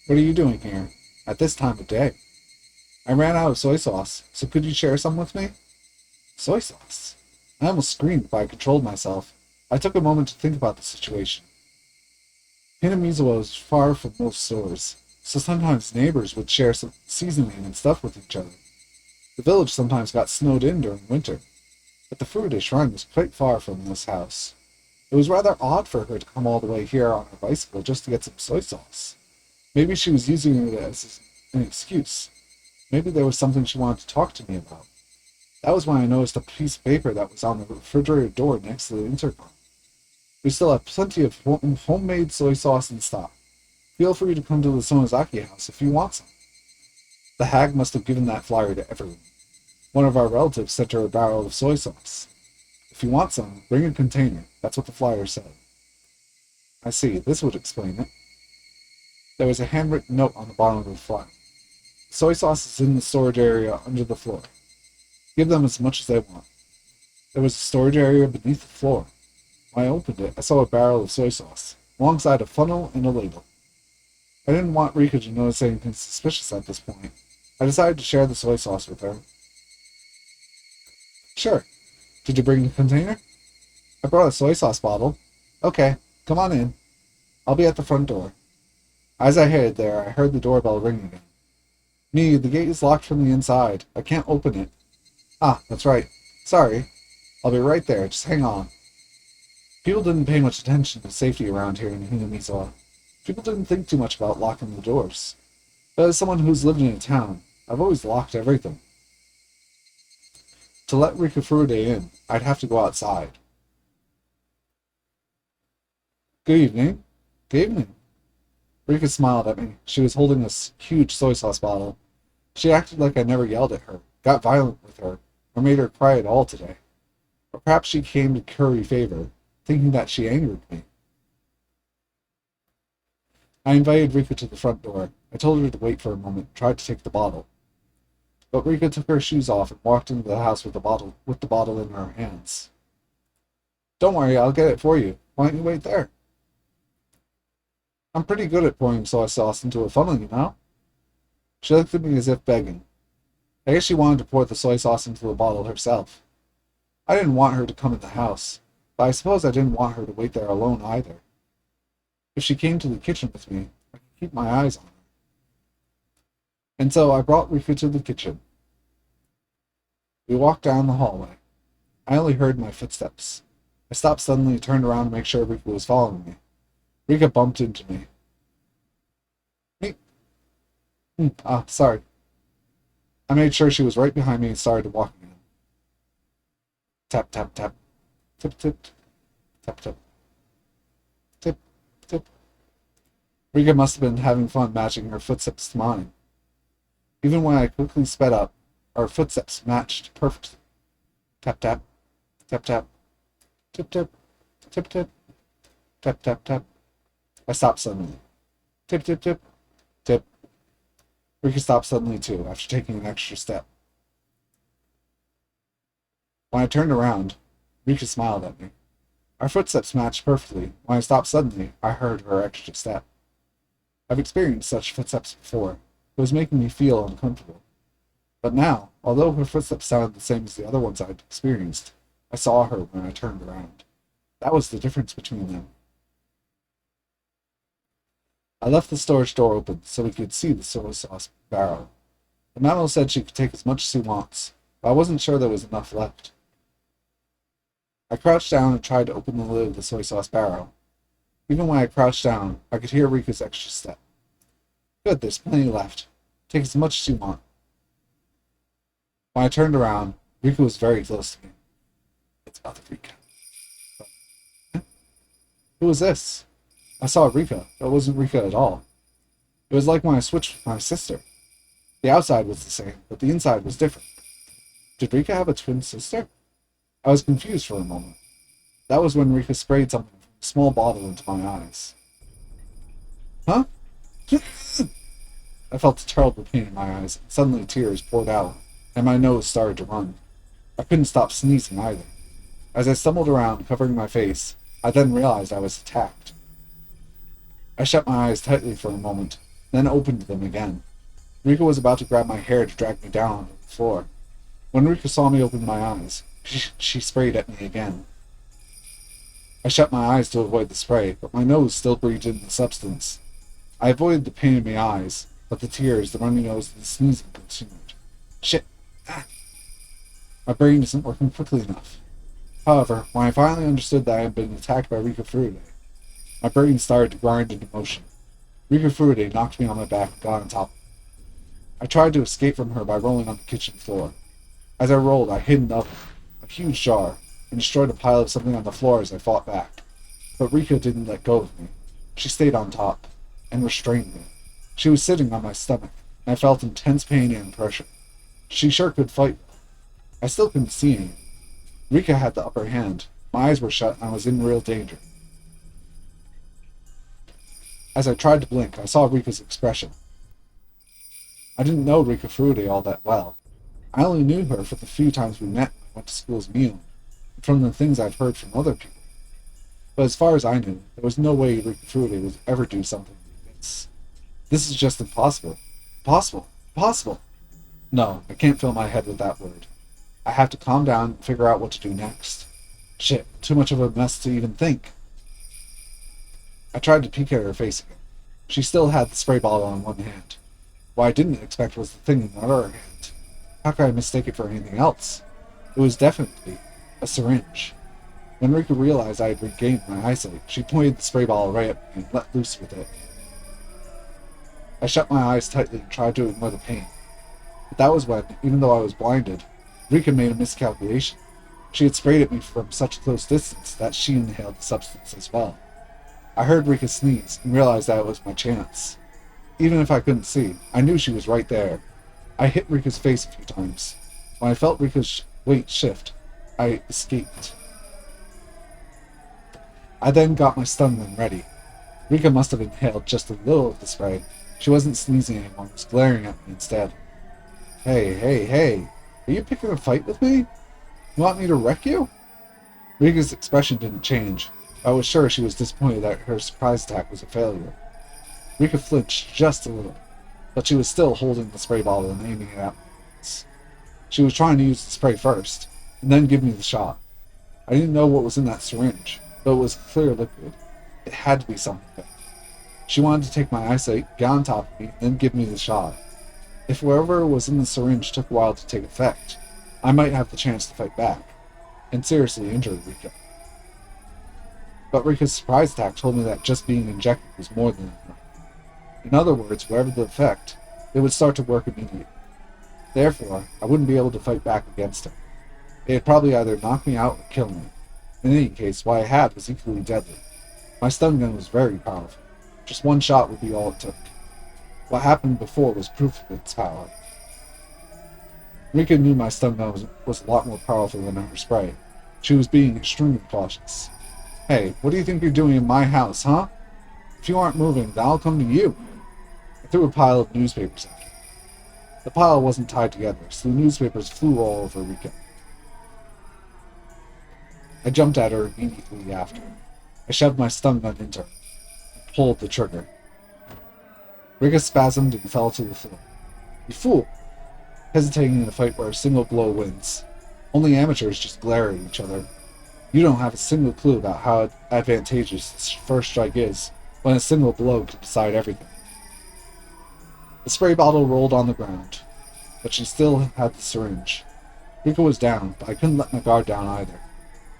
A: what are you doing here? At this time of day? I ran out of soy sauce, so could you share some with me? Soy sauce? I almost screamed, but I controlled myself. I took a moment to think about the situation. Hinamizo was far from most stores, so sometimes neighbors would share some seasoning and stuff with each other. The village sometimes got snowed in during winter, but the Furude shrine was quite far from this house. It was rather odd for her to come all the way here on her bicycle just to get some soy sauce. Maybe she was using it as an excuse. Maybe there was something she wanted to talk to me about. That was when I noticed a piece of paper that was on the refrigerator door next to the intercom. We still have plenty of homemade soy sauce in stock. Feel free to come to the Sonozaki house if you want some. The hag must have given that flyer to everyone. One of our relatives sent her a barrel of soy sauce. If you want some, bring a container. That's what the flyer said. I see, this would explain it. There was a handwritten note on the bottom of the file. Soy sauce is in the storage area under the floor. Give them as much as they want. There was a storage area beneath the floor. When I opened it, I saw a barrel of soy sauce, alongside a funnel and a label. I didn't want Rika to notice anything suspicious at this point. I decided to share the soy sauce with her. Sure. Did you bring the container? I brought a soy sauce bottle. Okay, come on in. I'll be at the front door. As I headed there, I heard the doorbell ring again. Me, the gate is locked from the inside. I can't open it. Ah, that's right. Sorry. I'll be right there. Just hang on. People didn't pay much attention to safety around here in Hinamizawa. People didn't think too much about locking the doors. But as someone who's lived in a town, I've always locked everything. To let Rika Furude in, I'd have to go outside. Good evening. Good evening. Rika smiled at me. She was holding a huge soy sauce bottle. She acted like I never yelled at her, got violent with her, or made her cry at all today. Or perhaps she came to curry favor, thinking that she angered me. I invited Rika to the front door. I told her to wait for a moment and tried to take the bottle. But Rika took her shoes off and walked into the house with the bottle in her hands. Don't worry, I'll get it for you. Why don't you wait there? I'm pretty good at pouring soy sauce into a funnel, you know? She looked at me as if begging. I guess she wanted to pour the soy sauce into the bottle herself. I didn't want her to come in the house, but I suppose I didn't want her to wait there alone either. If she came to the kitchen with me, I could keep my eyes on her. And so I brought Rika to the kitchen. We walked down the hallway. I only heard my footsteps. I stopped suddenly and turned around to make sure Rika was following me. Rika bumped into me. Me? Sorry. I made sure she was right behind me and started walking in. Tap, tap, tap. Tip, tip. Tap, tap. Tip, tip. Rika must have been having fun matching her footsteps to mine. Even when I quickly sped up, our footsteps matched perfectly. Tap, tap. Tap, tap. Tip, tip. Tip, tip. Tap, tap, tap. I stopped suddenly. Tip, tip, tip. Tip. Rika stopped suddenly too, after taking an extra step. When I turned around, Rika smiled at me. Our footsteps matched perfectly. When I stopped suddenly, I heard her extra step. I've experienced such footsteps before. It was making me feel uncomfortable. But now, although her footsteps sounded the same as the other ones I'd experienced, I saw her when I turned around. That was the difference between them. I left the storage door open so we could see the soy sauce barrel. The memo said she could take as much as she wants, but I wasn't sure there was enough left. I crouched down and tried to open the lid of the soy sauce barrel. Even when I crouched down, I could hear Rika's extra step. Good, there's plenty left. Take as much as you want. When I turned around, Rika was very close to me. It's other Rika. But, who was this? I saw Rika, but it wasn't Rika at all. It was like when I switched with my sister. The outside was the same, but the inside was different. Did Rika have a twin sister? I was confused for a moment. That was when Rika sprayed something from a small bottle into my eyes. Huh? I felt a terrible pain in my eyes, and suddenly tears poured out, and my nose started to run. I couldn't stop sneezing either. As I stumbled around, covering my face, I then realized I was attacked. I shut my eyes tightly for a moment, then opened them again. Rika was about to grab my hair to drag me down onto the floor. When Rika saw me open my eyes, she sprayed at me again. I shut my eyes to avoid the spray, but my nose still breathed in the substance. I avoided the pain in my eyes, but the tears, the runny nose, and the sneezing continued. Shit! Ah. My brain isn't working quickly enough. However, when I finally understood that I had been attacked by Rika Furude, my brain started to grind into motion. Rika Furude knocked me on my back and got on top of me. I tried to escape from her by rolling on the kitchen floor. As I rolled, I hit an oven, a huge jar, and destroyed a pile of something on the floor as I fought back. But Rika didn't let go of me. She stayed on top, and restrained me. She was sitting on my stomach, and I felt intense pain and pressure. She sure could fight. I still couldn't see anything. Rika had the upper hand. My eyes were shut, and I was in real danger. As I tried to blink, I saw Rika's expression. I didn't know Rika Furude all that well. I only knew her from the few times we met and went to school as Miu, and from the things I've heard from other people. But as far as I knew, there was no way Rika Furude would ever do something like this. This is just impossible. Impossible. Impossible. No, I can't fill my head with that word. I have to calm down and figure out what to do next. Shit, too much of a mess to even think. I tried to peek at her face again. She still had the spray bottle in one hand. What I didn't expect was the thing in the other hand. How could I mistake it for anything else? It was definitely a syringe. When Rika realized I had regained my eyesight, she pointed the spray bottle right at me and let loose with it. I shut my eyes tightly and tried to ignore the pain. But that was when, even though I was blinded, Rika made a miscalculation. She had sprayed at me from such a close distance that she inhaled the substance as well. I heard Rika sneeze and realized that it was my chance. Even if I couldn't see, I knew she was right there. I hit Rika's face a few times. When I felt Rika's weight shift, I escaped. I then got my stun gun ready. Rika must have inhaled just a little of the spray. She wasn't sneezing anymore, was glaring at me instead. Hey, are you picking a fight with me? You want me to wreck you? Rika's expression didn't change. I was sure she was disappointed that her surprise attack was a failure. Rika flinched just a little, but she was still holding the spray bottle and aiming it at me. She was trying to use the spray first, and then give me the shot. I didn't know what was in that syringe, but it was clear liquid. It had to be something bad. She wanted to take my eyesight, get on top of me, and then give me the shot. If whatever was in the syringe took a while to take effect, I might have the chance to fight back, and seriously injure Rika. But Rika's surprise attack told me that just being injected was more than enough. In other words, whatever the effect, it would start to work immediately. Therefore, I wouldn't be able to fight back against her. It'd probably either knock me out or kill me. In any case, what I had was equally deadly. My stun gun was very powerful. Just one shot would be all it took. What happened before was proof of its power. Rika knew my stun gun was a lot more powerful than her spray. She was being extremely cautious. Hey, what do you think you're doing in my house, huh? If you aren't moving, then I'll come to you. I threw a pile of newspapers at her. The pile wasn't tied together, so the newspapers flew all over Rika. I jumped at her immediately after. I shoved my stun gun into her and pulled the trigger. Rika spasmed and fell to the floor. You fool! Hesitating in a fight where a single blow wins. Only amateurs just glare at each other. You don't have a single clue about how advantageous this first strike is, when a single blow can decide everything. The spray bottle rolled on the ground, but she still had the syringe. Rika was down, but I couldn't let my guard down either.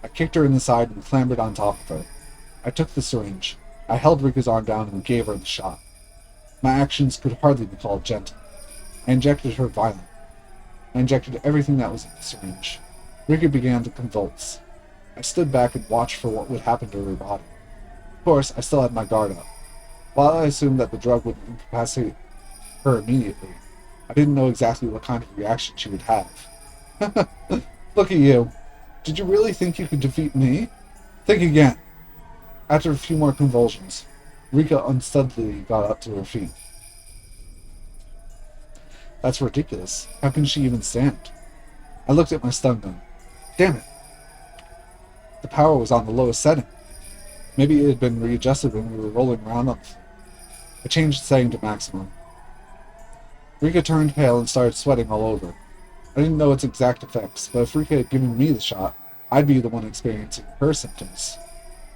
A: I kicked her in the side and clambered on top of her. I took the syringe. I held Rika's arm down and gave her the shot. My actions could hardly be called gentle. I injected her violently. I injected everything that was in the syringe. Rika began to convulse. I stood back and watched for what would happen to her body. Of course, I still had my guard up. While I assumed that the drug would incapacitate her immediately, I didn't know exactly what kind of reaction she would have. Look at you. Did you really think you could defeat me? Think again. After a few more convulsions, Rika unsteadily got up to her feet. That's ridiculous. How can she even stand? I looked at my stun gun. Damn it. The power was on the lowest setting. Maybe it had been readjusted when we were rolling around on the floor. I changed the setting to maximum. Rika turned pale and started sweating all over. I didn't know its exact effects, but if Rika had given me the shot, I'd be the one experiencing her symptoms.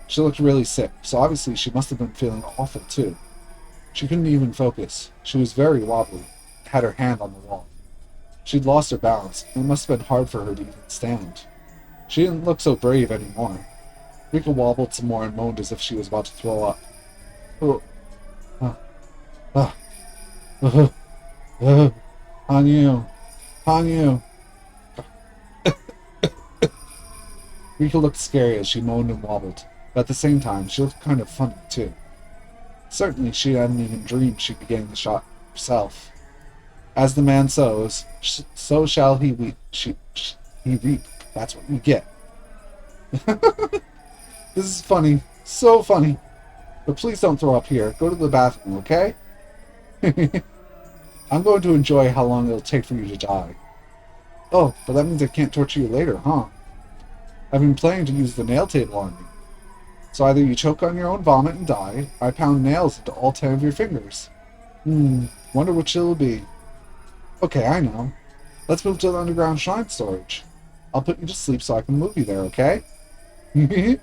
A: She looked really sick, so obviously she must have been feeling awful too. She couldn't even focus. She was very wobbly, and had her hand on the wall. She'd lost her balance, and it must have been hard for her to even stand. She didn't look so brave anymore. Rika wobbled some more and moaned as if she was about to throw up. Oh. Hanyu. Rika looked scary as she moaned and wobbled, but at the same time, she looked kind of funny, too. Certainly, she hadn't even dreamed she'd be getting the shot herself. As the man sows, so shall he reap. He reap. That's what you get. This is funny. So funny. But please don't throw up here. Go to the bathroom, okay? I'm going to enjoy how long it'll take for you to die. Oh, but that means I can't torture you later, huh? I've been planning to use the nail table on you. So either you choke on your own vomit and die, or I pound nails into all 10 of your fingers. Wonder which it'll be. Okay, I know. Let's move to the underground shrine storage. I'll put you to sleep so I can move you there, okay? I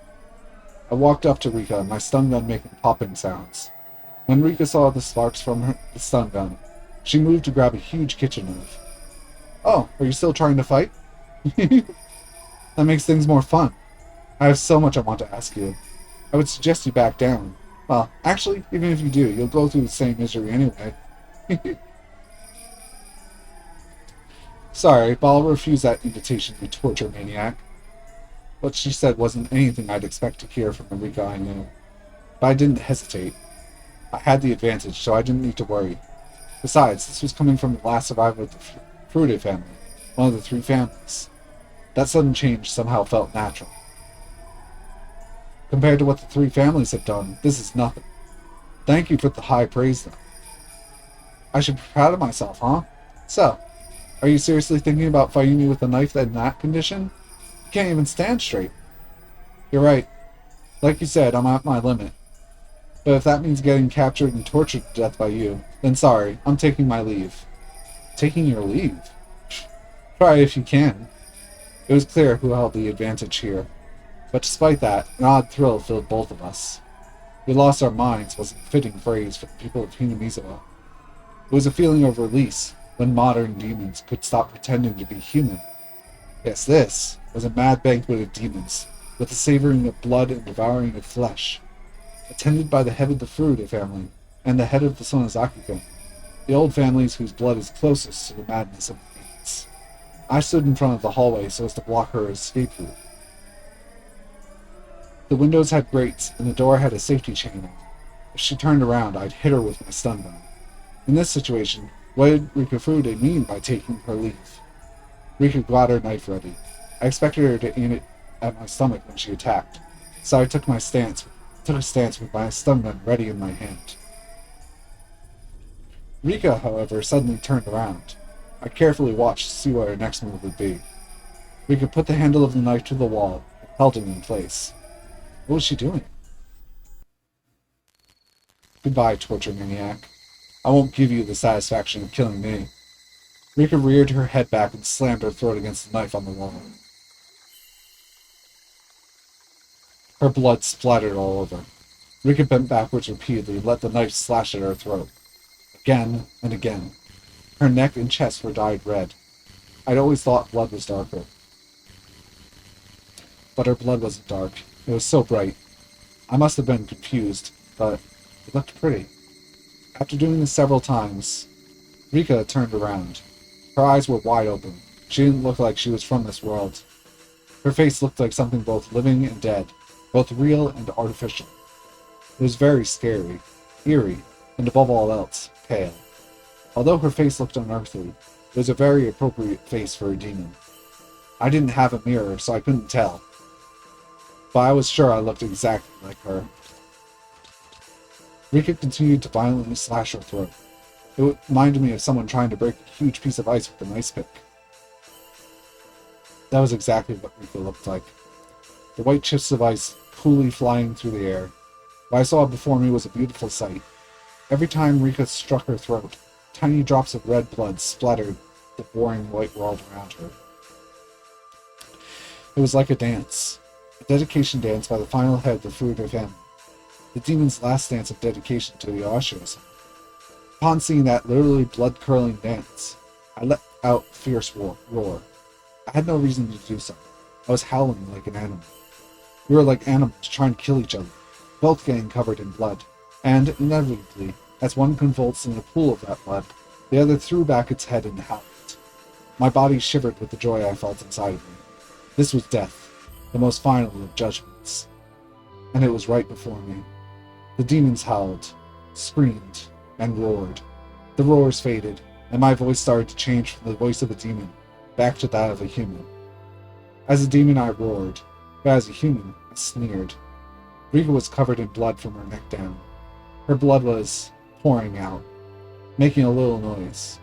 A: walked up to Rika, my stun gun making popping sounds. When Rika saw the sparks from the stun gun, she moved to grab a huge kitchen knife. Oh, are you still trying to fight? That makes things more fun. I have so much I want to ask you. I would suggest you back down. Well, actually, even if you do, you'll go through the same misery anyway. Sorry, but I'll refuse that invitation, you torture maniac. What she said wasn't anything I'd expect to hear from the Rika I knew. But I didn't hesitate. I had the advantage, so I didn't need to worry. Besides, this was coming from the last survivor of the Frude family, one of the 3 families. That sudden change somehow felt natural. Compared to what the 3 families have done, this is nothing. Thank you for the high praise, though. I should be proud of myself, huh? So, are you seriously thinking about fighting me with a knife in that condition? You can't even stand straight. You're right. Like you said, I'm at my limit. But if that means getting captured and tortured to death by you, then sorry, I'm taking my leave. Taking your leave? Try if you can. It was clear who held the advantage here. But despite that, an odd thrill filled both of us. We lost our minds was a fitting phrase for the people of Hinamizawa. It was a feeling of release, when modern demons could stop pretending to be human. Yes, this was a mad banquet of demons, with the savoring of blood and devouring of flesh. Attended by the head of the Furuta family, and the head of the Sonozaki family, the old families whose blood is closest to the madness of the demons. I stood in front of the hallway so as to block her escape route. The windows had grates, and the door had a safety chain on it. If she turned around, I'd hit her with my stun gun. In this situation, what did Rika Furuta mean by taking her leave? Rika got her knife ready. I expected her to aim it at my stomach when she attacked, so I took a stance with my stun gun ready in my hand. Rika, however, suddenly turned around. I carefully watched to see what her next move would be. Rika put the handle of the knife to the wall and held it in place. What was she doing? Goodbye, torture maniac. I won't give you the satisfaction of killing me. Rika reared her head back and slammed her throat against the knife on the wall. Her blood splattered all over. Rika bent backwards repeatedly and let the knife slash at her throat. Again and again. Her neck and chest were dyed red. I'd always thought blood was darker. But her blood wasn't dark. It was so bright. I must have been confused, but it looked pretty. After doing this several times, Rika turned around. Her eyes were wide open. She didn't look like she was from this world. Her face looked like something both living and dead, both real and artificial. It was very scary, eerie, and above all else, pale. Although her face looked unearthly, it was a very appropriate face for a demon. I didn't have a mirror, so I couldn't tell. But I was sure I looked exactly like her. Rika continued to violently slash her throat. It reminded me of someone trying to break a huge piece of ice with an ice pick. That was exactly what Rika looked like. The white chips of ice coolly flying through the air. What I saw before me was a beautiful sight. Every time Rika struck her throat, tiny drops of red blood splattered the boring white world around her. It was like a dance. A dedication dance by the final head of the Furuta family. The demon's last dance of dedication to the Ashura-sama. Upon seeing that literally blood-curdling dance, I let out a fierce roar. I had no reason to do so. I was howling like an animal. We were like animals trying to kill each other, both getting covered in blood. And, inevitably, as one convulsed in a pool of that blood, the other threw back its head and howled. My body shivered with the joy I felt inside of me. This was death, the most final of judgments. And it was right before me. The demons howled, screamed, and roared. The roars faded, and my voice started to change from the voice of a demon back to that of a human. As a demon I roared, but as a human I sneered. Rika was covered in blood from her neck down. Her blood was pouring out, making a little noise.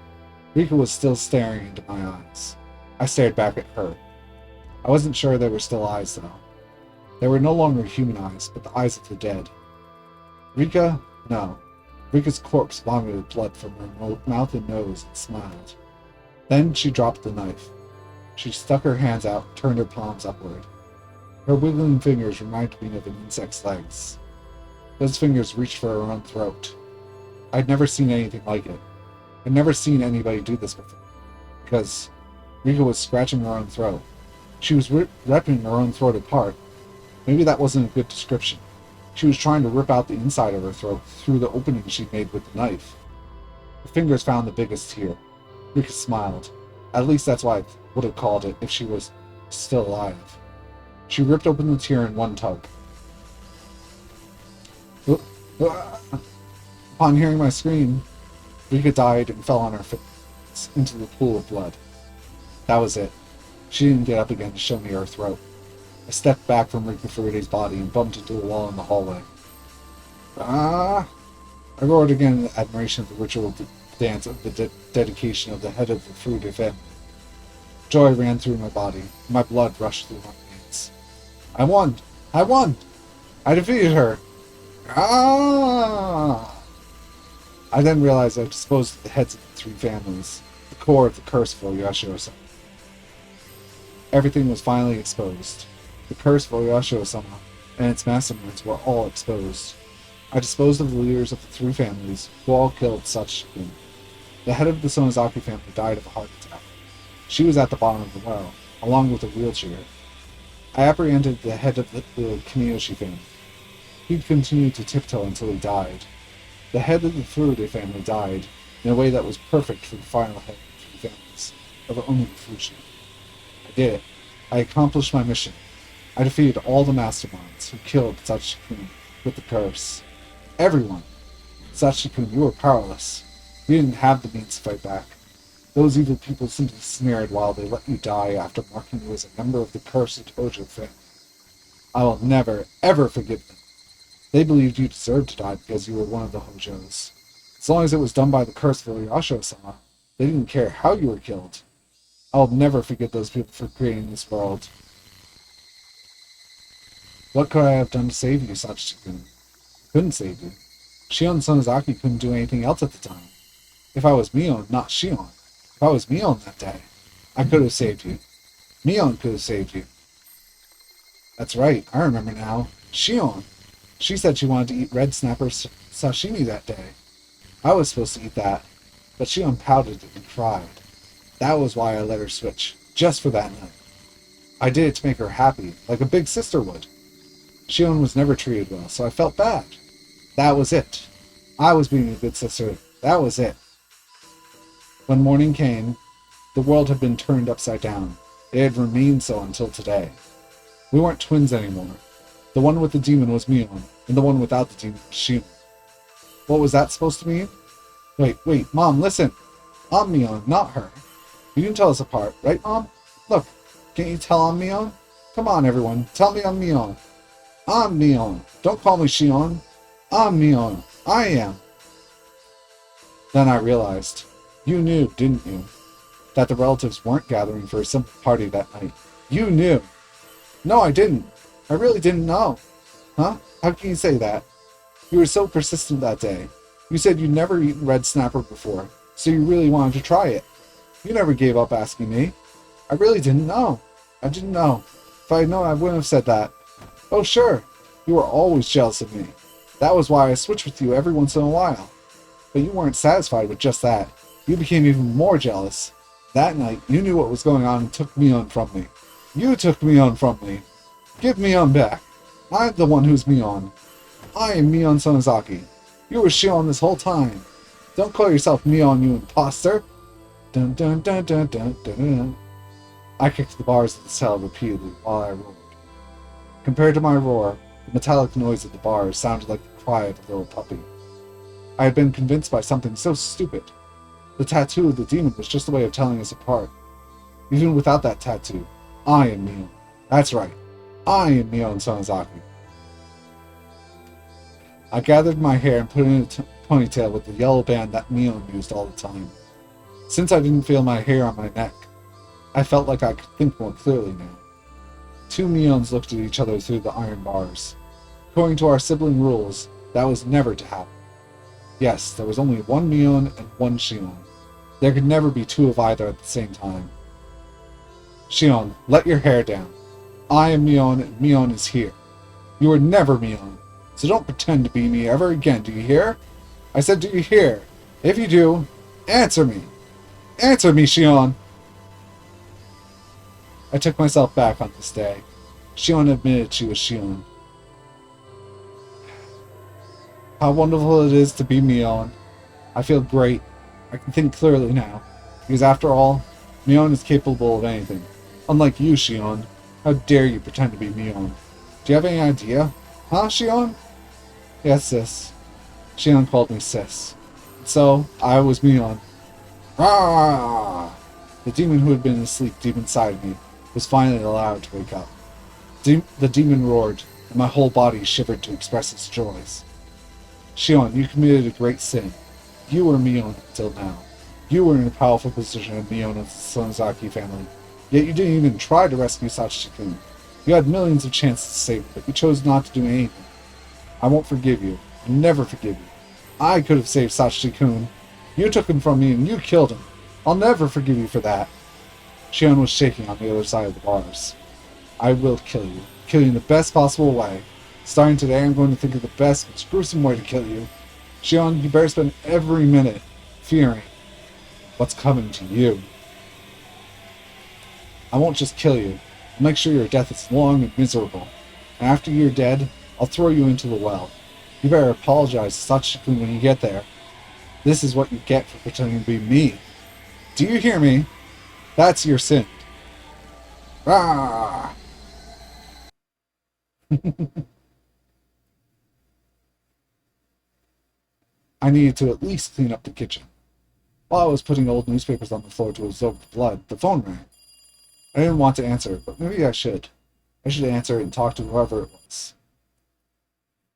A: Rika was still staring into my eyes. I stared back at her. I wasn't sure they were still eyes, though. They were no longer human eyes, but the eyes of the dead. Rika? No. Rika's corpse vomited blood from her mouth and nose and smiled. Then she dropped the knife. She stuck her hands out, turned her palms upward. Her wiggling fingers reminded me of an insect's legs. Those fingers reached for her own throat. I'd never seen anything like it. I'd never seen anybody do this before. Because Rika was scratching her own throat. She was ripping her own throat apart. Maybe that wasn't a good description. She was trying to rip out the inside of her throat through the opening she'd made with the knife. Her fingers found the biggest tear. Rika smiled. At least that's what I would have called it if she was still alive. She ripped open the tear in one tug. Upon hearing my scream, Rika died and fell on her face into the pool of blood. That was it. She didn't get up again to show me her throat. I stepped back from Rika Furude's body and bumped into a wall in the hallway. I roared again in admiration of the ritual dance of the dedication of the head of the Furude family. Joy ran through my body, and my blood rushed through my veins. I won! I won! I defeated her! I then realized I disposed of the heads of the three families, the core of the curse for Yashiro-sama. Everything was finally exposed. The curse for Yashiro-sama and its masterminds were all exposed. I disposed of the leaders of the three families, who all killed Sachikun. The head of the Sonozaki family died of a heart attack. She was at the bottom of the well, along with a wheelchair. I apprehended the head of the Kimiyoshi family. He'd continued to tiptoe until he died. The head of the Furude family died in a way that was perfect for the final head of the three families of Omifuji. I did it. I accomplished my mission. I defeated all the masterminds who killed Sachikun with the curse. Everyone! Sachikun, you were powerless. You didn't have the means to fight back. Those evil people simply sneered while they let you die after marking you as a member of the cursed Hojo family. I will never, ever forgive them. They believed you deserved to die because you were one of the Hojos. As long as it was done by the curse for Yashiro-sama, they didn't care how you were killed. I'll never forgive those people for creating this world. What could I have done to save you, Sachikun? Couldn't save you. Shion Sonozaki couldn't do anything else at the time. If I was Mion, not Shion. If I was Mion that day, I could have saved you. Mion could have saved you. That's right, I remember now. Shion. She said she wanted to eat red snapper sashimi that day. I was supposed to eat that, but Shion pouted and cried. That was why I let her switch, just for that night. I did it to make her happy, like a big sister would. Shion was never treated well, so I felt bad. That was it. I was being a good sister. That was it. When morning came, the world had been turned upside down. It had remained so until today. We weren't twins anymore. The one with the demon was Mion, and the one without the demon was Shion. What was that supposed to mean? Wait, Mom, listen! I'm Mion, not her. You didn't tell us apart, right, Mom? Look, can't you tell I'm Mion? Come on, everyone, tell me I'm Mion. I'm Mion. Don't call me Shion. I'm Mion. I am. Then I realized. You knew, didn't you? That the relatives weren't gathering for a simple party that night. You knew. No, I didn't. I really didn't know. Huh? How can you say that? You were so persistent that day. You said you'd never eaten red snapper before, so you really wanted to try it. You never gave up asking me. I really didn't know. I didn't know. If I had known, I wouldn't have said that. Oh, sure. You were always jealous of me. That was why I switched with you every once in a while. But you weren't satisfied with just that. You became even more jealous. That night, you knew what was going on and took Mion from me. You took Mion from me. Give Mion back. I'm the one who's Mion. I am Mion Sonozaki. You were Shion this whole time. Don't call yourself Mion, you imposter. Dun dun dun dun dun dun dun. I kicked the bars of the cell repeatedly while I roared. Compared to my roar, the metallic noise of the bars sounded like the cry of a little puppy. I had been convinced by something so stupid. The tattoo of the demon was just a way of telling us apart. Even without that tattoo, I am Mion. That's right. I am Mion Sonozaki. I gathered my hair and put it in a ponytail with the yellow band that Mion used all the time. Since I didn't feel my hair on my neck, I felt like I could think more clearly now. Two Mions looked at each other through the iron bars. According to our sibling rules, that was never to happen. Yes, there was only one Mion and one Shion. There could never be two of either at the same time. Shion, let your hair down. I am Mion and Mion is here. You were never Mion, so don't pretend to be me ever again, do you hear? I said, do you hear? If you do, answer me. Answer me, Shion! I took myself back on this day. Shion admitted she was Shion. How wonderful it is to be Mion. I feel great. I can think clearly now. Because after all, Mion is capable of anything. Unlike you, Shion. How dare you pretend to be Mion? Do you have any idea? Huh, Shion? Yes, sis. Shion called me sis. So, I was Mion. Rah! The demon who had been asleep deep inside me was finally allowed to wake up. The demon roared, and my whole body shivered to express its joys. Shion, you committed a great sin. You were Mion until now. You were in a powerful position of Mion of the Sonozaki family, yet you didn't even try to rescue Sachi-kun. You had millions of chances to save her, but you chose not to do anything. I won't forgive you. I'll never forgive you. I could have saved Sachi-kun. You took him from me and you killed him. I'll never forgive you for that. Shion was shaking on the other side of the bars. I will kill you. Kill you in the best possible way. Starting today, I'm going to think of the best, most gruesome way to kill you. Shion, you better spend every minute fearing what's coming to you. I won't just kill you. I'll make sure your death is long and miserable. And after you're dead, I'll throw you into the well. You better apologize to Sachi-kun when you get there. This is what you get for pretending to be me. Do you hear me? That's your sin. Ah! I needed to at least clean up the kitchen. While I was putting old newspapers on the floor to absorb the blood, the phone rang. I didn't want to answer, but maybe I should. I should answer it and talk to whoever it was.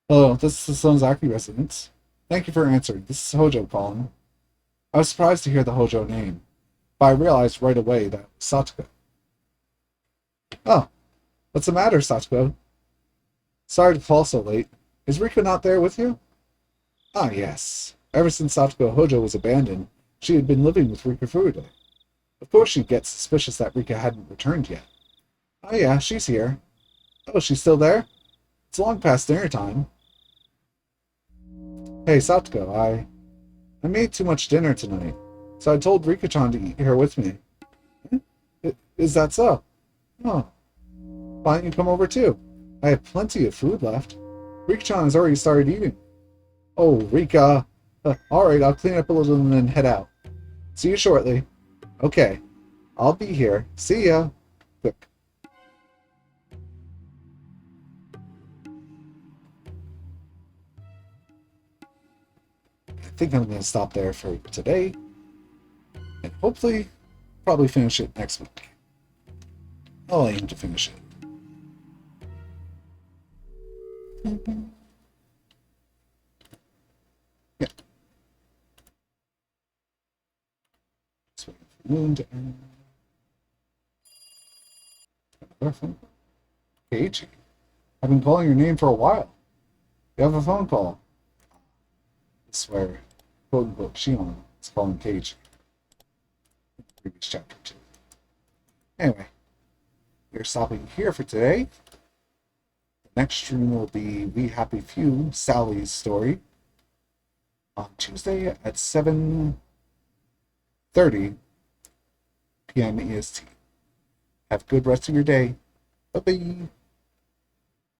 A: Hello, this is the Sonozaki residence. Thank you for answering. This is Hojo calling. I was surprised to hear the Hojo name, but I realized right away that it was Satsuko. Oh, what's the matter, Satsuko? Sorry to call so late. Is Rika not there with you? Ah, yes. Ever since Satsuko Hojo was abandoned, she had been living with Rika Furude. Of course she'd get suspicious that Rika hadn't returned yet. Oh yeah, she's here. Oh, she's still there? It's long past dinner time. Hey, Satsuko, I made too much dinner tonight, so I told Rika-chan to eat here with me. Is that so? Oh. Why don't you come over too? I have plenty of food left. Rika-chan has already started eating. Oh, Rika. Alright, I'll clean up a little and then head out. See you shortly. Okay. I'll be here. See ya. Quick. I think I'm going to stop there for today. And hopefully, probably finish it next week. I'll aim to finish it. Yeah. Just waiting for the moon to end. Another phone call? Keiichi, I've been calling your name for a while. You have a phone call. I swear, quote unquote, Shion is calling Keiichi. Previous chapter 2. Anyway, we're stopping here for today. The next stream will be We Happy Few, Sally's story, on Tuesday at 7:30 p.m. EST. Have a good rest of your day. Bye-bye.